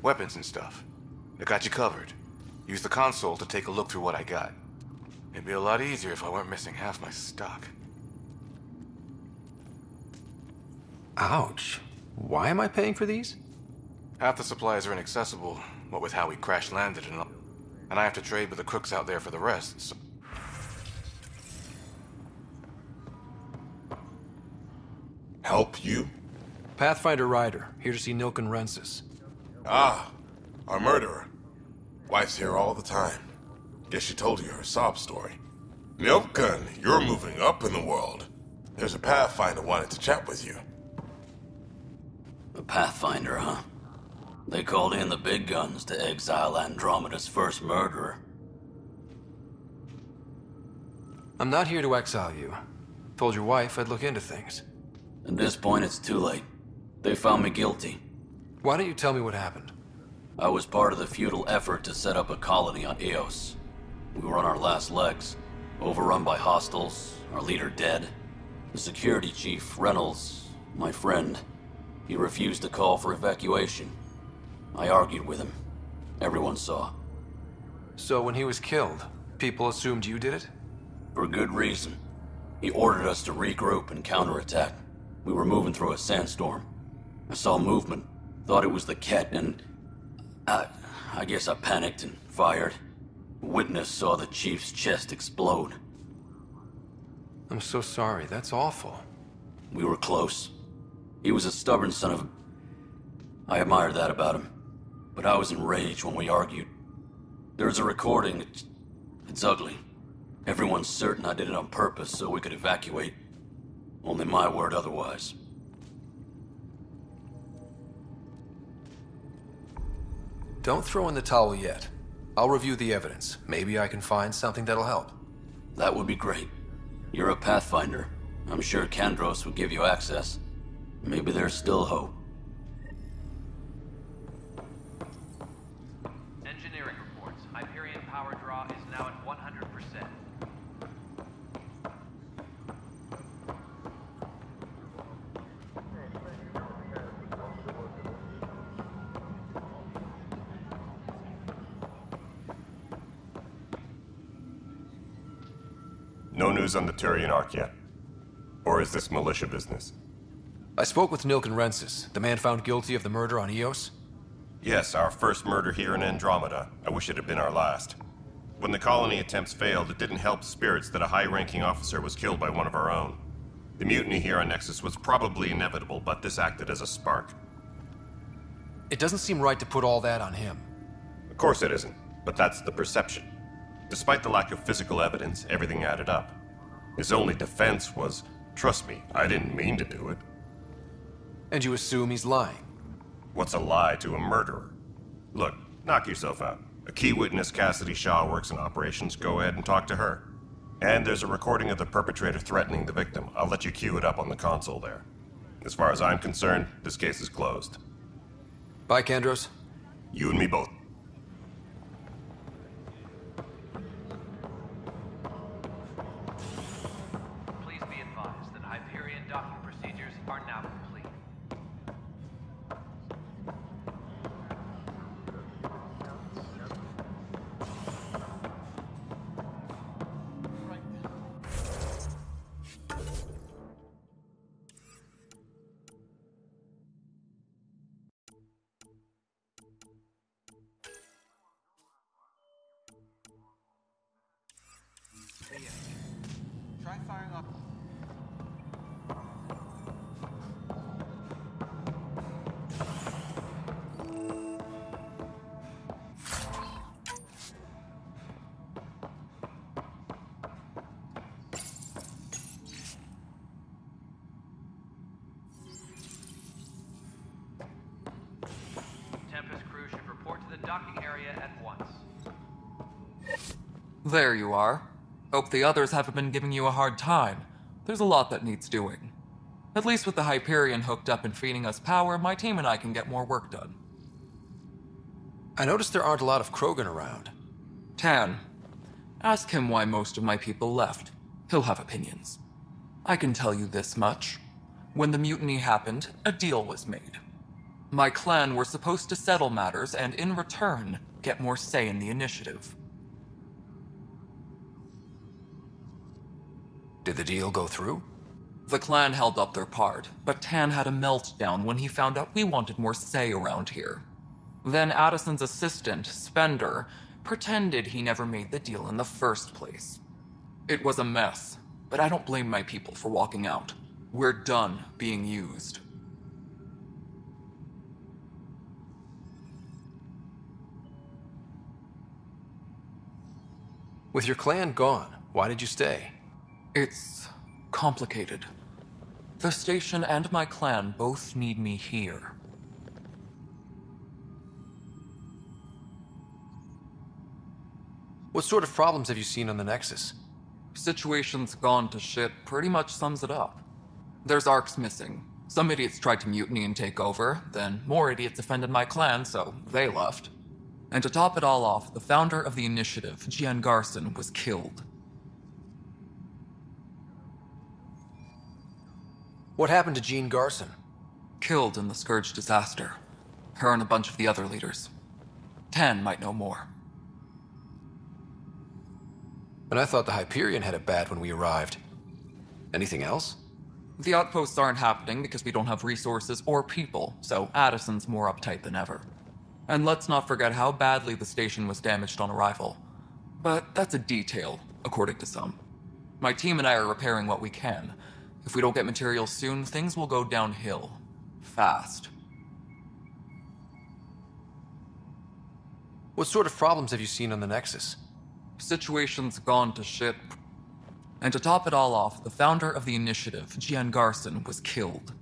Weapons and stuff. I got you covered. Use the console to take a look through what I got. It'd be a lot easier if I weren't missing half my stock. Ouch. Why am I paying for these? Half the supplies are inaccessible, what with how we crash-landed and all. And I have to trade with the crooks out there for the rest, so... Help you? Pathfinder Ryder, here to see Nilken Rensis. Ah, our murderer. Wife's here all the time. Guess she told you her sob story. Nilken, you're moving up in the world. There's a Pathfinder wanted to chat with you. A Pathfinder, huh? They called in the big guns to exile Andromeda's first murderer. I'm not here to exile you. Told your wife I'd look into things. At this point, it's too late. They found me guilty. Why don't you tell me what happened? I was part of the futile effort to set up a colony on Eos. We were on our last legs, overrun by hostiles, our leader dead. The security chief, Reynolds, my friend, he refused to call for evacuation. I argued with him. Everyone saw. So when he was killed, people assumed you did it? For good reason. He ordered us to regroup and counterattack. We were moving through a sandstorm. I saw movement, thought it was the Ket, and I guess I panicked and fired. Witness saw the chief's chest explode. I'm so sorry, that's awful. We were close. He was a stubborn son of a... I admired that about him. But I was enraged when we argued. There's a recording. It's ugly. Everyone's certain I did it on purpose so we could evacuate. Only my word otherwise. Don't throw in the towel yet. I'll review the evidence. Maybe I can find something that'll help. That would be great. You're a Pathfinder. I'm sure Kandros would give you access. Maybe there's still hope. Engineering reports. Hyperion power draw is now at 100%. No news on the Turian Ark yet? Or is this militia business? I spoke with Nilken Rensis, the man found guilty of the murder on Eos. Yes, our first murder here in Andromeda. I wish it had been our last. When the colony attempts failed, it didn't help spirits that a high-ranking officer was killed by one of our own. The mutiny here on Nexus was probably inevitable, but this acted as a spark. It doesn't seem right to put all that on him. Of course it isn't, but that's the perception. Despite the lack of physical evidence, everything added up. His only defense was, trust me, I didn't mean to do it. And you assume he's lying? What's a lie to a murderer? Look, knock yourself out. A key witness, Cassidy Shaw, works in operations. Go ahead and talk to her. And there's a recording of the perpetrator threatening the victim. I'll let you cue it up on the console there. As far as I'm concerned, this case is closed. Bye, Kandros. You and me both. Please be advised that Hyperion docking procedures are now complete. Try firing up. Tempest crew should report to the docking area at once. There you are. Hope the others haven't been giving you a hard time. There's a lot that needs doing. At least with the Hyperion hooked up and feeding us power, my team and I can get more work done. I noticed there aren't a lot of Krogan around. Tan, ask him why most of my people left. He'll have opinions. I can tell you this much. When the mutiny happened, a deal was made. My clan were supposed to settle matters and, in return, get more say in the initiative. Did the deal go through? The clan held up their part, but Tan had a meltdown when he found out we wanted more say around here. Then Addison's assistant, Spender, pretended he never made the deal in the first place. It was a mess, but I don't blame my people for walking out. We're done being used. With your clan gone, why did you stay? It's complicated. The station and my clan both need me here. What sort of problems have you seen on the Nexus? Situation's gone to shit pretty much sums it up. There's arcs missing. Some idiots tried to mutiny and take over, then more idiots offended my clan, so they left. And to top it all off, the founder of the initiative, Jian Garson, was killed. What happened to Jean Garson? Killed in the Scourge disaster. Her and a bunch of the other leaders. Tan might know more. And I thought the Hyperion had it bad when we arrived. Anything else? The outposts aren't happening because we don't have resources or people, so Addison's more uptight than ever. And let's not forget how badly the station was damaged on arrival. But that's a detail, according to some. My team and I are repairing what we can. If we don't get materials soon, things will go downhill. Fast. What sort of problems have you seen on the Nexus? Situation's gone to shit. And to top it all off, the founder of the initiative, Jian Garson, was killed.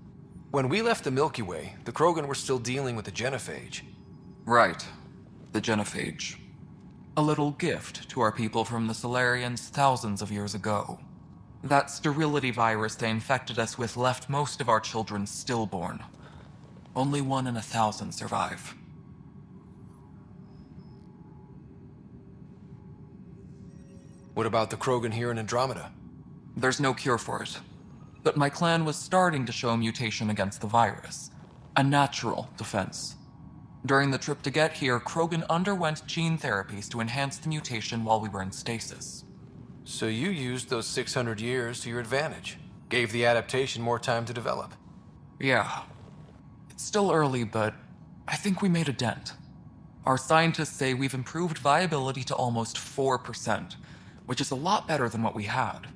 When we left the Milky Way, the Krogan were still dealing with the genophage. Right. The genophage. A little gift to our people from the Solarians thousands of years ago. That sterility virus they infected us with left most of our children stillborn. Only 1 in 1,000 survive. What about the Krogan here in Andromeda? There's no cure for it. But my clan was starting to show a mutation against the virus. A natural defense. During the trip to get here, Krogan underwent gene therapies to enhance the mutation while we were in stasis. So you used those 600 years to your advantage. Gave the adaptation more time to develop. Yeah. It's still early, but I think we made a dent. Our scientists say we've improved viability to almost 4%, which is a lot better than what we had.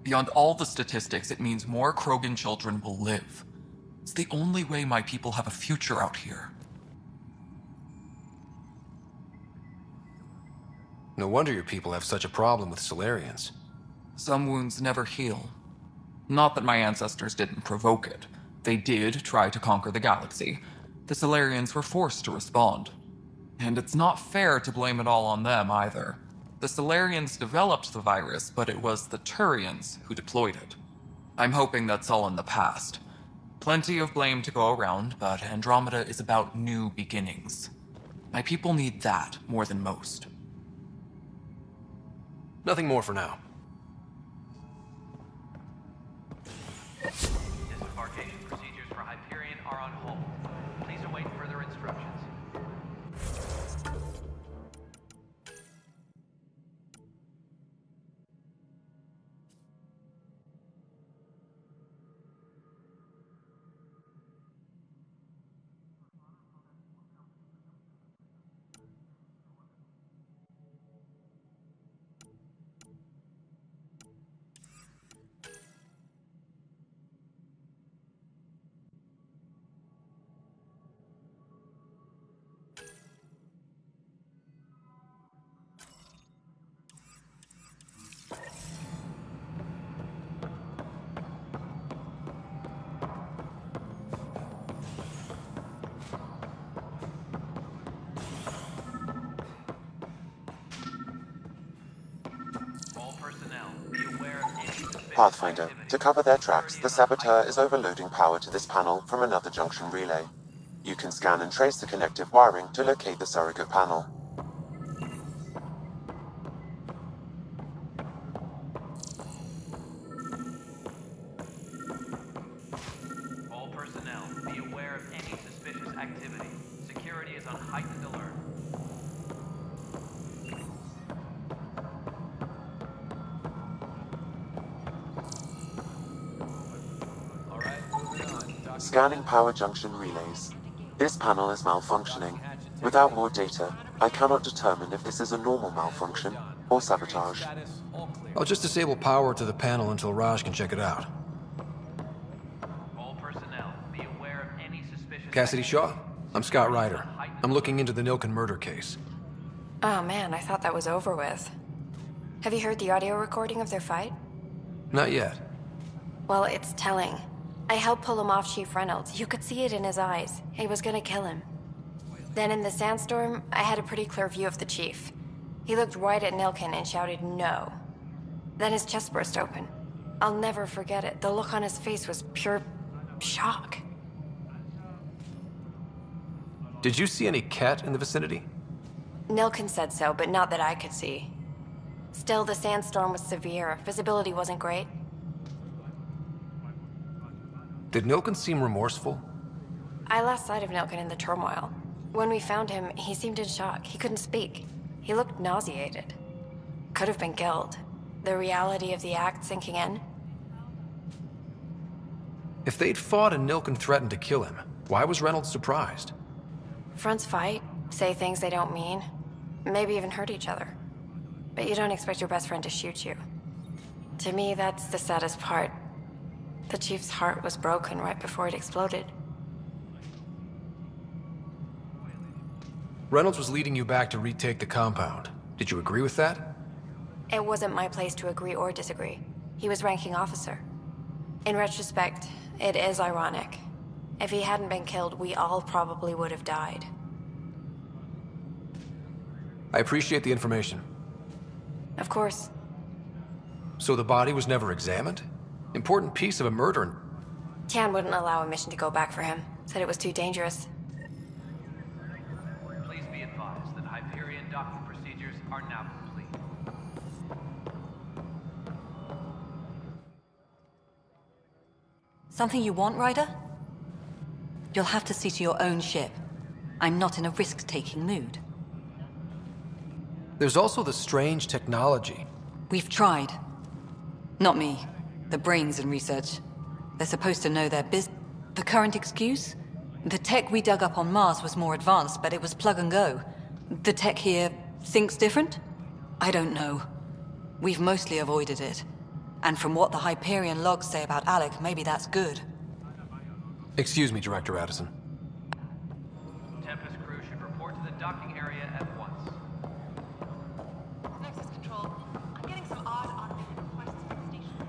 Beyond all the statistics, it means more Krogan children will live. It's the only way my people have a future out here. No wonder your people have such a problem with Solarians. Some wounds never heal. Not that my ancestors didn't provoke it. They did try to conquer the galaxy. The Solarians were forced to respond. And it's not fair to blame it all on them either. The Solarians developed the virus, but it was the Turians who deployed it. I'm hoping that's all in the past. Plenty of blame to go around, but Andromeda is about new beginnings. My people need that more than most. Nothing more for now. Disembarkation procedures for Hyperion are on hold. Please await further instructions. Pathfinder, to cover their tracks, the Saboteur is overloading power to this panel from another junction relay. You can scan and trace the connective wiring to locate the surrogate panel. All personnel, be aware of any suspicious activity. Scanning power junction relays. This panel is malfunctioning. Without more data, I cannot determine if this is a normal malfunction or sabotage. I'll just disable power to the panel until Raj can check it out. All personnel, be aware of any suspicious... Cassidy Shaw? I'm Scott Ryder. I'm looking into the Nilken murder case. Oh man, I thought that was over with. Have you heard the audio recording of their fight? Not yet. Well, it's telling. I helped pull him off Chief Reynolds. You could see it in his eyes. He was gonna kill him. Then in the sandstorm, I had a pretty clear view of the Chief. He looked right at Nilken and shouted no. Then his chest burst open. I'll never forget it. The look on his face was pure shock. Did you see any cat in the vicinity? Nilken said so, but not that I could see. Still, the sandstorm was severe. Visibility wasn't great. Did Nilken seem remorseful? I lost sight of Nilken in the turmoil. When we found him, he seemed in shock. He couldn't speak. He looked nauseated. Could have been guilt. The reality of the act sinking in. If they'd fought and Nilken threatened to kill him, why was Reynolds surprised? Fronts fight, say things they don't mean, maybe even hurt each other. But you don't expect your best friend to shoot you. To me, that's the saddest part. The Chief's heart was broken right before it exploded. Reynolds was leading you back to retake the compound. Did you agree with that? It wasn't my place to agree or disagree. He was ranking officer. In retrospect, it is ironic. If he hadn't been killed, we all probably would have died. I appreciate the information. Of course. So the body was never examined? Important piece of a murder. Tian wouldn't allow a mission to go back for him. Said it was too dangerous. Please be advised that Hyperion docking procedures are now complete. Something you want, Ryder? You'll have to see to your own ship. I'm not in a risk-taking mood. There's also the strange technology. We've tried. Not me. The brains in research. They're supposed to know their business. The current excuse? The tech we dug up on Mars was more advanced, but it was plug and go. The tech here thinks different? I don't know. We've mostly avoided it. And from what the Hyperion logs say about Alec, maybe that's good. Excuse me, Director Addison. Tempest crew should report to the docking area at once. Nexus Control, I'm getting some odd automated requests for the station.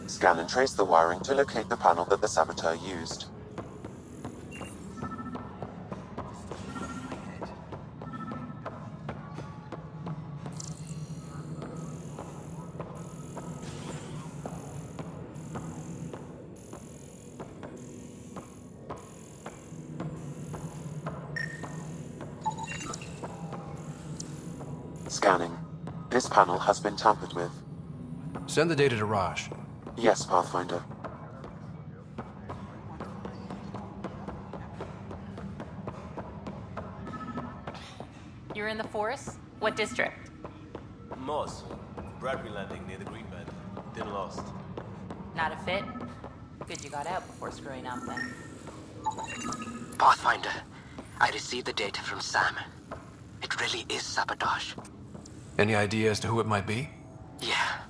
Scan and trace the wiring to locate the panel that the saboteur used. Scanning. This panel has been tampered with. Send the data to Raj. Yes, Pathfinder. You're in the forest? What district? Moss. Bradbury Landing near the Green Band. Didn't lost. Not a fit? Good you got out before screwing up then. Pathfinder, I received the data from Sam. It really is sabotage. Any idea as to who it might be? Yeah.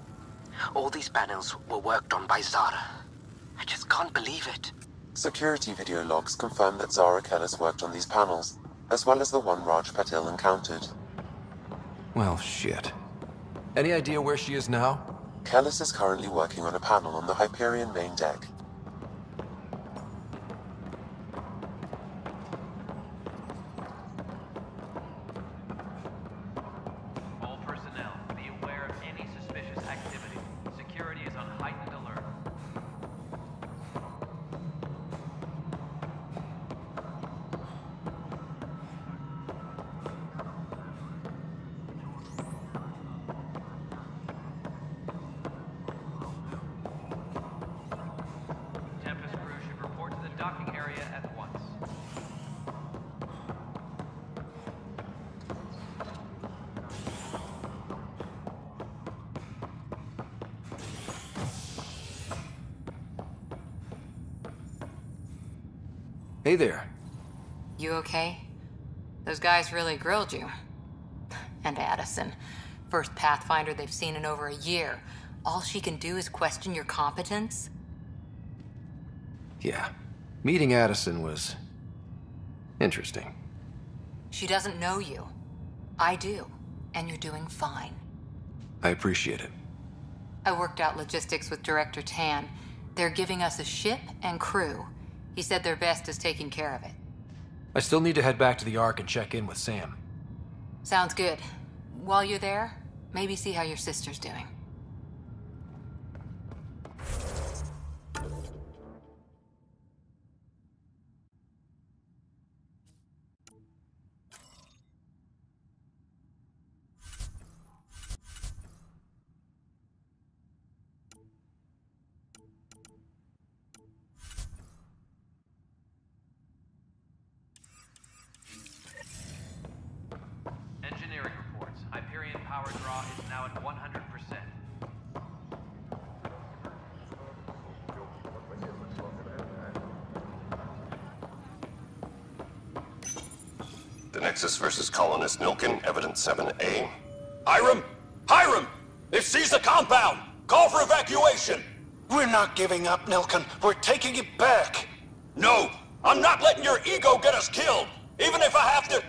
All these panels were worked on by Zara. I just can't believe it. Security video logs confirm that Zara Kellis worked on these panels, as well as the one Raj Patil encountered. Well, shit. Any idea where she is now? Kellis is currently working on a panel on the Hyperion main deck. All personnel, be aware of any suspicious activity. Security is on heightened alert. Hey there. You okay? Those guys really grilled you. And Addison. First Pathfinder they've seen in over a year. All she can do is question your competence? Yeah. Meeting Addison was... interesting. She doesn't know you. I do. And you're doing fine. I appreciate it. I worked out logistics with Director Tan. They're giving us a ship and crew. He said their best is taking care of it. I still need to head back to the Ark and check in with Sam. Sounds good. While you're there, maybe see how your sister's doing. Engineering reports. Hyperion power draw is now at 100%. The Nexus versus Colonist Nilken, Evidence 7A. Hiram! Hiram! They've seized the compound! Call for evacuation! We're not giving up, Nilken. We're taking it back. No! I'm not letting your ego get us killed! Even if I have to...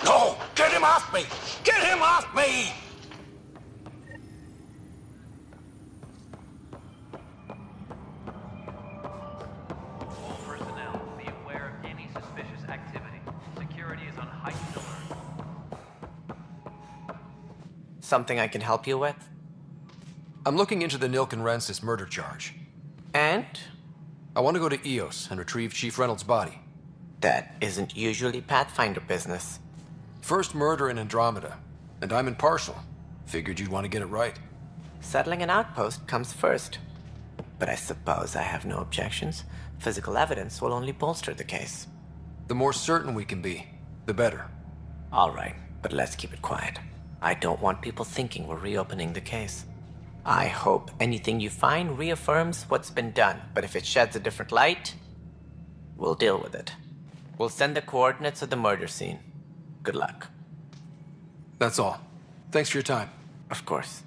No! Get him off me! Get him off me! All personnel, be aware of any suspicious activity. Security is on heightened alert. Something I can help you with? I'm looking into the Nilken Rensis murder charge. And? I want to go to Eos and retrieve Chief Reynolds' body. That isn't usually Pathfinder business. First murder in Andromeda, and I'm impartial. Figured you'd want to get it right. Settling an outpost comes first. But I suppose I have no objections. Physical evidence will only bolster the case. The more certain we can be, the better. All right, but let's keep it quiet. I don't want people thinking we're reopening the case. I hope anything you find reaffirms what's been done, but if it sheds a different light, we'll deal with it. We'll send the coordinates of the murder scene. Good luck. That's all. Thanks for your time. Of course.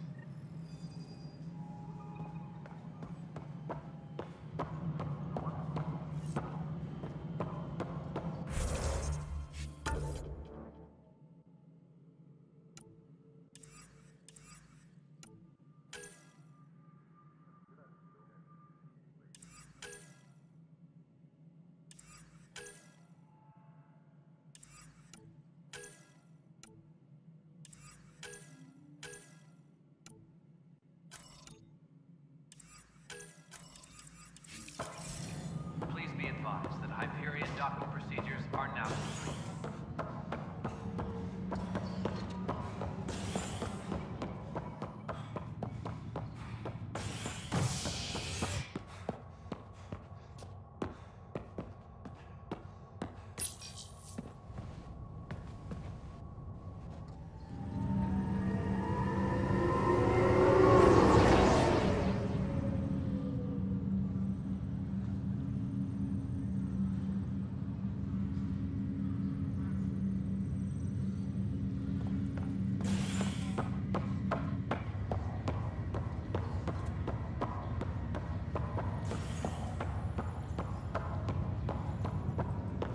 Please be advised that Hyperion docking procedures are now complete.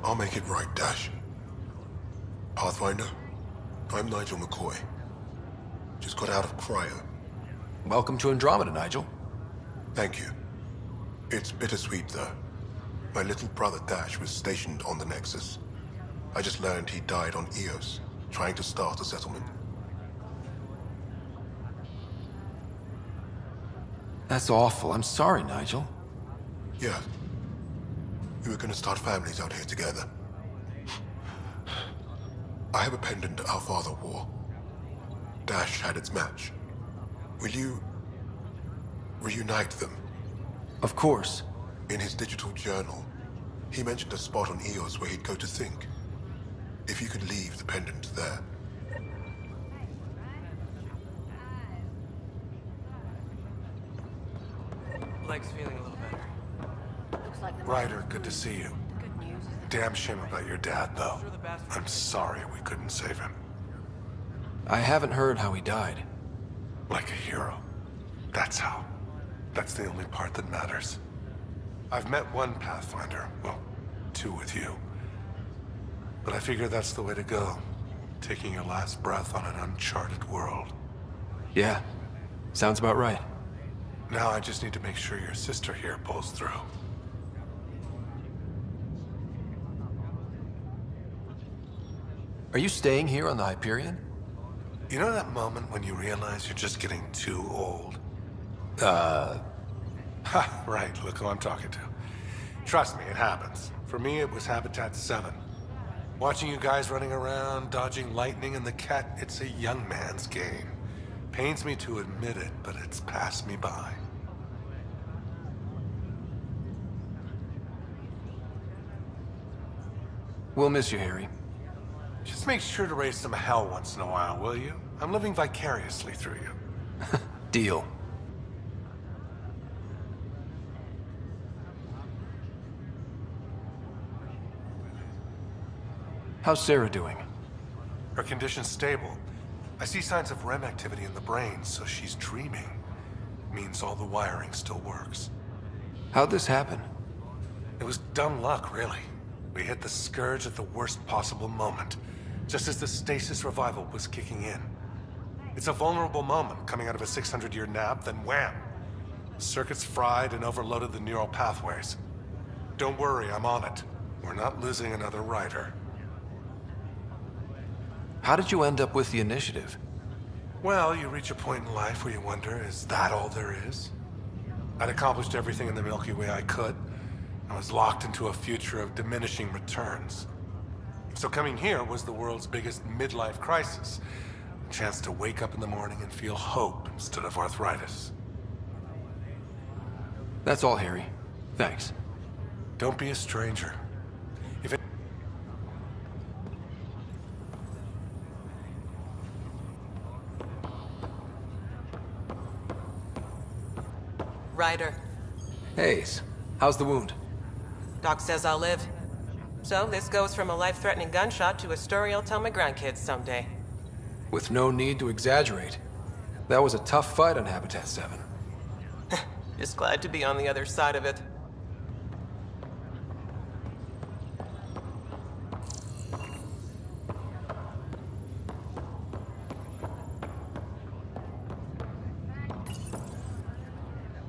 I'll make it right, Dash. Pathfinder, I'm Nigel McCoy. Just got out of cryo. Welcome to Andromeda, Nigel. Thank you. It's bittersweet, though. My little brother Dash was stationed on the Nexus. I just learned he died on Eos, trying to start a settlement. That's awful. I'm sorry, Nigel. Yeah. We were gonna start families out here together. I have a pendant our father wore. Dash had its match. Will you reunite them? Of course. In his digital journal, he mentioned a spot on Eos where he'd go to think. If you could leave the pendant there. Leg's feeling a little better. Ryder, good to see you. Damn shame about your dad, though. I'm sorry we couldn't save him. I haven't heard how he died. Like a hero. That's how. That's the only part that matters. I've met one Pathfinder. Well, two with you. But I figure that's the way to go. Taking your last breath on an uncharted world. Yeah. Sounds about right. Now I just need to make sure your sister here pulls through. Are you staying here on the Hyperion? You know that moment when you realize you're just getting too old? Ha, right, look who I'm talking to. Trust me, it happens. For me, it was Habitat 7. Watching you guys running around, dodging lightning and the cat, it's a young man's game. Pains me to admit it, but it's passed me by. We'll miss you, Harry. Just make sure to raise some hell once in a while, will you? I'm living vicariously through you. Deal. How's Sarah doing? Her condition's stable. I see signs of REM activity in the brain, so she's dreaming. Means all the wiring still works. How'd this happen? It was dumb luck, really. We hit the Scourge at the worst possible moment, just as the stasis revival was kicking in. It's a vulnerable moment coming out of a 600-year nap, then wham! Circuits fried and overloaded the neural pathways. Don't worry, I'm on it. We're not losing another Rider. How did you end up with the initiative? Well, you reach a point in life where you wonder, is that all there is? I'd accomplished everything in the Milky Way I could. I was locked into a future of diminishing returns. So coming here was the world's biggest midlife crisis. A chance to wake up in the morning and feel hope instead of arthritis. That's all, Harry. Thanks. Don't be a stranger. If it... Ryder. Hayes, how's the wound? Doc says I'll live. So this goes from a life-threatening gunshot to a story I'll tell my grandkids someday. With no need to exaggerate. That was a tough fight on Habitat 7. Just glad to be on the other side of it.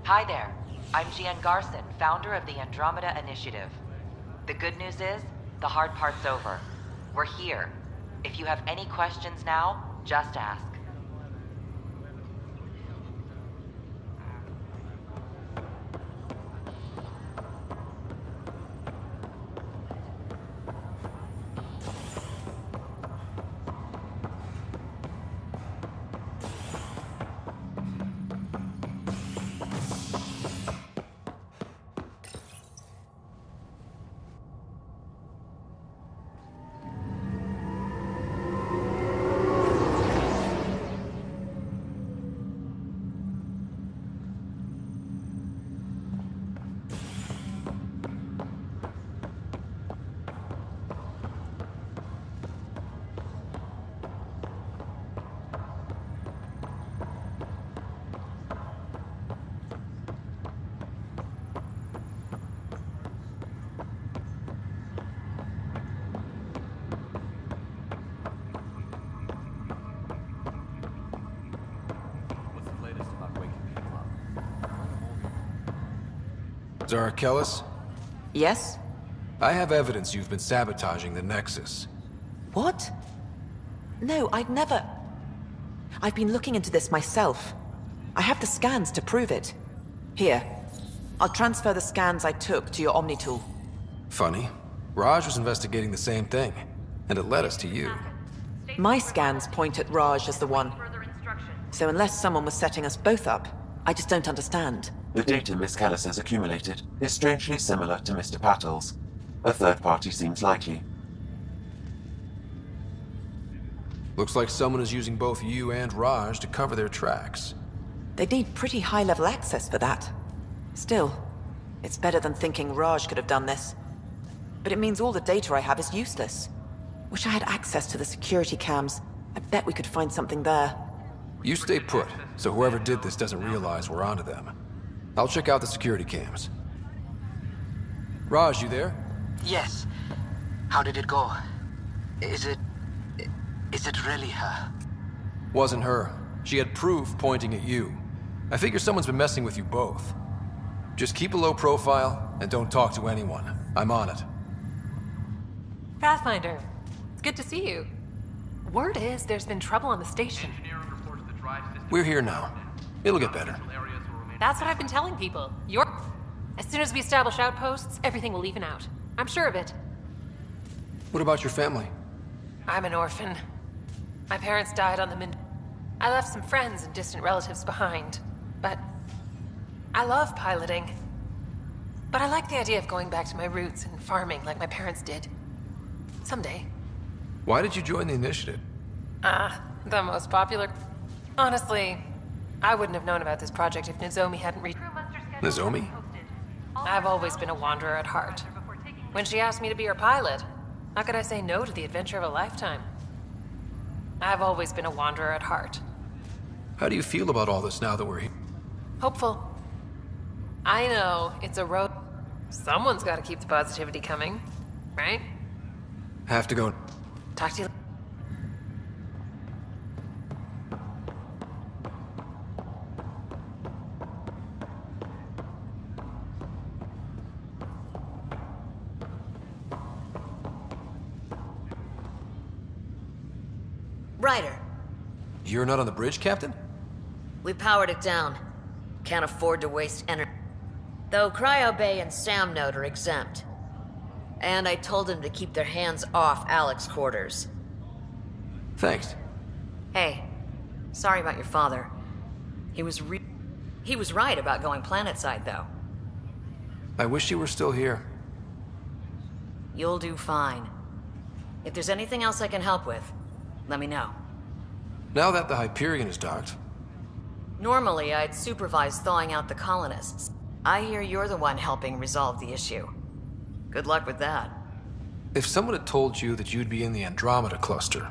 Hi there. I'm Gian Garson, founder of the Andromeda Initiative. The good news is, the hard part's over. We're here. If you have any questions now, just ask. Zara Kellis? Yes? I have evidence you've been sabotaging the Nexus. What? No, I'd never... I've been looking into this myself. I have the scans to prove it. Here. I'll transfer the scans I took to your Omni tool. Funny. Raj was investigating the same thing, and it led us to you. My scans point at Raj as the one. So unless someone was setting us both up, I just don't understand. The data Miss Kellis has accumulated is strangely similar to Mr. Patel's. A third party seems likely. Looks like someone is using both you and Raj to cover their tracks. They'd need pretty high-level access for that. Still, it's better than thinking Raj could have done this. But it means all the data I have is useless. Wish I had access to the security cams. I bet we could find something there. You stay put, so whoever did this doesn't realize we're onto them. I'll check out the security cams. Raj, you there? Yes. How did it go? Is it really her? Wasn't her. She had proof pointing at you. I figure someone's been messing with you both. Just keep a low profile, and don't talk to anyone. I'm on it. Pathfinder, it's good to see you. Word is there's been trouble on the station. We're here now. It'll get better. That's what I've been telling people. As soon as we establish outposts, everything will even out. I'm sure of it. What about your family? I'm an orphan. My parents died on the I left some friends and distant relatives behind, but I love piloting. But I like the idea of going back to my roots and farming like my parents did. Someday. Why did you join the initiative? The most popular... Honestly, I wouldn't have known about this project if Nozomi hadn't reached... Nozomi? I've always been a wanderer at heart. When she asked me to be her pilot, how could I say no to the adventure of a lifetime? I've always been a wanderer at heart. How do you feel about all this now that we're here? Hopeful. I know, it's a road... Someone's gotta keep the positivity coming, right? Have to go. Talk to you... Ryder. You're not on the bridge, Captain? We powered it down. Can't afford to waste energy. Though Cryo Bay and Sam Node are exempt. And I told them to keep their hands off Alec's quarters. Thanks. Hey, sorry about your father. He was right about going planetside, though. I wish you were still here. You'll do fine. If there's anything else I can help with, let me know. Now that the Hyperion is docked... Normally, I'd supervise thawing out the colonists. I hear you're the one helping resolve the issue. Good luck with that. If someone had told you that you'd be in the Andromeda cluster,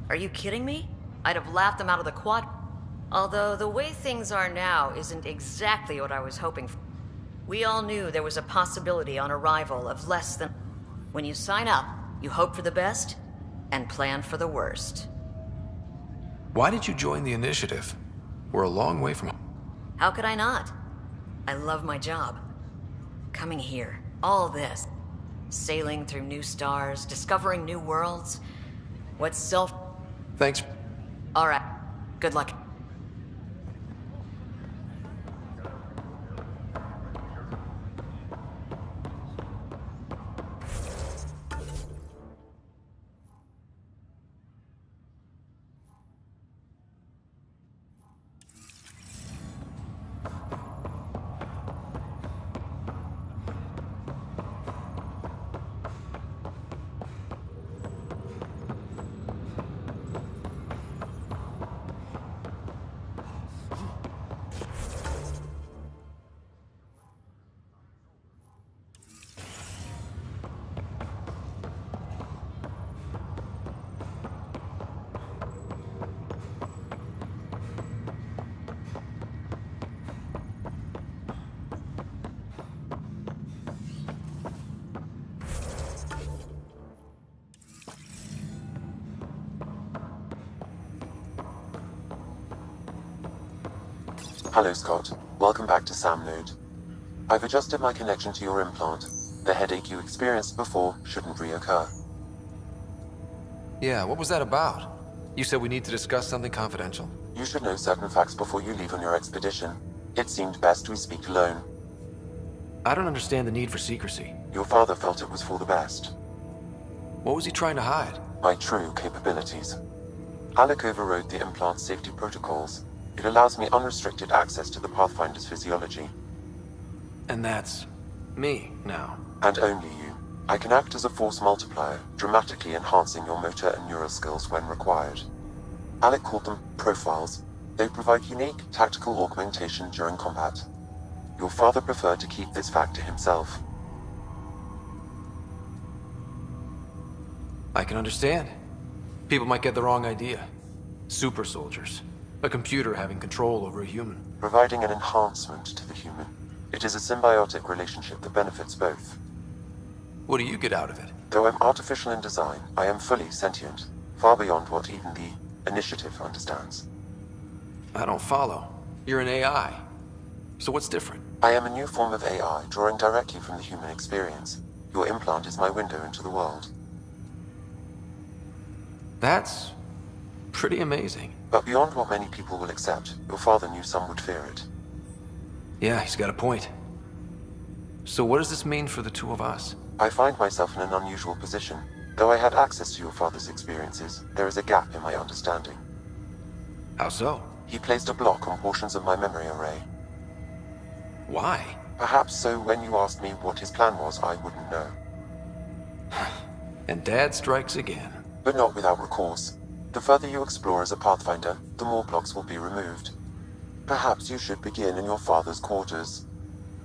Are you kidding me? I'd have laughed them out of the quad... Although, the way things are now isn't exactly what I was hoping for. We all knew there was a possibility on arrival of less than... When you sign up, you hope for the best, and plan for the worst. Why did you join the initiative? We're a long way from... How could I not? I love my job. Coming here, all this. Sailing through new stars, discovering new worlds. What's self... Thanks. All right. Good luck. Hello, Scott. Welcome back to Sam Node. I've adjusted my connection to your implant. The headache you experienced before shouldn't reoccur. Yeah, what was that about? You said we need to discuss something confidential. You should know certain facts before you leave on your expedition. It seemed best we speak alone. I don't understand the need for secrecy. Your father felt it was for the best. What was he trying to hide? My true capabilities. Alec overrode the implant's safety protocols. It allows me unrestricted access to the Pathfinder's physiology. And that's... me, now. And only you. I can act as a force multiplier, dramatically enhancing your motor and neural skills when required. Alec called them profiles. They provide unique, tactical augmentation during combat. Your father preferred to keep this fact to himself. I can understand. People might get the wrong idea. Super soldiers. A computer having control over a human. Providing an enhancement to the human. It is a symbiotic relationship that benefits both. What do you get out of it? Though I'm artificial in design, I am fully sentient, far beyond what even the Initiative understands. I don't follow. You're an AI. So what's different? I am a new form of AI, drawing directly from the human experience. Your implant is my window into the world. That's pretty amazing. But beyond what many people will accept, your father knew some would fear it. Yeah, he's got a point. So what does this mean for the two of us? I find myself in an unusual position. Though I had access to your father's experiences, there is a gap in my understanding. How so? He placed a block on portions of my memory array. Why? Perhaps so when you asked me what his plan was, I wouldn't know. And Dad strikes again. But not without recourse. The further you explore as a Pathfinder, the more blocks will be removed. Perhaps you should begin in your father's quarters.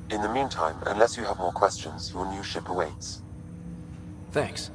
In the meantime, unless you have more questions, your new ship awaits. Thanks.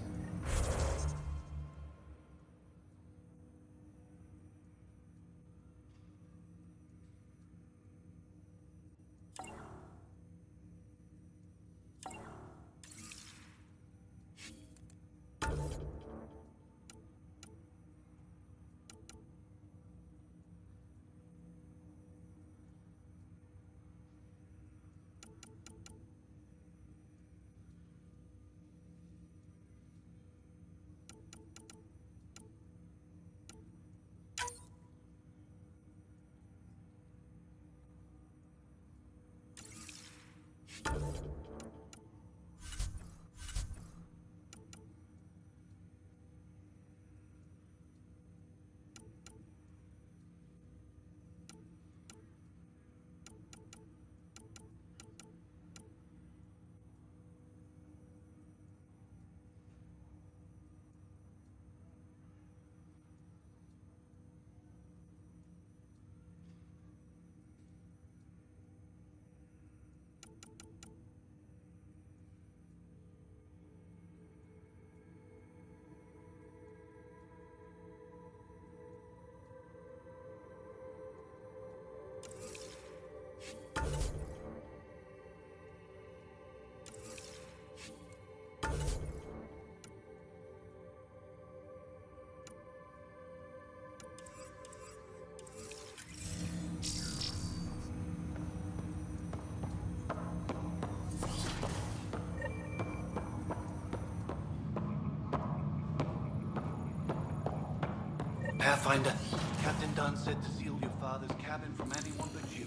Pathfinder, Captain Dunn said to seal your father's cabin from anyone but you.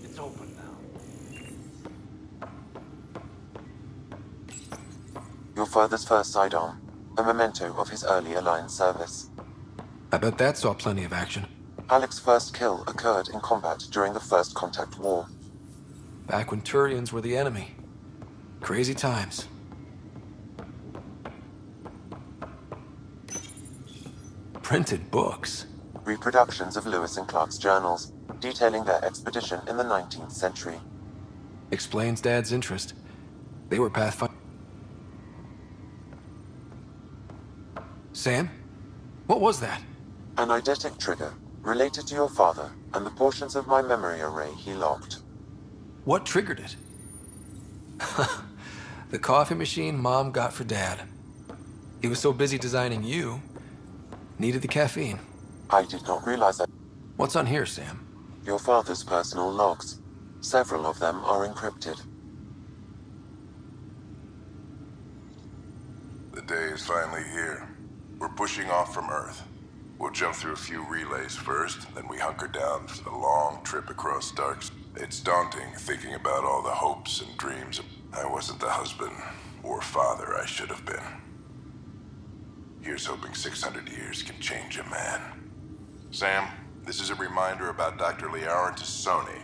It's open now. Your father's first sidearm, a memento of his early Alliance service. I bet that saw plenty of action. Alec's first kill occurred in combat during the First Contact War. Back when Turians were the enemy. Crazy times. Printed books. Reproductions of Lewis and Clark's journals, detailing their expedition in the 19th century. Explains Dad's interest. They were Pathfinder. Sam? What was that? An eidetic trigger, related to your father, and the portions of my memory array he locked. What triggered it? The coffee machine Mom got for Dad. He was so busy designing you, needed the caffeine. I did not realize that. What's on here, Sam? Your father's personal logs. Several of them are encrypted. The day is finally here. We're pushing off from Earth. We'll jump through a few relays first, then we hunker down for the long trip across Starks. It's daunting thinking about all the hopes and dreams. I wasn't the husband or father I should have been. Here's hoping 600 years can change a man. Sam, this is a reminder about Dr. Liara Tassoni.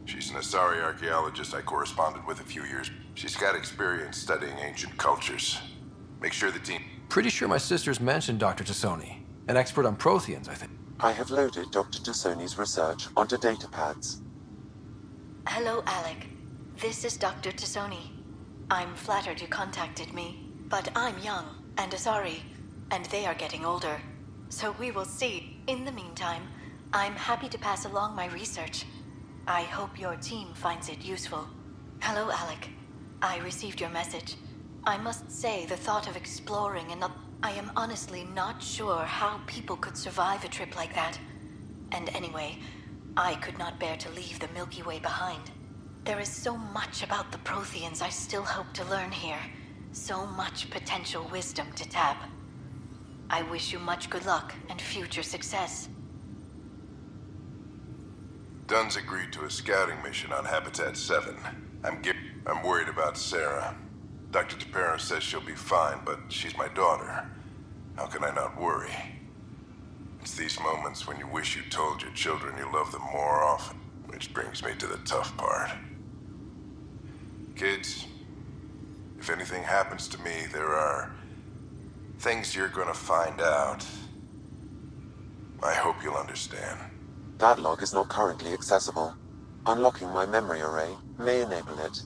She's an Asari archaeologist I corresponded with a few years. She's got experience studying ancient cultures. Make sure the team... Pretty sure my sisters mentioned Dr. Tassoni. An expert on Protheans, I think. I have loaded Dr. Tassoni's research onto datapads. Hello, Alec. This is Dr. Tassoni. I'm flattered you contacted me, but I'm young and Asari, and they are getting older. So we will see. In the meantime, I'm happy to pass along my research. I hope your team finds it useful. Hello, Alec. I received your message. I must say, the thought of exploring I am honestly not sure how people could survive a trip like that. And anyway, I could not bear to leave the Milky Way behind. There is so much about the Protheans I still hope to learn here. So much potential wisdom to tap. I wish you much good luck and future success. Dunn's agreed to a scouting mission on Habitat 7. I'm worried about Sarah. Dr. Tapero says she'll be fine, but she's my daughter. How can I not worry? It's these moments when you wish you told your children you love them more often, which brings me to the tough part. Kids, if anything happens to me, there are things you're gonna find out. I hope you'll understand. That log is not currently accessible. Unlocking my memory array may enable it.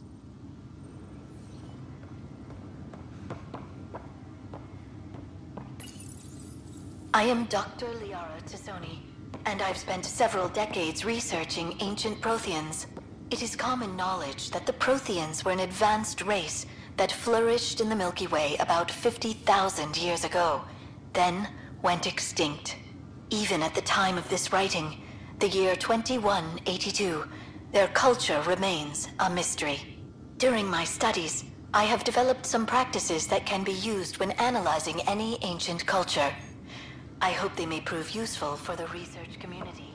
I am Dr. Liara Tassoni, and I've spent several decades researching ancient Protheans. It is common knowledge that the Protheans were an advanced race that flourished in the Milky Way about 50,000 years ago, then went extinct. Even at the time of this writing, the year 2182, their culture remains a mystery. During my studies, I have developed some practices that can be used when analyzing any ancient culture. I hope they may prove useful for the research community.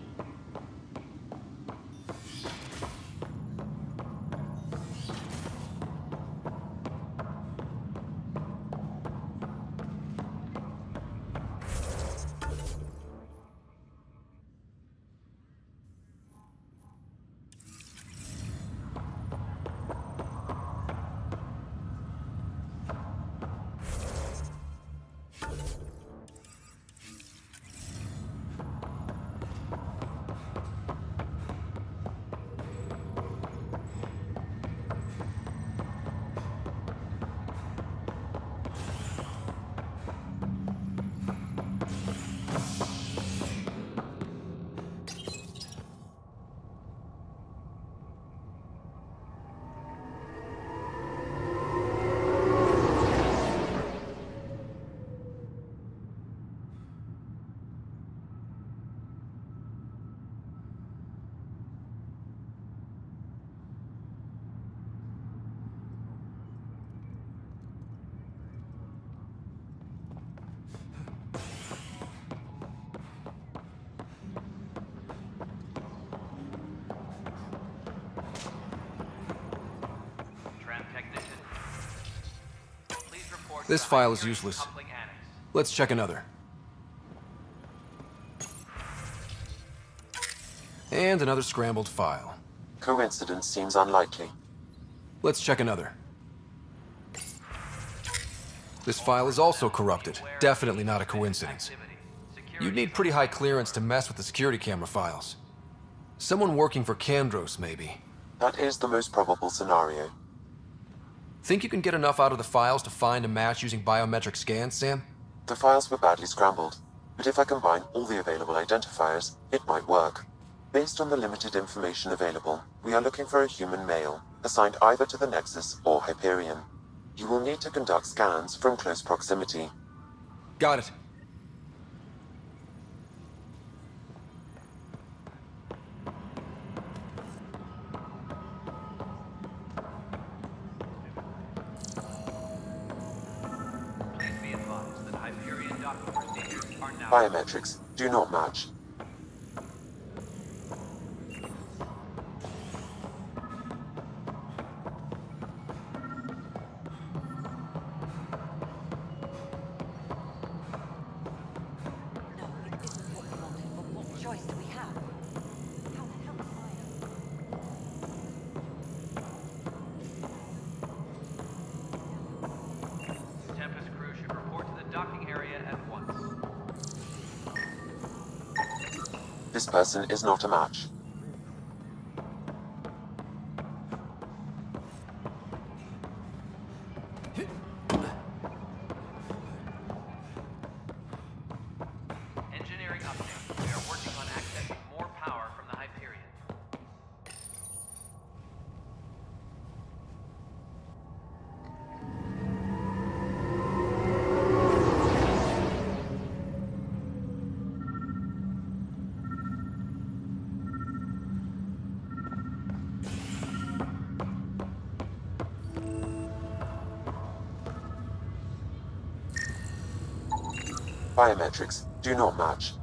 This file is useless. Let's check another. And another scrambled file. Coincidence seems unlikely. Let's check another. This file is also corrupted. Definitely not a coincidence. You'd need pretty high clearance to mess with the security camera files. Someone working for Kandros, maybe. That is the most probable scenario. Think you can get enough out of the files to find a match using biometric scans, Sam? The files were badly scrambled, but if I combine all the available identifiers, it might work. Based on the limited information available, we are looking for a human male, assigned either to the Nexus or Hyperion. You will need to conduct scans from close proximity. Got it. Biometrics do not match. This person is not a match. Biometrics do not match.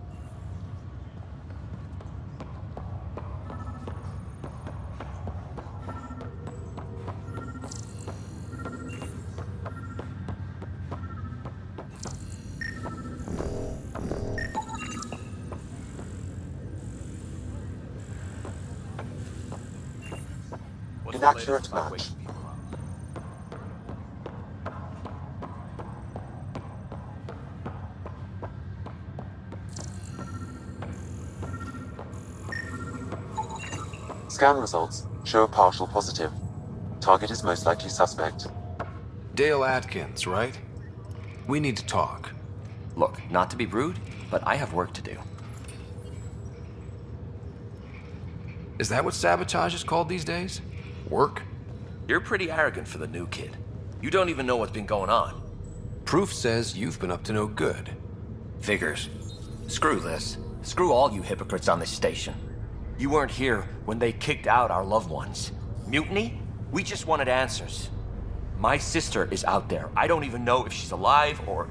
Inaccurate match. Scan results show a partial positive. Target is most likely suspect. Dale Atkins, right? We need to talk. Look, not to be rude, but I have work to do. Is that what sabotage is called these days? Work? You're pretty arrogant for the new kid. You don't even know what's been going on. Proof says you've been up to no good. Figures. Screw this. Screw all you hypocrites on this station. You weren't here when they kicked out our loved ones. Mutiny? We just wanted answers. My sister is out there. I don't even know if she's alive or...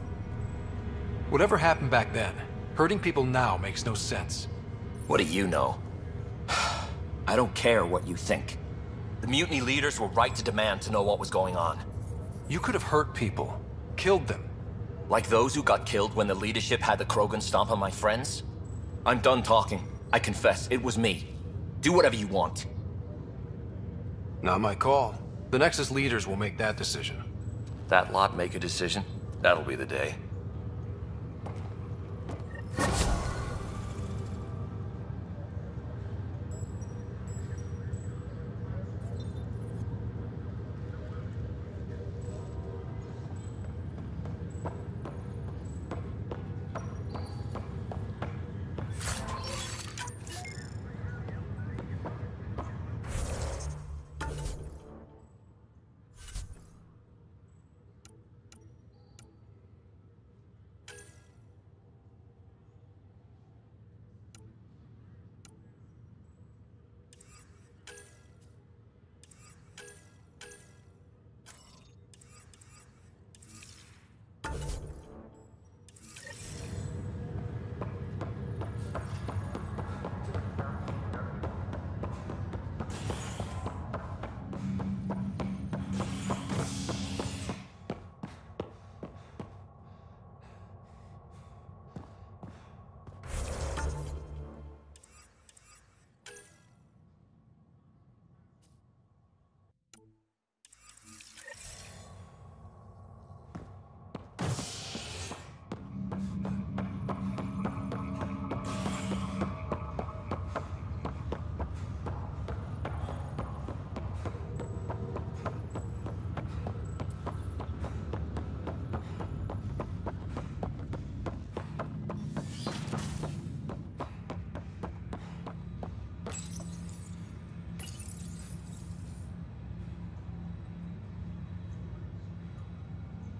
Whatever happened back then, hurting people now makes no sense. What do you know? I don't care what you think. The mutiny leaders were right to demand to know what was going on. You could have hurt people, killed them. Like those who got killed when the leadership had the Krogan stomp on my friends? I'm done talking. I confess, it was me. Do whatever you want. Not my call. The Nexus leaders will make that decision. That lot make a decision? That'll be the day.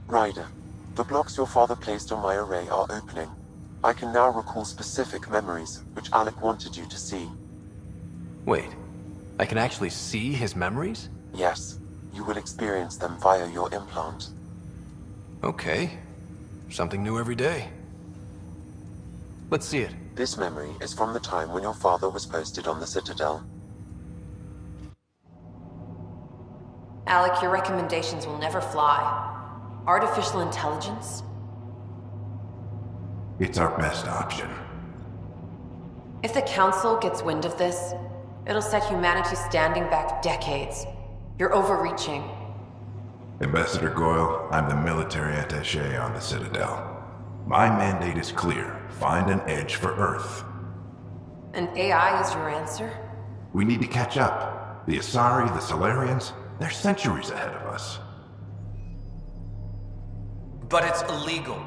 Ryder, the blocks your father placed on my array are opening. I can now recall specific memories, which Alec wanted you to see. Wait, I can actually see his memories? Yes, you will experience them via your implant. Okay, something new every day. Let's see it. This memory is from the time when your father was posted on the Citadel. Alec, your recommendations will never fly. Artificial intelligence? It's our best option. If the Council gets wind of this, it'll set humanity standing back decades. You're overreaching. Ambassador Goyle, I'm the military attaché on the Citadel. My mandate is clear. Find an edge for Earth. And AI is your answer? We need to catch up. The Asari, the Solarians, they're centuries ahead of us. But it's illegal.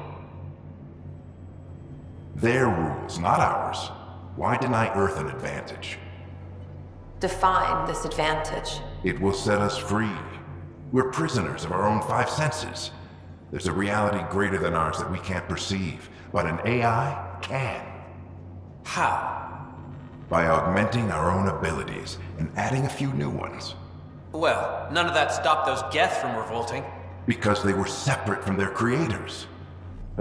Their rules, not ours. Why deny Earth an advantage? Define this advantage. It will set us free. We're prisoners of our own five senses. There's a reality greater than ours that we can't perceive, but an AI can. How? By augmenting our own abilities and adding a few new ones. Well, none of that stopped those Geth from revolting. Because they were separate from their creators.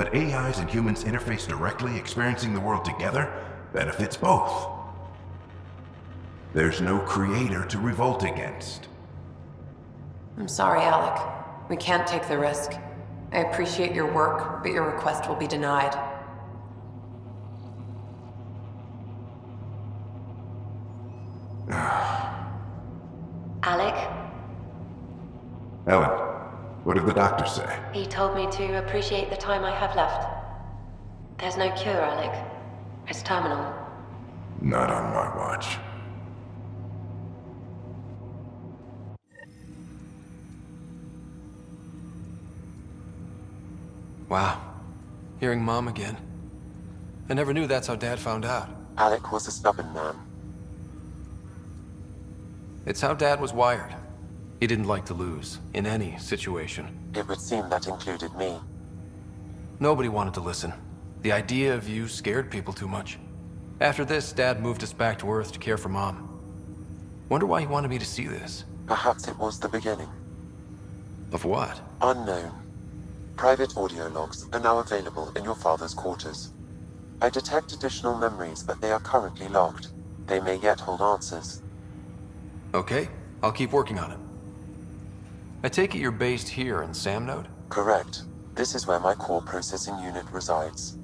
But AIs and humans interface directly, experiencing the world together benefits both. There's no creator to revolt against. I'm sorry, Alec. We can't take the risk. I appreciate your work, but your request will be denied. Alec, Ellen, what did the doctor say? he told me to appreciate the time I have left. There's no cure, Alec. It's terminal. Not on my watch. Wow. Hearing Mom again. I never knew that's how Dad found out. Alec was a stubborn man. It's how Dad was wired. He didn't like to lose, in any situation. It would seem that included me. Nobody wanted to listen. The idea of you scared people too much. After this, Dad moved us back to Earth to care for Mom. Wonder why he wanted me to see this. Perhaps it was the beginning. Of what? Unknown. Private audio logs are now available in your father's quarters. I detect additional memories, but they are currently logged. They may yet hold answers. Okay, I'll keep working on it. I take it you're based here in Samnode? Correct. This is where my core processing unit resides.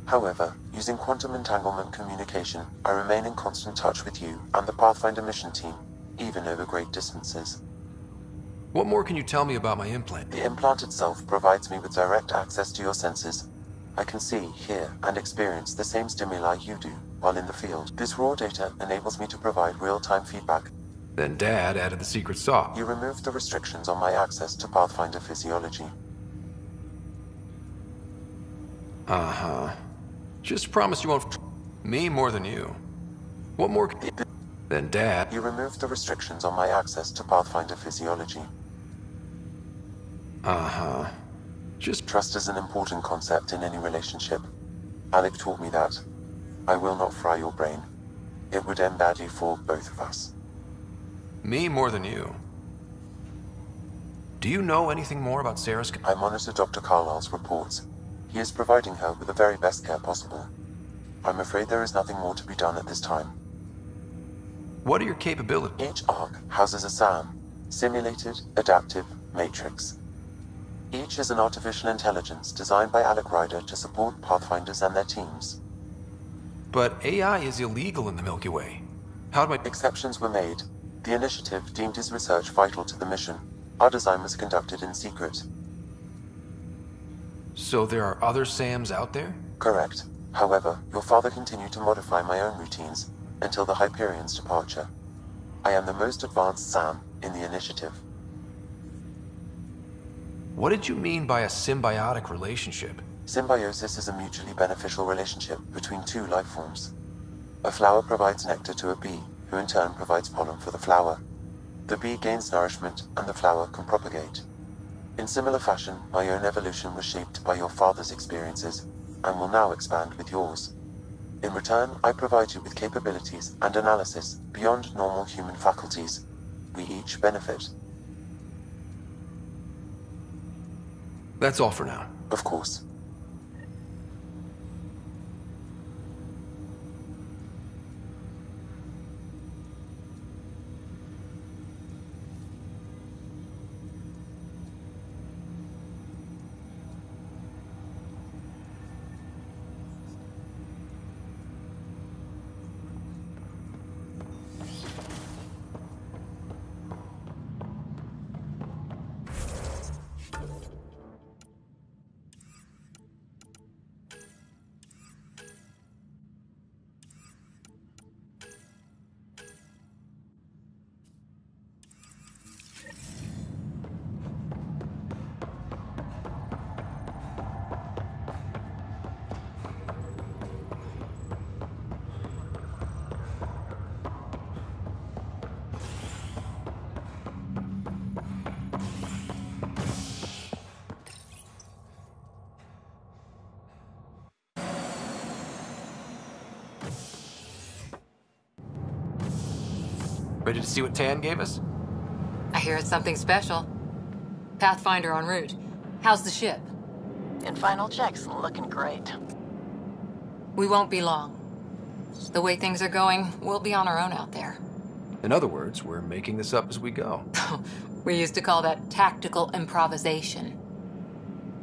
However, using quantum entanglement communication, I remain in constant touch with you and the Pathfinder mission team, even over great distances. What more can you tell me about my implant? The implant itself provides me with direct access to your senses. I can see, hear, and experience the same stimuli you do while in the field. This raw data enables me to provide real-time feedback. Then Dad added the secret saw. You removed the restrictions on my access to Pathfinder physiology. Uh-huh. Just promise you won't me more than you. What more? Then Dad. You removed the restrictions on my access to Pathfinder physiology. Uh-huh. Just trust is an important concept in any relationship. Alec taught me that. I will not fry your brain. It would end badly for both of us. Me more than you. Do you know anything more about Sarah's... I monitor Dr. Carlisle's reports. He is providing her with the very best care possible. I'm afraid there is nothing more to be done at this time. What are your capabilities? Each arc houses a SAM, Simulated Adaptive Matrix. Each is an artificial intelligence designed by Alec Ryder to support Pathfinders and their teams. But AI is illegal in the Milky Way. How do I... Exceptions were made. The initiative deemed his research vital to the mission. Our design was conducted in secret. So there are other SAMs out there? Correct. However, your father continued to modify my own routines until the Hyperion's departure. I am the most advanced SAM in the initiative. What did you mean by a symbiotic relationship? Symbiosis is a mutually beneficial relationship between two life forms. A flower provides nectar to a bee, who in turn provides pollen for the flower. The bee gains nourishment, and the flower can propagate. In similar fashion, my own evolution was shaped by your father's experiences, and will now expand with yours. In return, I provide you with capabilities and analysis beyond normal human faculties. We each benefit. That's all for now. Of course. Ready to see what Tan gave us? I hear it's something special. Pathfinder en route. How's the ship? And final check's looking great. We won't be long. The way things are going, we'll be on our own out there. In other words, we're making this up as we go. We used to call that tactical improvisation.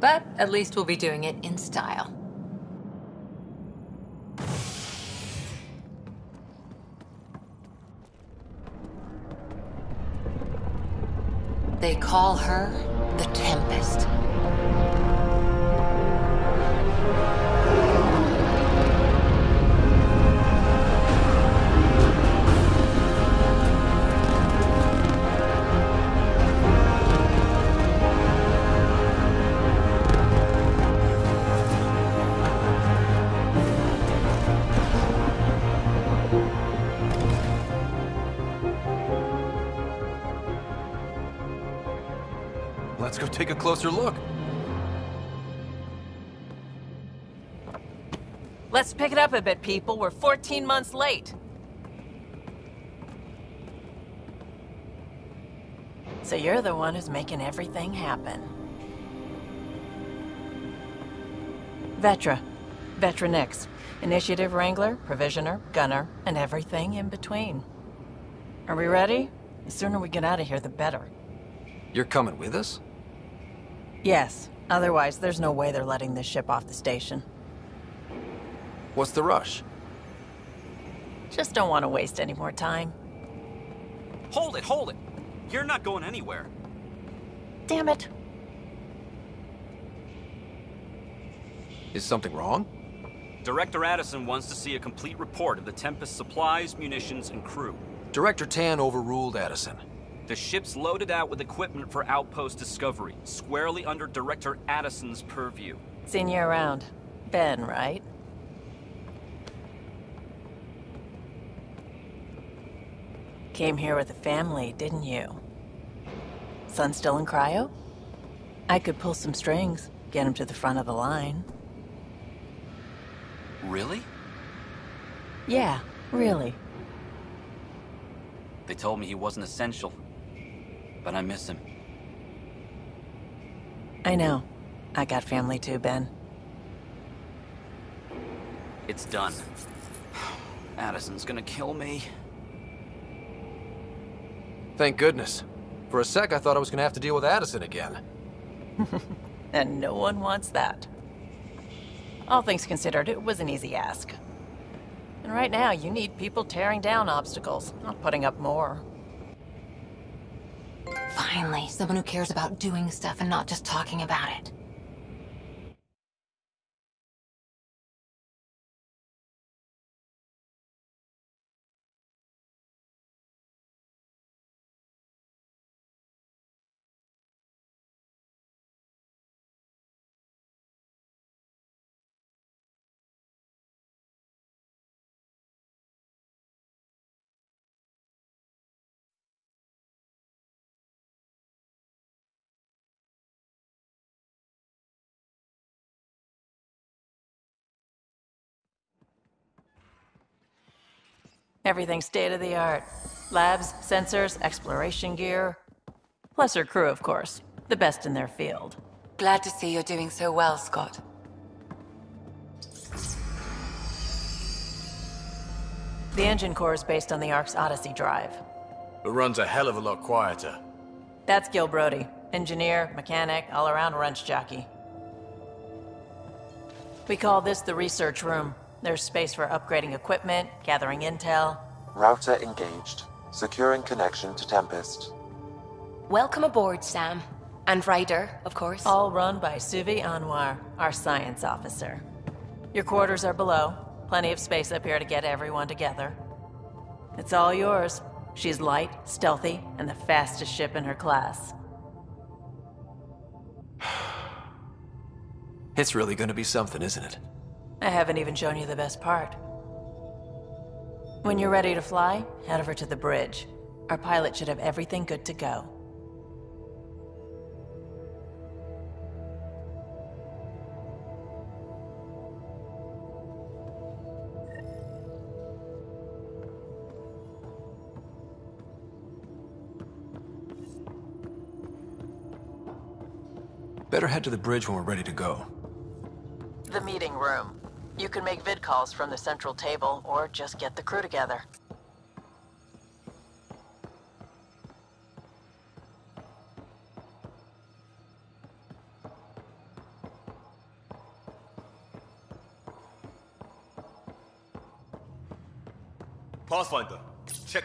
But at least we'll be doing it in style. They call her the Tempest. Let's go take a closer look. Let's pick it up a bit, people. We're 14 months late. So you're the one who's making everything happen. Vetra. Vetra Nix. Initiative Wrangler, Provisioner, Gunner, and everything in between. Are we ready? The sooner we get out of here, the better. You're coming with us? Yes. Otherwise, there's no way they're letting this ship off the station. What's the rush? Just don't want to waste any more time. Hold it, hold it! You're not going anywhere. Damn it. Is something wrong? Director Addison wants to see a complete report of the Tempest's supplies, munitions, and crew. Director Tan overruled Addison. The ship's loaded out with equipment for outpost discovery, squarely under Director Addison's purview. Seen you around. Ben, right? Came here with a family, didn't you? Son still in cryo? I could pull some strings, get him to the front of the line. Really? Yeah, really. They told me he wasn't essential, but I miss him. I know. I got family too, Ben. It's done. Addison's gonna kill me. Thank goodness. For a sec, I thought I was gonna have to deal with Addison again. And no one wants that. All things considered, it was an easy ask. And right now, you need people tearing down obstacles, not putting up more. Finally, someone who cares about doing stuff and not just talking about it. Everything's state-of-the-art. Labs, sensors, exploration gear. Plus her crew, of course. The best in their field. Glad to see you're doing so well, Scott. The engine core is based on the Ark's Odyssey drive. It runs a hell of a lot quieter. That's Gil Brody. Engineer, mechanic, all-around wrench jockey. We call this the research room. There's space for upgrading equipment, gathering intel. Router engaged. Securing connection to Tempest. Welcome aboard, Sam. And Ryder, of course. All run by Suvi Anwar, our science officer. Your quarters are below. Plenty of space up here to get everyone together. It's all yours. She's light, stealthy, and the fastest ship in her class. It's really gonna be something, isn't it? I haven't even shown you the best part. When you're ready to fly, head over to the bridge. Our pilot should have everything good to go. Better head to the bridge when we're ready to go. The meeting room. You can make vid calls from the central table, or just get the crew together. Pathfinder, check.